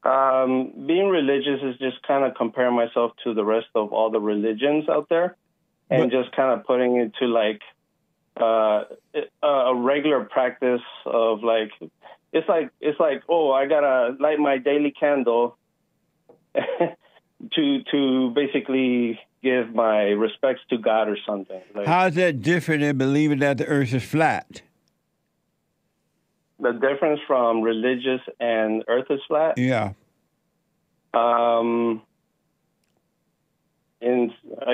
Being religious is just kind of comparing myself to the rest of all the religions out there and just kind of putting it to like a regular practice of like, it's like, oh, I gotta light my daily candle to basically give my respects to God or something. Like, How is that different than believing that the earth is flat? the difference from religious and earth is flat? Yeah. I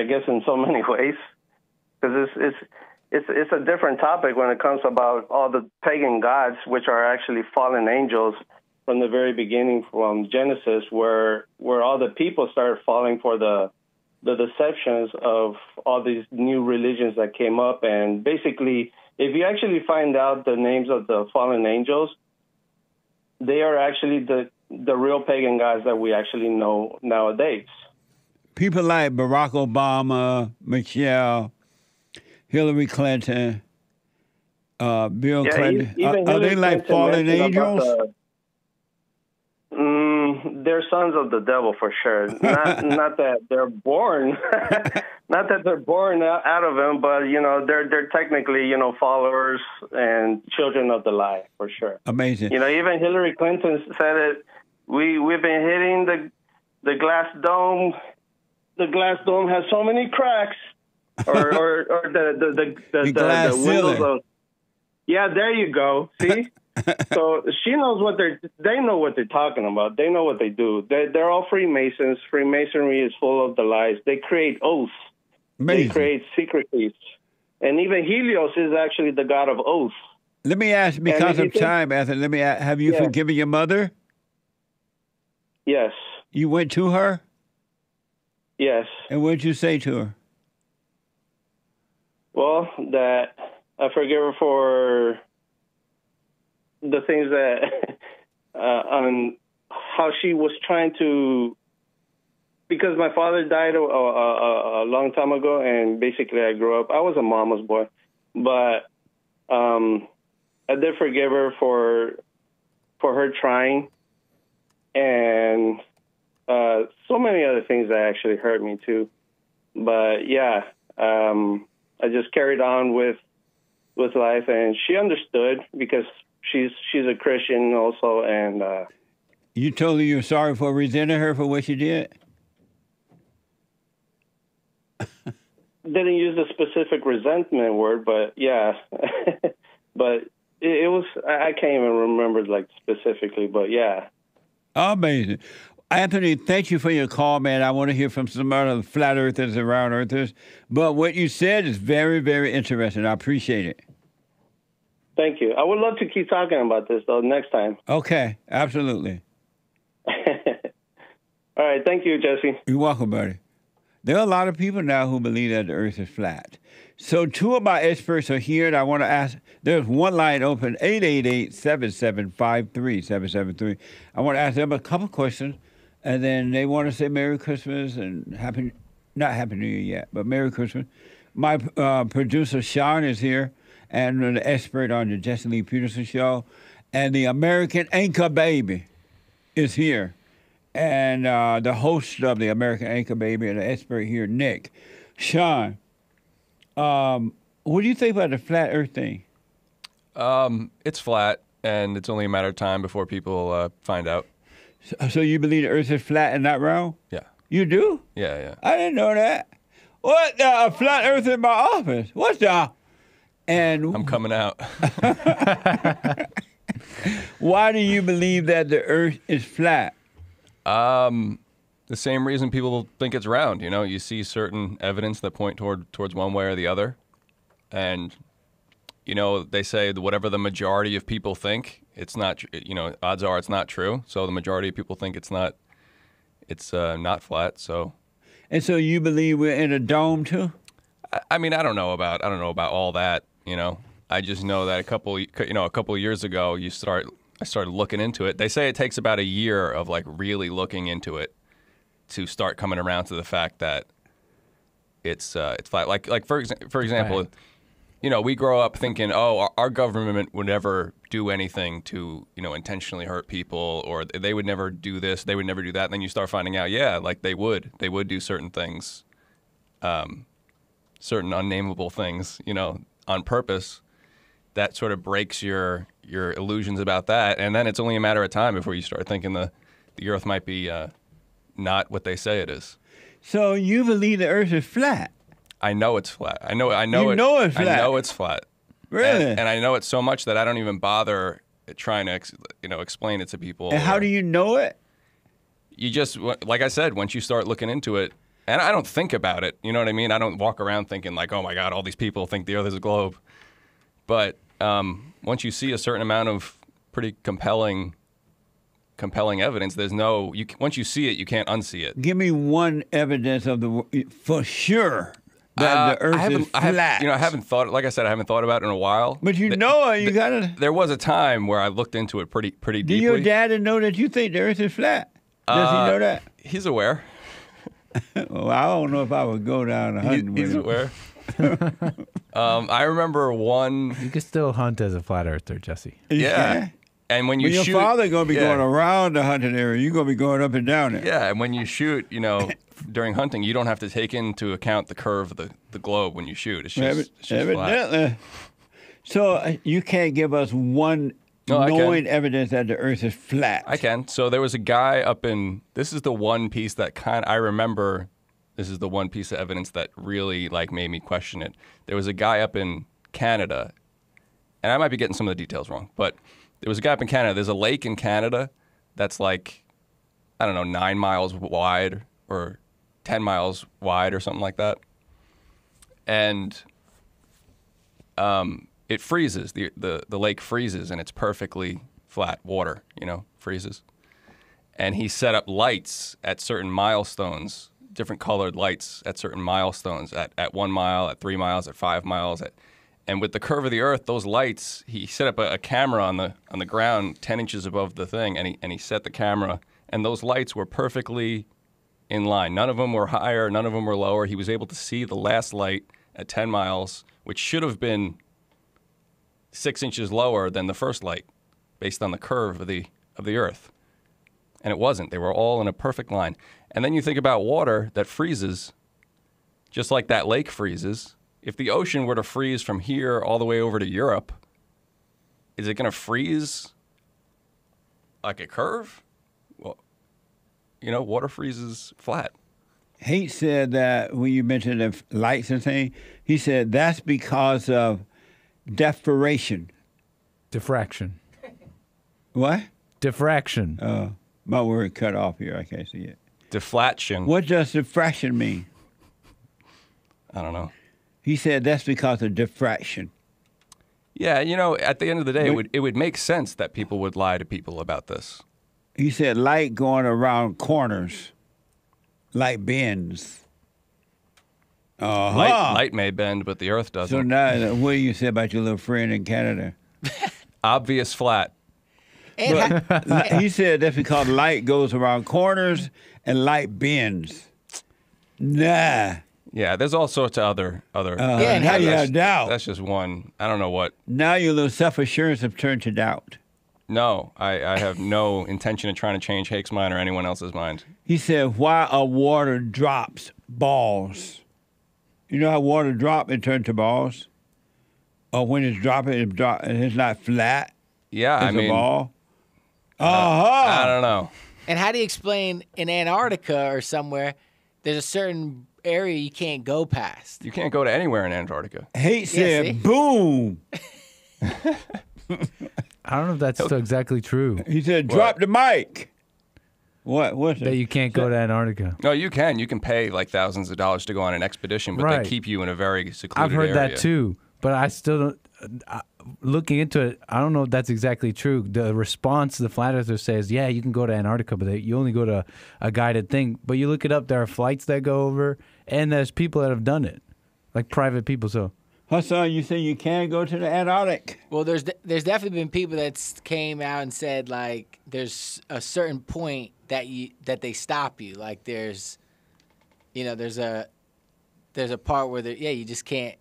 guess in so many ways, because it's a different topic when it comes about all the pagan gods, which are actually fallen angels from the very beginning, from Genesis, where all the people started falling for the deceptions of all these new religions that came up. And basically, if you actually find out the names of the fallen angels, they are actually the real pagan gods that we actually know nowadays. People like Barack Obama, Michelle, Hillary Clinton, Bill Clinton, even are they Hillary like Clinton fallen mentioned about angels? They're sons of the devil for sure. Not that they're born, not that they're born out of him, but they're technically followers and children of the lie for sure. Amazing. Even Hillary Clinton said it. We've been hitting the glass dome. The glass dome has so many cracks, or the glass windows. ceiling. Yeah, there you go. See. So she knows they know what they're talking about. They know what they do. They're all Freemasons. Freemasonry is full of the lies. They create oaths. Amazing. They create secrecies. And even Helios is actually the god of oaths. Let me ask, because of time, Anthony, let me ask, have you forgiven your mother? Yes. You went to her? Yes. And what did you say to her? Well, that I forgive her for the things that on how she was trying to, because my father died a long time ago, and basically I grew up. I was a mama's boy, but I did forgive her for her trying, and so many other things that actually hurt me too. But yeah, I just carried on with life, and she understood because she's a Christian also, and you told her you're sorry for resenting her for what she did? Didn't use the specific resentment word, but yeah. But it was, I can't even remember like specifically, but yeah. Amazing. Anthony, thank you for your call, man. I want to hear from some other flat earthers and round earthers. But what you said is very, very interesting. I appreciate it. Thank you. I would love to keep talking about this, though, next time. Okay, absolutely. All right. Thank you, Jesse. You're welcome, buddy. There are a lot of people now who believe that the earth is flat. So two of my experts are here, and I want to ask, there's one line open, 888-7753-773. I want to ask them a couple questions, and then they want to say Merry Christmas and not Happy New Year yet, but Merry Christmas. My producer, Sean, is here, and an expert on the Jesse Lee Peterson Show, and the American Anchor Baby is here. And the host of the American Anchor Baby and the expert here, Nick. Sean, what do you think about the flat earth thing? It's flat, and it's only a matter of time before people find out. So you believe the earth is flat and not round? Yeah. You do? Yeah. I didn't know that. What? A flat earth in my office? What's the... And I'm coming out. Why do you believe that the earth is flat? The same reason people think it's round. You see certain evidence that point towards one way or the other. And, they say that whatever the majority of people think, it's not, odds are it's not true. So the majority of people think it's not flat. So. And so you believe we're in a dome too? I mean, I don't know about all that, I just know that a couple of years ago, I started looking into it. They say it takes about a year of like really looking into it to start coming around to the fact that it's flat. Like for example, Right. We grow up thinking, oh, our government would never do anything to intentionally hurt people, or they would never do this, they would never do that. And then you start finding out, yeah, like they would do certain things, certain unnameable things, on purpose. That sort of breaks your illusions about that, and then it's only a matter of time before you start thinking the earth might be not what they say it is. So you believe the Earth is flat? I know it's flat. I know You know it's flat? I know it's flat. Really? And I know it so much that I don't even bother trying to explain it to people. And how do you know it? You just, like I said, once you start looking into it, and I don't think about it, you know what I mean? I don't walk around thinking like, oh my God, all these people think the Earth is a globe. But once you see a certain amount of pretty compelling evidence, there's no, once you see it, you can't unsee it. Give me one evidence of for sure that the Earth is flat. I haven't thought, like I said, I haven't thought about it in a while. But you know it, you gotta. There was a time where I looked into it pretty Do deeply. your dad know that you think the Earth is flat? Does he know that? He's aware. Well, I don't know if I would go down a hunting with He's him. aware. I remember one. You can still hunt as a flat earther, Jesse. Yeah. And when you your shoot, father gonna be yeah. going around the hunting area, you're gonna be going up and down it. Yeah, and when you shoot, during hunting, you don't have to take into account the curve of the globe when you shoot. It's just flat. Evidently. So you can't give us one No, I can. knowing evidence that the Earth is flat. I can. So there was a guy up in. This is the one piece that I remember. This is the one piece of evidence that really made me question it. There was a guy up in Canada, and I might be getting some of the details wrong, but there was a guy up in Canada. There's a lake in Canada that's 9 miles wide or 10 miles wide or something like that. And it freezes. The lake freezes, and it's perfectly flat water, freezes. And he set up lights at certain milestones, different colored lights at certain milestones, at 1 mile, at 3 miles, at 5 miles. And with the curve of the Earth, those lights, he set up a camera on the ground 10 inches above the thing, and he set the camera, and those lights were perfectly in line. None of them were higher, none of them were lower. He was able to see the last light at 10 miles, which should have been 6 inches lower than the first light, based on the curve of the Earth. And it wasn't. They were all in a perfect line. And then you think about water that freezes, just like that lake freezes. If the ocean were to freeze from here all the way over to Europe, is it going to freeze like a curve? Well, water freezes flat. He said that when you mentioned the lights and things, he said that's because of diffraction. Diffraction. What? Diffraction. Oh, my word cut off here. I can't see it. Deflation. What does diffraction mean? I don't know. He said that's because of diffraction. Yeah, at the end of the day, it would make sense that people would lie to people about this. He said light going around corners, light bends. Light may bend, but the Earth doesn't. So now, what do you say about your little friend in Canada? Obvious flat. But he said that's because light goes around corners and light bends. Nah. Yeah, there's all sorts of other. And now you have doubt. That's just one. I don't know what. Now your little self-assurance have turned to doubt. No, I have no intention of trying to change Hake's mind or anyone else's mind. He said, why a water drops balls? You know how water drop and turn to balls? Or when it's dropping, it's not flat? Yeah, it's a ball? I don't know. And how do you explain in Antarctica or somewhere, there's a certain area you can't go past? You can't go to anywhere in Antarctica. Hate said, boom. I don't know if that's still exactly true. He said, drop the mic. What's that? You can't go to Antarctica. No, you can. You can pay thousands of dollars to go on an expedition, but Right. they keep you in a very secluded I've heard area. that too, but I still don't. Looking into it, I don't know if that's exactly true. The response the flat earther says, yeah, you can go to Antarctica, but you only go to a guided thing. But you look it up, there are flights that go over, and there's people that have done it, like private people. So, Hassan, you say you can go to the Antarctic? Well, there's definitely been people that came out and said there's a certain point that they stop you. Like there's a part where you just can't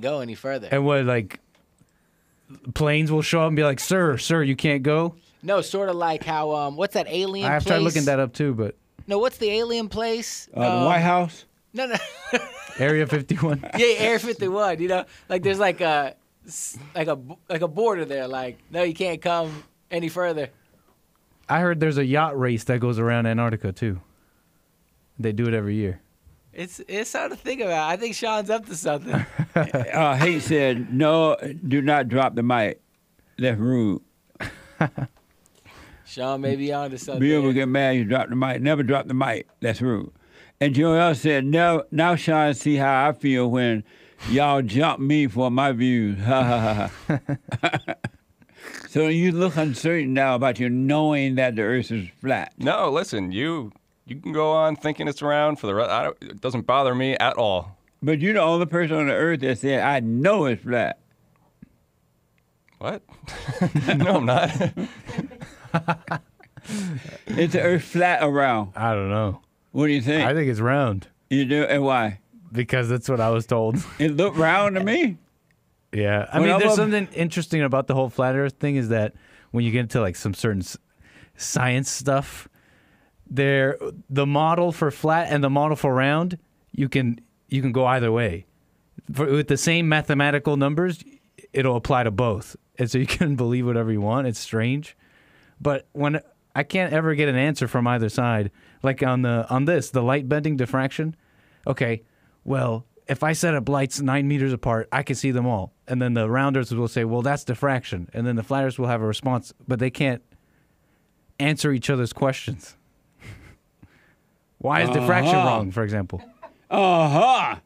go any further. and what planes will show up and be like, sir, you can't go. No, sort of like how what's that alien I've place? tried looking that up too, but No, what's the alien place? The White House? No. Area 51. Yeah, Area 51. There's like a border there. No, you can't come any further. I heard there's a yacht race that goes around Antarctica too. They do it every year. It's something to think about. I think Sean's up to something. He said, no, do not drop the mic. That's rude. Sean may be on to something. Bill will get mad. You drop the mic. Never drop the mic. That's rude. And Joel said, no, now Sean see how I feel when y'all jump me for my views. So you look uncertain now about you knowing that the earth is flat. No, listen, you can go on thinking it's round for the rest. It doesn't bother me at all. But you're the only person on the earth that said, I know it's flat. What? No, I'm not. Is the earth flat or round? I don't know. What do you think? I think it's round. You do? And why? Because that's what I was told. It looked round to me. Yeah. I mean, there's something interesting about the whole flat earth thing is that when you get into like some certain science stuff, the model for flat and the model for round, you can go either way. With the same mathematical numbers, it'll apply to both. And so you can believe whatever you want. It's strange. But when I can't ever get an answer from either side, like on the light bending diffraction, okay, well, if I set up lights 9 meters apart, I can see them all. And then the rounders will say, well, that's diffraction. And then the flat earthers will have a response, but they can't answer each other's questions. Why is diffraction wrong, for example? Or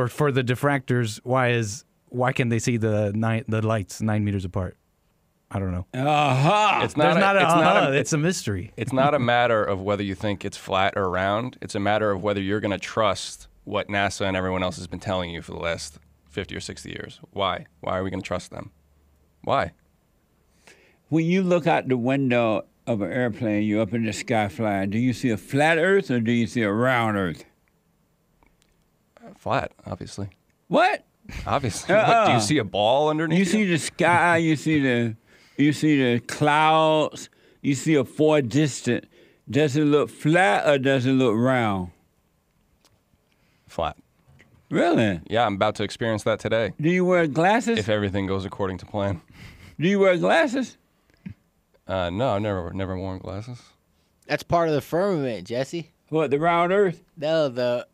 for the diffractors, why can they see the lights 9 meters apart? I don't know. It's a mystery. It's not a matter of whether you think it's flat or round. It's a matter of whether you're going to trust what NASA and everyone else has been telling you for the last 50 or 60 years. Why? Why are we going to trust them? Why? When you look out the window of an airplane, you're up in the sky flying, do you see a flat earth or do you see a round earth? Flat, obviously. What? Obviously. What, do you see a ball underneath you? See the sky, you see the clouds, you see a far distance. Does it look flat or does it look round? Flat. Really? Yeah, I'm about to experience that today. Do you wear glasses? If everything goes according to plan. Do you wear glasses? No, I've never worn glasses. That's part of the firmament, Jesse. What, the round earth? No, the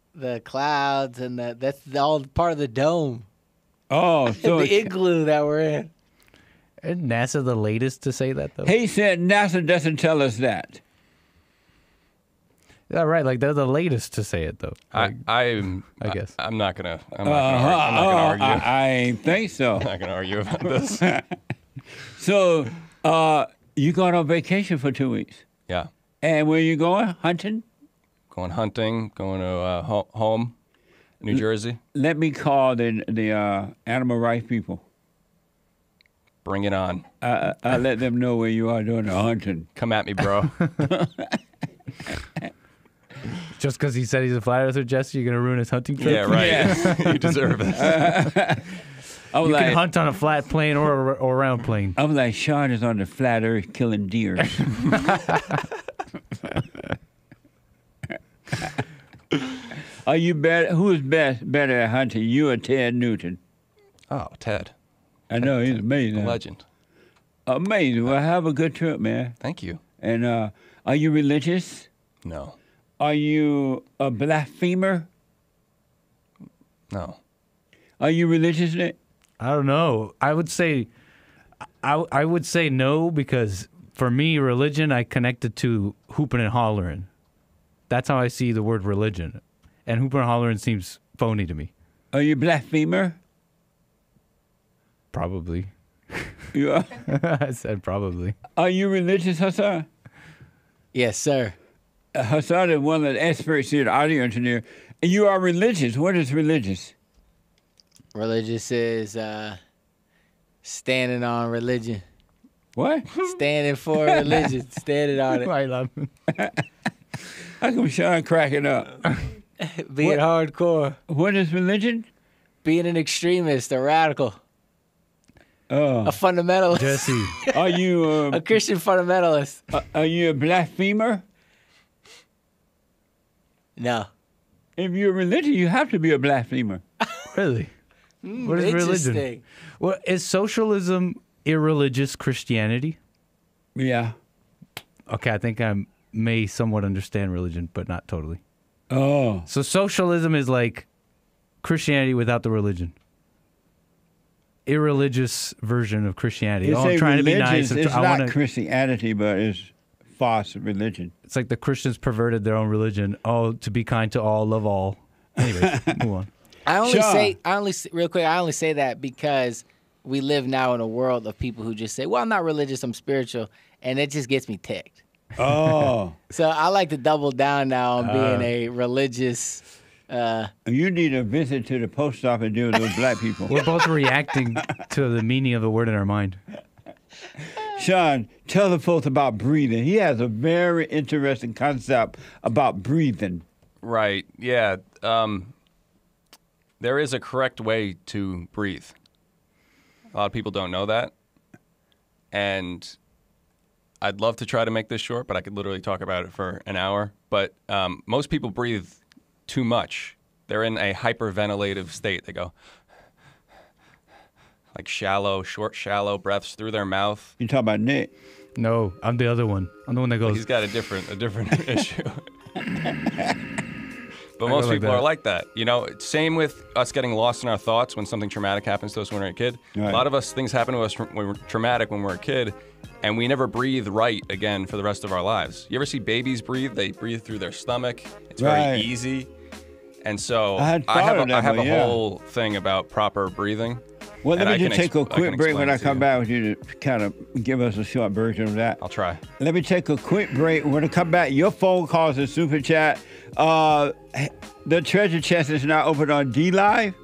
clouds and that's all part of the dome. Oh, so the igloo that we're in. Isn't NASA the latest to say that, though? He said NASA doesn't tell us that. Yeah, right. Like they're the latest to say it, though. Like, I guess I'm not gonna argue. I think so. I'm not gonna argue about this. So, you going on vacation for 2 weeks? Yeah. And where you going? Hunting? Going hunting. Going to home, New Jersey. Let me call the animal rights people. Bring it on. I'll let them know where you are doing the hunting. Come at me, bro. Just because he said he's a flat earther, Jesse, you're going to ruin his hunting trip? Yeah, right. Yeah. You deserve it. You can hunt on a flat plane or a round plane. I'm like, Sean is on the flat earth killing deer. Are you better? Who is better at hunting, you or Ted Newton? Oh, Ted. I know, he's amazing. A legend. Amazing. Well, have a good trip, man. Thank you. And are you religious? No. Are you a blasphemer? No. Are you religious, Nick? I don't know. I would say no, because for me, religion, I connected to hooping and hollering. That's how I see the word religion. And hooping and hollering seems phony to me. Are you a blasphemer? Probably. You are? I said probably. Are you religious, Hassan? Yes, sir. Hassan is one of the experts here, the audio engineer. And you are religious. What is religious? Religious is standing on religion. What? Standing for religion. Standing on it. I love him. How come Sean cracking up? Being hardcore. What is religion? Being an extremist, a radical. Oh. A fundamentalist. Jesse. Are you a Christian fundamentalist? Are you a blasphemer? No. If you're religious, you have to be a blasphemer. Really? What is religion? Well, is socialism irreligious Christianity? Yeah. Okay, I think I'm may somewhat understand religion, but not totally. Oh. So socialism is like Christianity without the religion. Irreligious version of Christianity. It's I'm trying to be nice. It's not Christianity, but it's false religion. It's like the Christians perverted their own religion. Oh, to be kind to all, love all. Anyways, move on. I only say that because we live now in a world of people who just say, well, I'm not religious, I'm spiritual. And it just gets me ticked. Oh. So I like to double down now on being a religious. You need a visit to the post office and deal with those black people. We're both reacting to the meaning of the word in our mind. Sean, tell the folks about breathing. He has a very interesting concept about breathing. Right. Yeah. There is a correct way to breathe. A lot of people don't know that. And I'd love to try to make this short, but I could literally talk about it for an hour. But most people breathe too much. They're in a hyperventilative state. They go like short, shallow breaths through their mouth. You talking about Nick? No, I'm the other one. I'm the one that goes. He's got a different issue. But most people are like that. You know, same with us getting lost in our thoughts when something traumatic happens to us when we're a kid. Right. A lot of us, things happen to us when we're traumatic when we're a kid, and we never breathe right again for the rest of our lives. You ever see babies breathe? They breathe through their stomach. It's very easy. And so I have a whole thing about proper breathing. Well, let me just take a quick break when I come back with you to kind of give us a short version of that. I'll try. Let me take a quick break. When I come back, your phone calls and Super Chat. The treasure chest is now open on D-Live.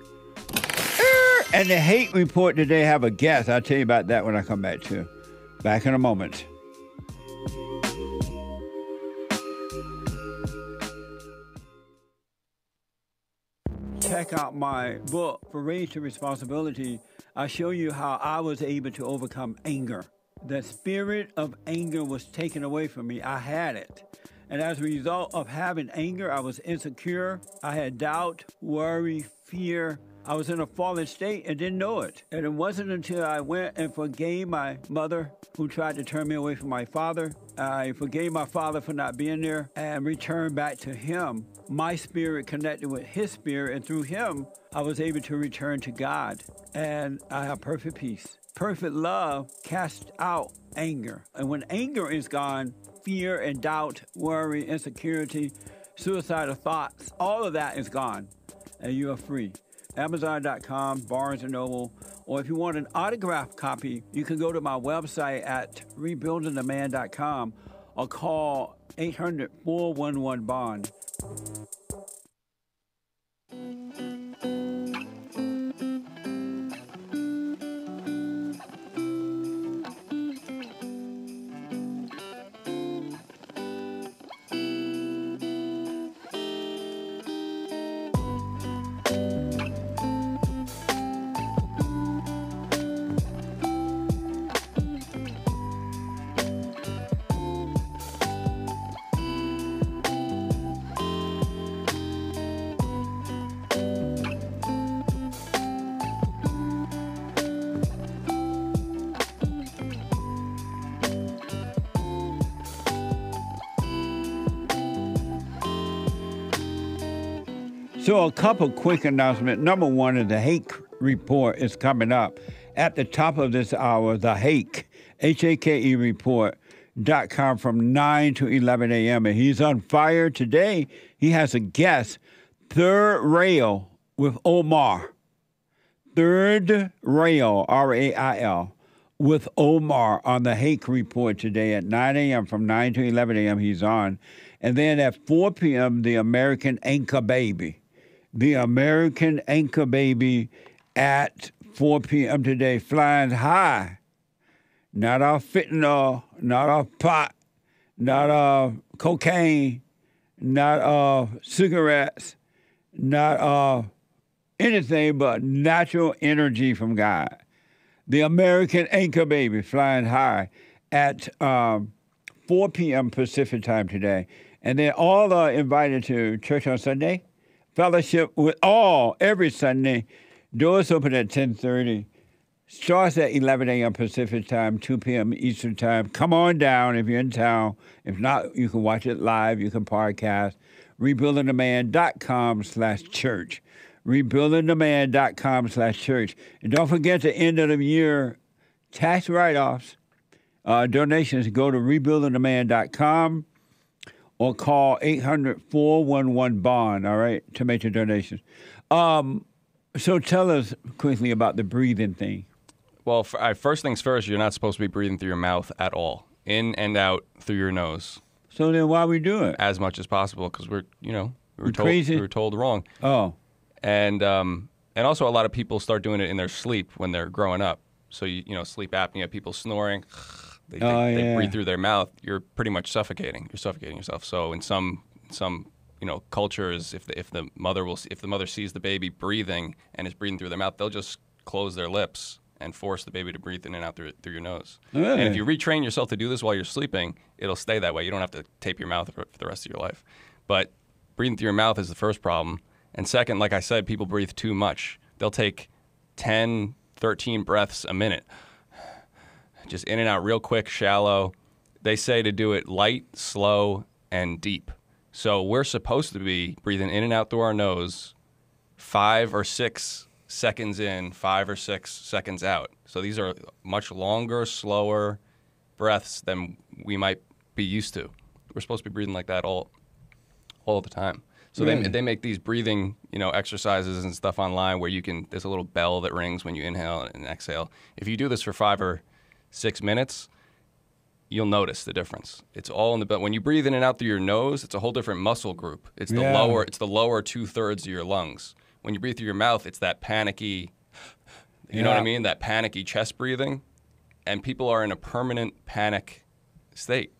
And the hate report today have a guest. I'll tell you about that when I come back, too. Back in a moment. Check out my book, For Raised to Responsibility. I show you how I was able to overcome anger. The spirit of anger was taken away from me. I had it. And as a result of having anger, I was insecure. I had doubt, worry, fear. I was in a fallen state and didn't know it. And it wasn't until I went and forgave my mother who tried to turn me away from my father. I forgave my father for not being there and returned back to him. My spirit connected with his spirit, and through him, I was able to return to God. And I have perfect peace. Perfect love casts out anger. And when anger is gone, fear and doubt, worry, insecurity, suicidal thoughts, all of that is gone, and you are free. Amazon.com, Barnes & Noble, or if you want an autographed copy, you can go to my website at rebuildingtheman.com or call 800-411-BOND. So a couple quick announcements. Number one is the Hake Report is coming up. At the top of this hour, the Hake, H-A-K-E report.com from 9 to 11 a.m. And he's on fire today. He has a guest, Third Rail with Omar. Third Rail, R-A-I-L, with Omar on the Hake Report today at 9 a.m. From 9 to 11 a.m. he's on. And then at 4 p.m., the American Anchor Baby. The American Anchor Baby at 4 p.m. today, flying high. Not off fentanyl, not off pot, not off cocaine, not off cigarettes, not off anything but natural energy from God. The American Anchor Baby flying high at 4 p.m. Pacific time today. And then all are invited to church on Sunday. Fellowship with all every Sunday. Doors open at 10:30. Starts at 11 a.m. Pacific time, 2 p.m. Eastern time. Come on down if you're in town. If not, you can watch it live. You can podcast. RebuildingTheMan.com/church. RebuildingTheMan.com/church. And don't forget the end of the year tax write-offs. Donations, go to RebuildingTheMan.com or call 800-411-BOND, all right, to make your donations. So tell us quickly about the breathing thing. Well, first things first, you're not supposed to be breathing through your mouth at all. In and out through your nose. So then why we do it? As much as possible, because we're crazy? We were told wrong. Oh. And also a lot of people start doing it in their sleep when they're growing up. So, sleep apnea, people snoring, they breathe through their mouth. You're pretty much suffocating. You're suffocating yourself. So in some cultures, if the mother sees the baby breathing and is breathing through their mouth, they'll just close their lips and force the baby to breathe in and out through your nose. Really? And if you retrain yourself to do this while you're sleeping, it'll stay that way. You don't have to tape your mouth for the rest of your life. But breathing through your mouth is the first problem. And second, like I said, people breathe too much. They'll take 10, 13 breaths a minute. Just in and out real quick, shallow. They say to do it light, slow, and deep. So we're supposed to be breathing in and out through our nose 5 or 6 seconds in, 5 or 6 seconds out. So these are much longer, slower breaths than we might be used to. We're supposed to be breathing like that all the time. So they make these breathing, exercises and stuff online where there's a little bell that rings when you inhale and exhale. If you do this for 5 or 6 minutes, you'll notice the difference. It's all in the when you breathe in and out through your nose, it's a whole different muscle group. It's the lower 2/3 of your lungs. When you breathe through your mouth, it's that panicky, you know what I mean? That panicky chest breathing. And people are in a permanent panic state.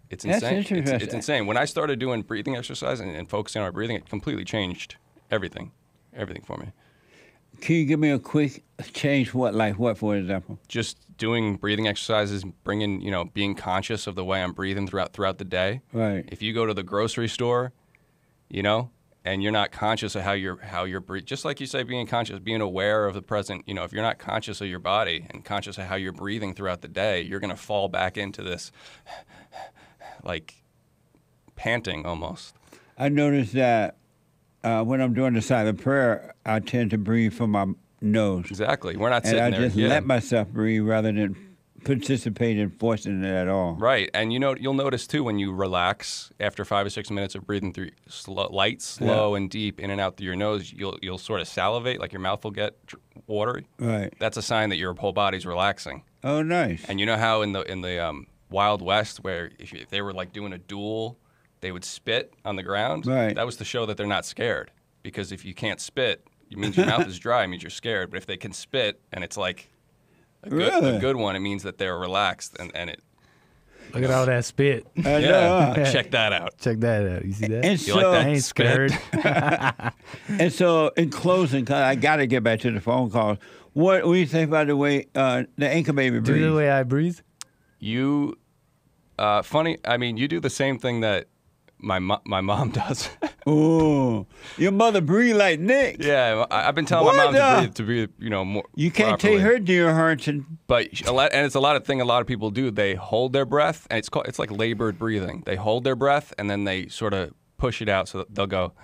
It's insane. It's insane. When I started doing breathing exercise and focusing on my breathing, it completely changed everything for me. Can you give me a quick change? What, for example? Just doing breathing exercises, being conscious of the way I'm breathing throughout the day. Right. If you go to the grocery store, and you're not conscious of how you're breathing, just like you say, being conscious, being aware of the present. If you're not conscious of your body and conscious of how you're breathing throughout the day, you're going to fall back into this, like, panting almost. I noticed that when I'm doing the silent prayer, I tend to breathe from my nose. Exactly. We're not sitting there. And I just let myself breathe rather than participate in forcing it at all. Right. And you'll notice too when you relax after 5 or 6 minutes of breathing through light, slow, and deep in and out through your nose, you'll sort of salivate, like your mouth will get watery. Right. That's a sign that your whole body's relaxing. Oh, nice. And you know how in the Wild West, where if they were like doing a duel, they would spit on the ground? Right. That was to show that they're not scared. Because if you can't spit, it means your mouth is dry, it means you're scared. But if they can spit and it's like a good one, it means that they're relaxed and it. Look at all that spit. Check that out. Check that out. You see that? And you like that? I ain't scared. And so, in closing, cause I got to get back to the phone calls. What do you think about the way the Anchor Baby breathes? Do the way I breathe? You, funny. I mean, you do the same thing that my mom does. Oh, your mother breathe like Nick. Yeah, I've been telling my mom to breathe, more. You can't properly. take her, dear Harrington. But it's a lot of people do. They hold their breath, and it's like labored breathing. They hold their breath, and then they sort of push it out, so they'll go.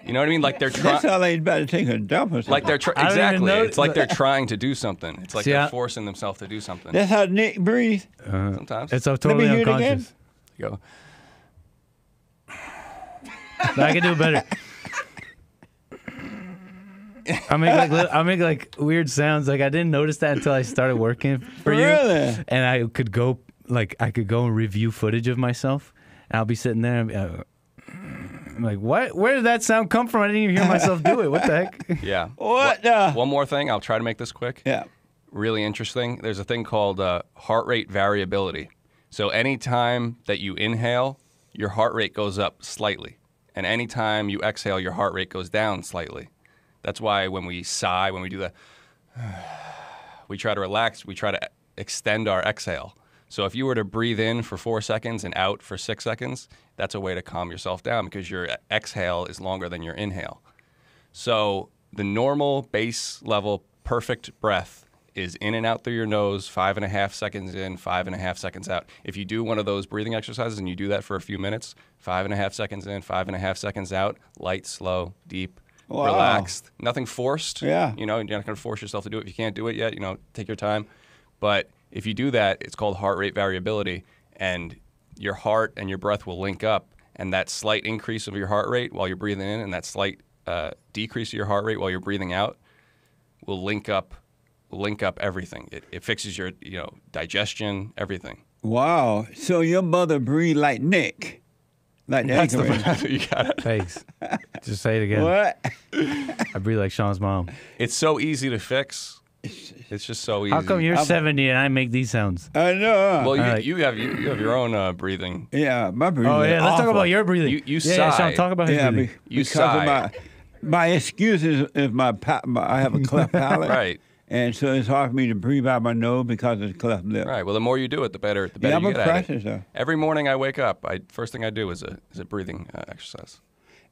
You know what I mean? Like they're trying. That's how they about to take a dump or something. Like they're exactly. It's like they're trying to do something. It's like they're forcing themselves to do something. That's how Nick breathes. Sometimes it's totally Let me hear unconscious. It again. Go. No, I can do it better. I make like weird sounds. Like I didn't notice that until I started working for you. Really? And I could go and review footage of myself. And I'll be sitting there and I'm like, what? Where did that sound come from? I didn't even hear myself do it. What the heck? Yeah. What? One more thing. I'll try to make this quick. Yeah. Really interesting. There's a thing called heart rate variability. So anytime that you inhale, your heart rate goes up slightly. And anytime you exhale, your heart rate goes down slightly. That's why when we sigh, when we do that, we try to relax, we try to extend our exhale. So if you were to breathe in for 4 seconds and out for 6 seconds, that's a way to calm yourself down because your exhale is longer than your inhale. So the normal base level perfect breath is in and out through your nose, 5.5 seconds in, 5.5 seconds out. If you do one of those breathing exercises and you do that for a few minutes, 5.5 seconds in, 5.5 seconds out, light, slow, deep, Wow. relaxed, nothing forced. Yeah. You know, you're not going to force yourself to do it. If you can't do it yet, you know, take your time. But if you do that, it's called heart rate variability, and your heart and your breath will link up, and that slight increase of your heart rate while you're breathing in and that slight decrease of your heart rate while you're breathing out will link up everything. It fixes your, you know, digestion, everything. Wow. So your mother breathed like Nick. Like That's the Anchorman. you got it. Thanks. Just say it again. What? I breathe like Sean's mom. It's so easy to fix. It's just so easy. How come you're 70 and I make these sounds? I know. Well, you have your own breathing. Yeah, my breathing. Oh, yeah. is Let's talk awful. about your breathing. You yeah, sigh. Sean, talk about his breathing. You because sigh. of my excuse is I have a cleft palate. Right. And so it's hard for me to breathe out my nose because of the cleft lip. Right. Well, the more you do it, the better. The Yeah, better I'm you a get at it. practicer. Every morning I wake up, first thing I do is a breathing exercise.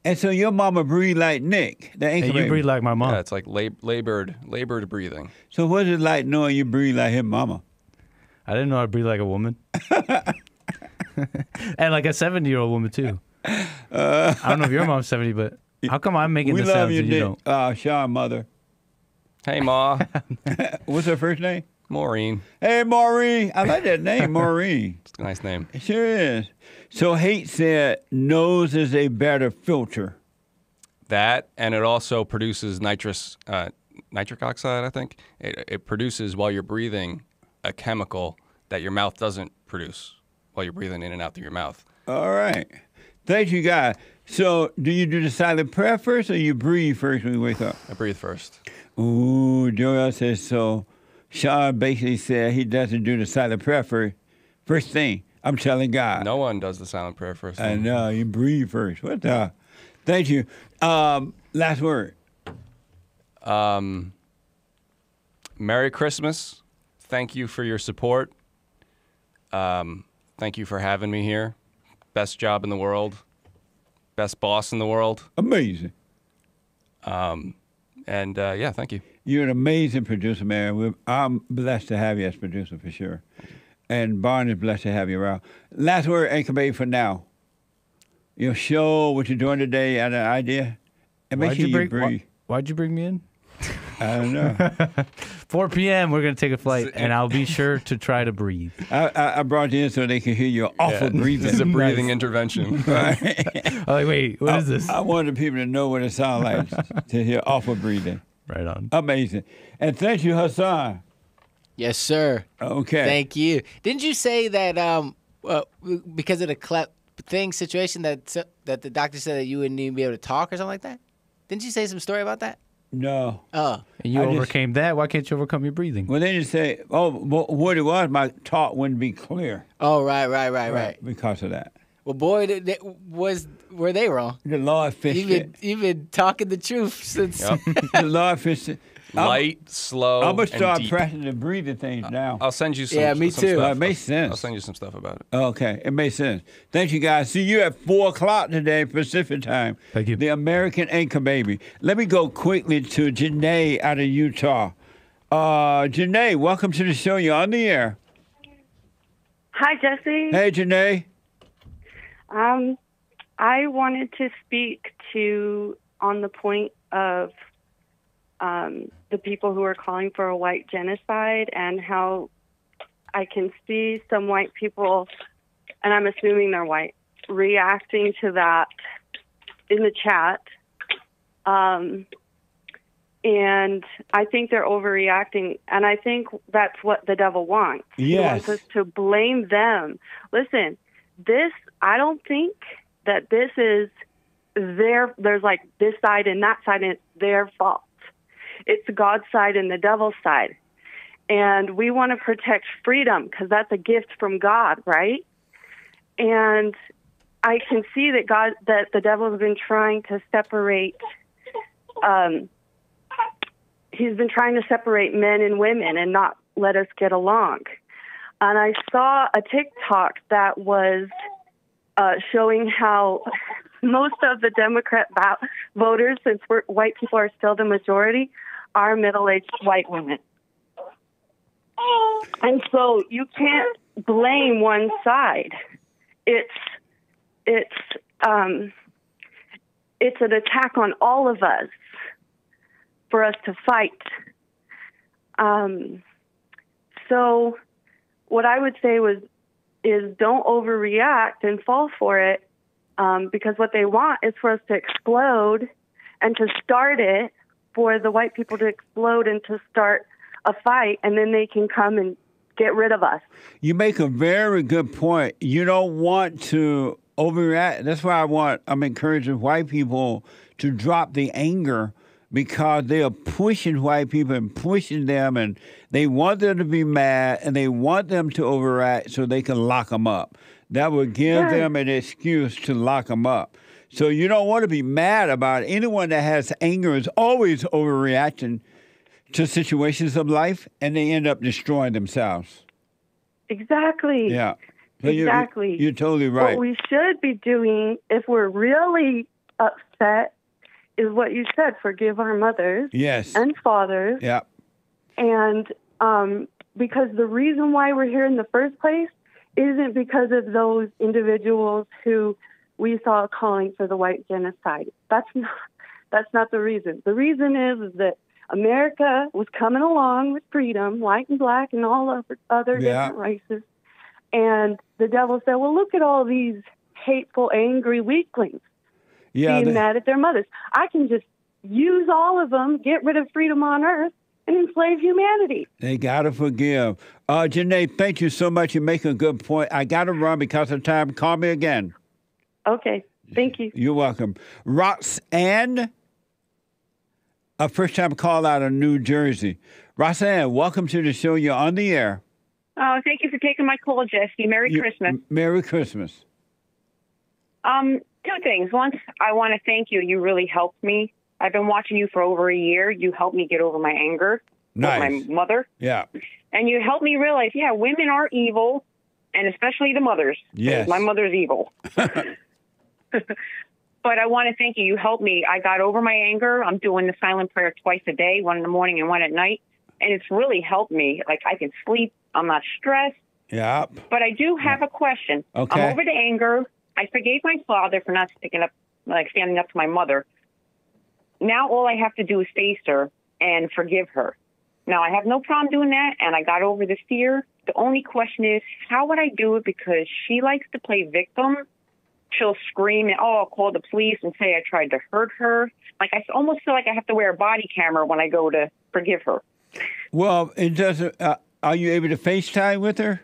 And so your mama breathed like Nick, the anchor Hey, you baby. breathe like my mom. Yeah, it's like labored breathing. So what's it like knowing you breathe like his mama? I didn't know I breathe like a woman. And like a 70-year-old woman, too. I don't know if your mom's 70, but how come I'm making We the love sounds you, and you Nick. don't? Sean, mother. Hey, Ma. What's her first name? Maureen. Hey, Maureen. I like that name, Maureen. It's a nice name. It sure is. So Haight said nose is a better filter. That, and it also produces nitric oxide, I think. It produces, while you're breathing, a chemical that your mouth doesn't produce while you're breathing in and out through your mouth. All right. Thank you, guys. So do you do the silent prayer first or you breathe first when you wake up? I breathe first. Ooh, Joel says so. Sean basically said he doesn't do the silent prayer first thing. I'm telling God. No one does the silent prayer first. I know. You breathe first. What the? Thank you. Last word. Merry Christmas. Thank you for your support. Thank you for having me here. Best job in the world. Best boss in the world. Amazing. And yeah, thank you. You're an amazing producer, man. I'm blessed to have you as producer for sure. And Barn is blessed to have you around. Last word, Anchor Baby, for now. Your show, what you're doing today, and an idea. And make sure you breathe. Why'd you bring me in? I don't know. 4 p.m. We're going to take a flight, and I'll be sure to try to breathe. I brought you in so they can hear your awful breathing. This is a breathing intervention. Right. I'm like, wait, what is this? I wanted people to know what it sounds like to hear awful breathing. Right on. Amazing. And thank you, Hassan. Yes, sir. Okay. Thank you. Didn't you say that because of the cleft thing situation that the doctor said that you wouldn't even be able to talk or something like that? Didn't you say some story about that? No. Oh. And you overcame that. Why can't you overcome your breathing? Well, they just say, what it was, my talk wouldn't be clear. Oh, right. Because of that. Well, boy, were they wrong? The Lord fixed it. You've been talking the truth since. Yep. The Lord fixed it. Light, slow, I'm going to start and deep. pressing the breathing things now. I'll send you some. Yeah, me some too. Stuff. It makes sense. I'll send you some stuff about it. Okay, it makes sense. Thank you, guys. See you at 4 o'clock today, Pacific time. Thank you. The American Anchor Baby. Let me go quickly to Janae out of Utah. Janae, welcome to the show. You're on the air. Hi, Jesse. Hey, Janae. I wanted to speak to on the point of the people who are calling for a white genocide and how I can see some white people, and I'm assuming they're white, reacting to that in the chat. And I think they're overreacting, and I think that's what the devil wants. Yes. He wants us to blame them. Listen, I don't think that this is there's like this side and that side, and it's their fault. It's God's side and the devil's side. And we want to protect freedom because that's a gift from God, right? And I can see that the devil has been trying to separate, he's been trying to separate men and women and not let us get along. and I saw a TikTok that was showing how most of the Democrat voters, since white people are still the majority, are middle-aged white women. And so you can't blame one side. It's an attack on all of us for us to fight. So what I would say is don't overreact and fall for it, because what they want is for us to explode and to start it, for the white people to explode and to start a fight, and then they can come and get rid of us. You make a very good point. You don't want to overreact. That's why I'm encouraging white people to drop the anger, because they are pushing white people and pushing them, and they want them to be mad, and they want them to overreact so they can lock them up. That would give them an excuse to lock them up. So you don't want to be mad about it. Anyone that has anger is always overreacting to situations of life, and they end up destroying themselves. Exactly. Yeah. So Exactly. You're totally right. What we should be doing, if we're really upset, is what you said: forgive our mothers, Yes. and fathers. Yeah. And because the reason why we're here in the first place isn't because of those individuals who we saw calling for the white genocide. That's not the reason. The reason is that America was coming along with freedom, white and black and all of other different races. And the devil said, well, look at all these hateful, angry weaklings being mad at their mothers. I can just use all of them, get rid of freedom on earth, and enslave humanity. They got to forgive. Janae, thank you so much. You make a good point. I got to run because of time. Call me again. Okay. Thank you. You're welcome. Roxanne, a first-time call out of New Jersey. Roxanne, welcome to the show. You're on the air. Oh, thank you for taking my call, Jesse. Merry Christmas. Merry Christmas. Two things. One, I want to thank you. You really helped me. I've been watching you for over a year. You helped me get over my anger with my mother. Yeah. And you helped me realize, women are evil, and especially the mothers. Yes. My mother's evil. But I want to thank you. You helped me. I got over my anger. I'm doing the silent prayer twice a day, one in the morning and one at night. And it's really helped me. Like, I can sleep. I'm not stressed. Yeah. But I do have a question. Okay. I'm over the anger. I forgave my father for not standing up to my mother. Now all I have to do is face her and forgive her. Now, I have no problem doing that, and I got over the fear. The only question is, how would I do it? Because she likes to play victim. She'll scream and, I'll call the police and say I tried to hurt her. Like, I almost feel like I have to wear a body camera when I go to forgive her. Well, it doesn't. Are you able to FaceTime with her?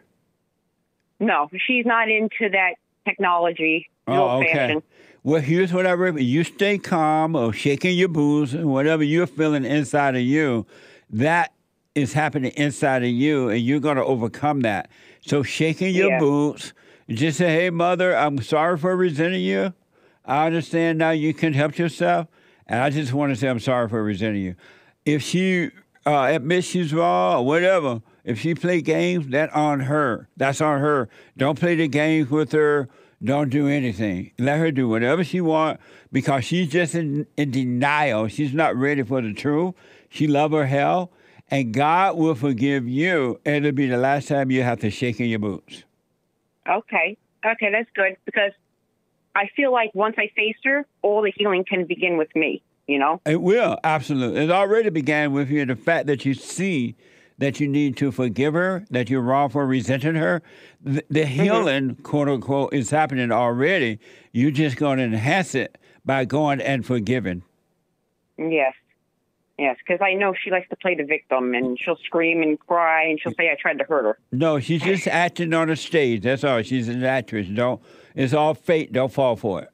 No, she's not into that technology. Old-fashioned. Well, here's what I recommend. You stay calm or shaking your boots and whatever you're feeling inside of you, that is happening inside of you, and you're going to overcome that. So shaking your boots, just say, hey, Mother, I'm sorry for resenting you. I understand now you can help yourself, and I just want to say I'm sorry for resenting you. If she admits she's wrong or whatever, if she play games, that's on her. That's on her. Don't play the games with her. Don't do anything. Let her do whatever she wants, because she's just in denial. She's not ready for the truth. She love her hell, and God will forgive you, and it'll be the last time you have to shake in your boots. Okay, that's good, because I feel like once I face her, all the healing can begin with me, you know? It will, absolutely. It already began with you, the fact that you see that you need to forgive her, that you're wrong for resenting her. The healing, quote unquote, is happening already. You're just going to enhance it by going and forgiving. Yes, because I know she likes to play the victim, and she'll scream and cry, and she'll say I tried to hurt her. No, she's just acting on a stage. That's all. She's an actress. It's all fate. Don't fall for it.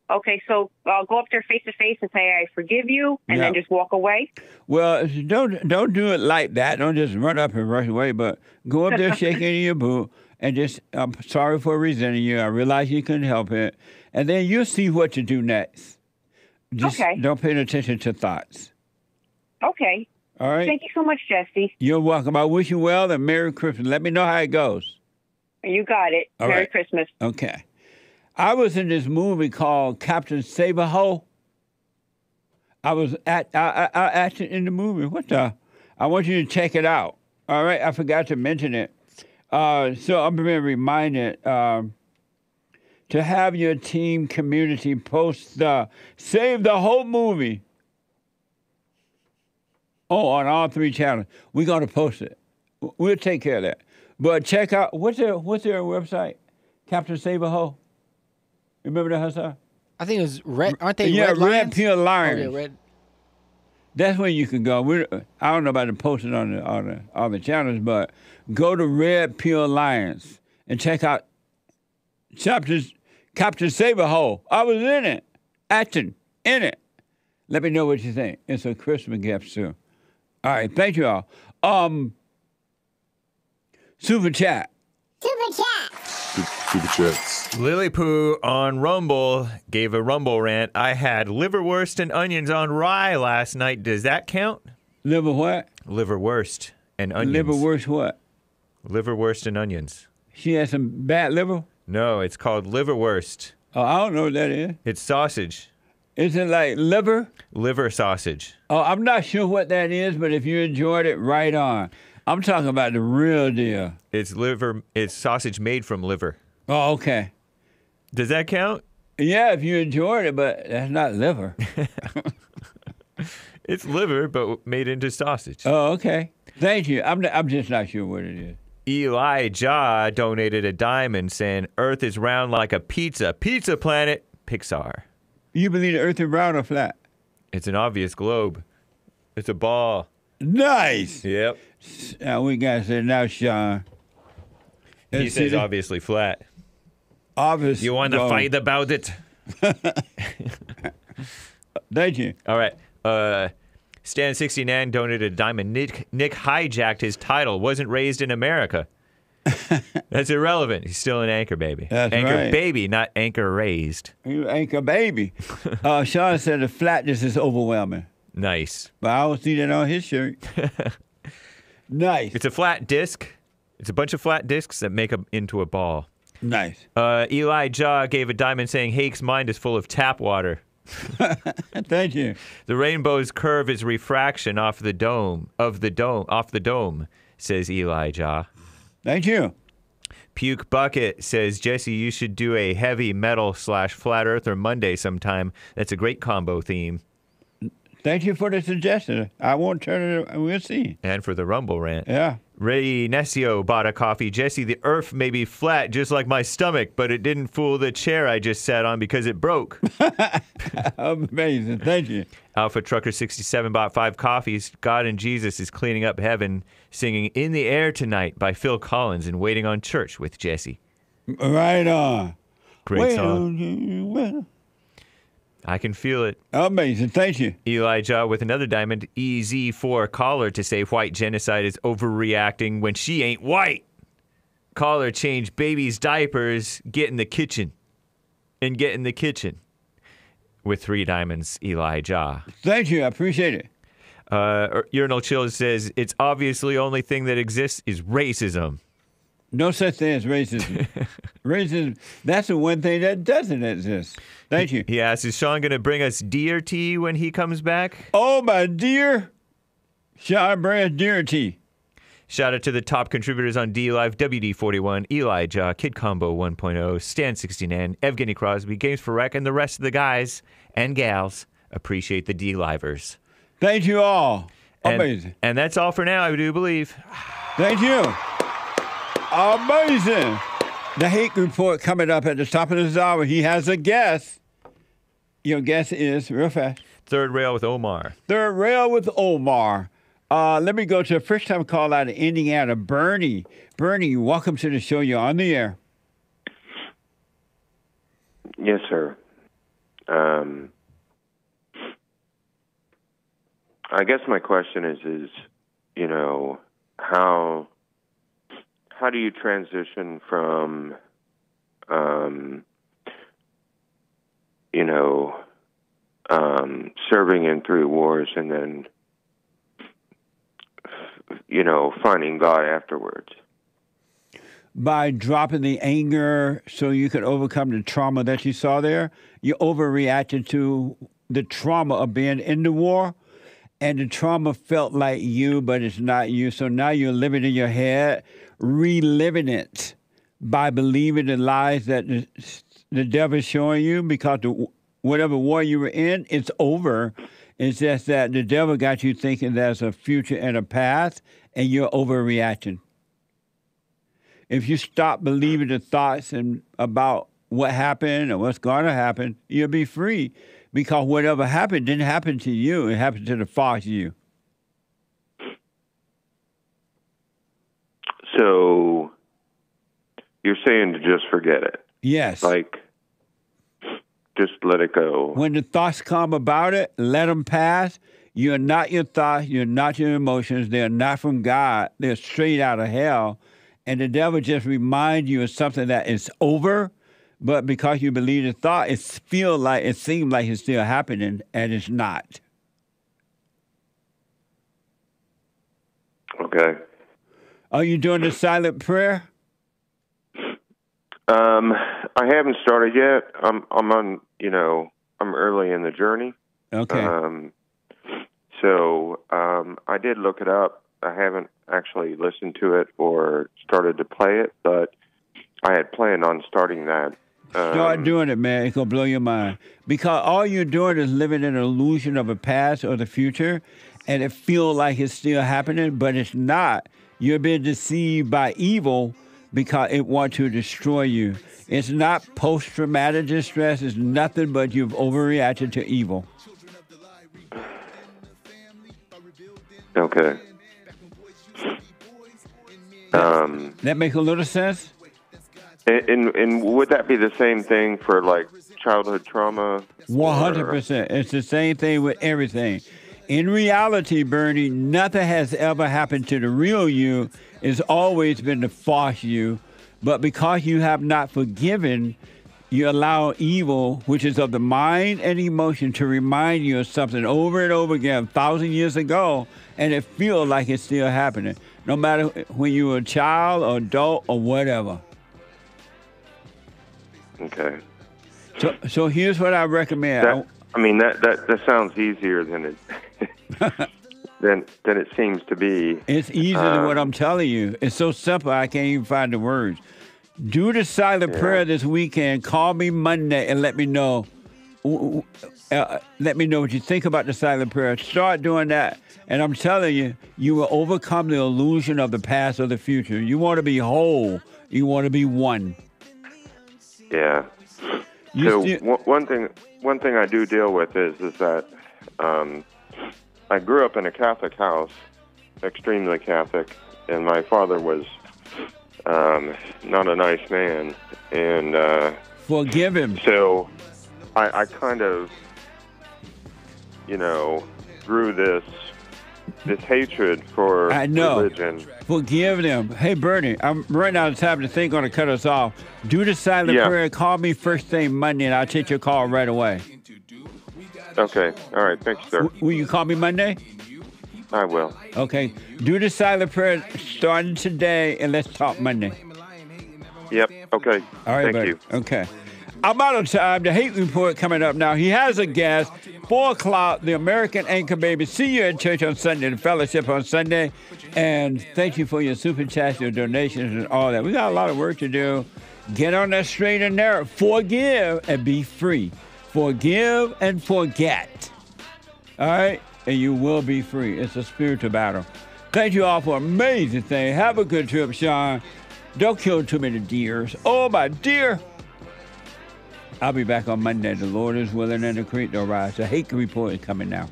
Okay, so I'll go up there face to face and say I forgive you, and then just walk away. Well, don't do it like that. Don't just run up and rush away. But go up there, shaking in your boot, and just, I'm sorry for resenting you. I realize you couldn't help it, and then you'll see what to do next. Just don't pay attention to thoughts. Okay. All right. Thank you so much, Jesse. You're welcome. I wish you well and Merry Christmas. Let me know how it goes. You got it. All Merry right. Christmas. Okay. I was in this movie called Captain Save-A-Ho. I was acting in the movie. What the? I want you to check it out. All right. I forgot to mention it. So I'm being reminded to have your team community post save the whole movie. Oh, on all 3 channels. We're going to post it. We'll take care of that. But check out, what's their website? Captain Save-A-Ho. Remember that, Hassan? I think it was Red. Aren't they Yeah, Red Lions? Red Pill Lions. Oh, yeah, Red. That's where you can go. I don't know about them posting on the channels, but go to Red Pill Lions and check out Captain Save-A-Ho. I was in it, acting in it. Let me know what you think. It's a Christmas gift too. All right, thank you all. Super chat. Super chats. Lily Poo on Rumble gave a Rumble rant. I had liverwurst and onions on rye last night. Does that count? Liver what? Liverwurst and onions. Liverwurst what? Liverwurst and onions. She has some bad liver? No, it's called liverwurst. Oh, I don't know what that is. It's sausage. Is it like liver? Liver sausage. Oh, I'm not sure what that is, but if you enjoyed it, right on. I'm talking about the real deal. It's liver. It's sausage made from liver. Oh, okay. Does that count? Yeah, if you enjoyed it, but that's not liver. It's liver, but made into sausage. Oh, okay. Thank you. I'm just not sure what it is. Elijah donated a diamond saying, Earth is round like a pizza. Pizza Planet, Pixar. You believe the Earth is round or flat? It's an obvious globe. It's a ball. Nice. Yep. We got to say now, Sean. He says obviously flat. Obvious. You want to fight about it? Thank you. All right. Stan69 donated a diamond. Nick hijacked his title. Wasn't raised in America. That's irrelevant. He's still an anchor baby. That's anchor right. baby, not anchor raised. You anchor baby. Sean said the flatness is overwhelming. Nice. But I don't see that on his shirt. Nice. It's a flat disc. It's a bunch of flat discs that make up into a ball. Nice. Elijah gave a diamond saying Hake's mind is full of tap water. Thank you. The rainbow's curve is refraction off the dome, says Elijah. Thank you. Puke Bucket says, Jesse, you should do a heavy metal / flat earther Monday sometime. That's a great combo theme. Thank you for the suggestion. I won't turn it. We'll see. And for the Rumble rant. Yeah. Ray Nesio bought a coffee. Jesse, the earth may be flat just like my stomach, but it didn't fool the chair I just sat on because it broke. Amazing. Thank you. Alpha Trucker 67 bought 5 coffees. God and Jesus is cleaning up heaven, singing In the Air Tonight by Phil Collins and Waiting on Church with Jesse. Right on. Great song. I can feel it. Amazing. Thank you. Elijah with another diamond. EZ4 caller to say white genocide is overreacting when she ain't white. Caller change baby's diapers, get in the kitchen. And get in the kitchen. With 3 diamonds, Elijah. Thank you. I appreciate it. Urinal Chill says, it's obviously the only thing that exists is racism. No such thing as racism. Racism, that's the one thing that doesn't exist. Thank you. He asks, is Sean going to bring us deer tea when he comes back? Oh, my dear. Sean brings deer tea. Shout out to the top contributors on D-Live, WD-41, Elijah, Kid Combo 1.0, Stan69, Evgeny Crosby, Games for Rec, and the rest of the guys and gals. Appreciate the D-Livers. Thank you all. Amazing. And that's all for now, I do believe. Thank you. Amazing. The Hake Report coming up at the top of this hour. He has a guest. Your guess is, real fast. Third Rail with Omar. Third Rail with Omar. Let me go to a first-time call out of Indiana, Bernie. Bernie, welcome to the show. You're on the air. Yes, sir. I guess my question is, you know, how do you transition from, serving in 3 wars and then finding God afterwards? By dropping the anger so you could overcome the trauma that you saw there. You overreacted to the trauma of being in the war, and the trauma felt like you, but it's not you. So now you're living in your head, reliving it by believing the lies that the devil is showing you, because whatever war you were in, it's over. It's just that the devil got you thinking there's a future and a past, and you're overreacting. If you stop believing the thoughts about what happened or what's going to happen, you'll be free. Because whatever happened didn't happen to you. It happened to the false you. So you're saying to just forget it? Yes. Like, just let it go. When the thoughts come about it, let them pass. You're not your thoughts. You're not your emotions. They're not from God. They're straight out of hell. And the devil just reminds you of something that is over, but because you believe the thought, it seems like it's still happening, and it's not. Okay. Are you doing the silent prayer? I haven't started yet. I'm on, I'm early in the journey. Okay. So I did look it up. I haven't actually listened to it or started to play it, but I had planned on starting that. Start doing it, man. It's going to blow your mind. Because all you're doing is living in an illusion of a past or the future, and it feels like it's still happening, but it's not. You're being deceived by evil because it wants to destroy you. It's not post-traumatic distress. It's nothing but you've overreacted to evil. Okay. That make a little sense? And would that be the same thing for, like, childhood trauma? 100%. It's the same thing with everything. In reality, Bernie, nothing has ever happened to the real you. It's always been the false you. But because you have not forgiven, you allow evil, which is of the mind and emotion, to remind you of something over and over again 1,000 years ago, and it feels like it's still happening, no matter when you were a child or adult or whatever. Okay. So here's what I recommend. That sounds easier than it than it seems to be. It's easier than what I'm telling you. It's so simple I can't even find the words. Do the silent prayer this weekend. Call me Monday and let me know. Let me know what you think about the silent prayer. Start doing that, and I'm telling you, you will overcome the illusion of the past or the future. You want to be whole. You want to be one. Yeah. One thing I do deal with is that I grew up in a Catholic house, extremely Catholic, and my father was not a nice man, and forgive him. So I kind of, grew this hatred for religion. Forgive them. Hey, Bernie, I'm running out of time. The thing going to cut us off. Do the silent prayer. Call me first thing Monday, and I'll take your call right away. Okay. All right. Thanks, sir. Will you call me Monday? I will. Okay. Do the silent prayer starting today, and let's talk Monday. Yep. Okay. All right, Thank buddy. you. Okay. I'm out of time. The Hate Report coming up now. He has a guest. 4 o'clock, the American Anchor Baby. See you at church on Sunday, the fellowship on Sunday. And thank you for your super chats, your donations, and all that. We got a lot of work to do. Get on that straight and narrow. Forgive and be free. Forgive and forget. All right? And you will be free. It's a spiritual battle. Thank you all for an amazing thing. Have a good trip, Sean. Don't kill too many deers. Oh, my dear. I'll be back on Monday. The Lord is willing and the creek will rise. The Hate Report is coming now.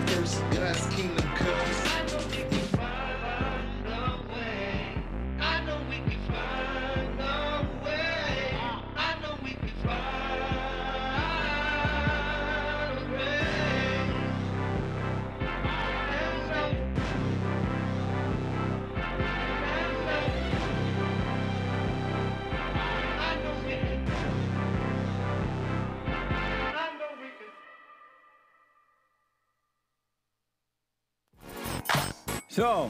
First, God's kingdom comes. So,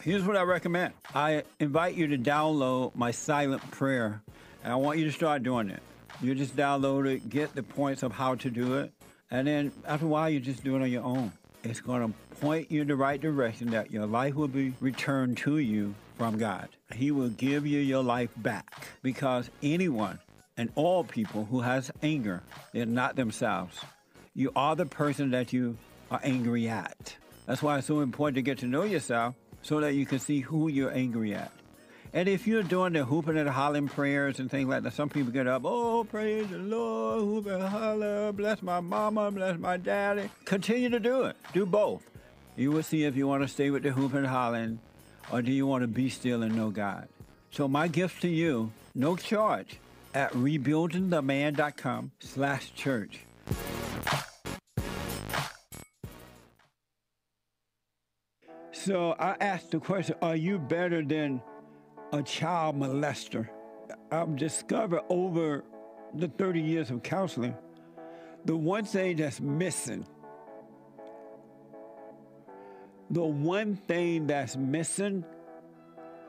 here's what I recommend. I invite you to download my silent prayer, and I want you to start doing it. You just download it, get the points of how to do it, and then after a while, you just do it on your own. It's going to point you in the right direction that your life will be returned to you from God. He will give you your life back, because anyone and all people who has anger, they're not themselves. You are the person that you are angry at. That's why it's so important to get to know yourself so that you can see who you're angry at. And if you're doing the hooping and hollering prayers and things like that, some people get up, oh, praise the Lord, hoop and holler, bless my mama, bless my daddy. Continue to do it. Do both. You will see if you want to stay with the hooping and hollering, or do you want to be still and know God. So my gift to you, no charge, at rebuildingtheman.com/church. So I asked the question, are you better than a child molester? I've discovered over the 30 years of counseling, the one thing that's missing,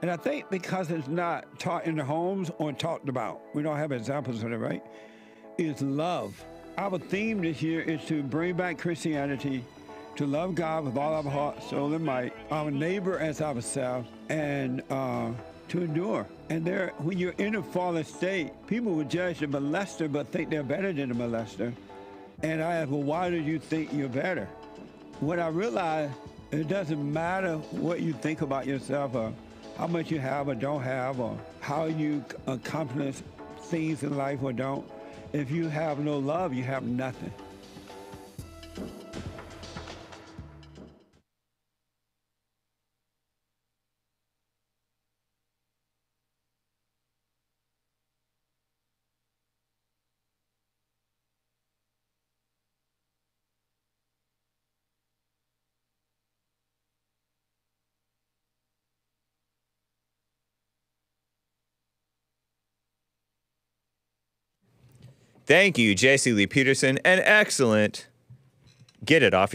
and I think because it's not taught in the homes or talked about, we don't have examples of it, right, is love. Our theme this year is to bring back Christianity, to love God with all our heart, soul, and might, our neighbor as ourselves, and to endure. And there, when you're in a fallen state, people will judge the molester but think they're better than the molester. And I ask, well, why do you think you're better? When I realized it doesn't matter what you think about yourself, or how much you have or don't have, or how you accomplish things in life or don't. If you have no love, you have nothing. Thank you, J.C. Lee Peterson. An excellent Get It Off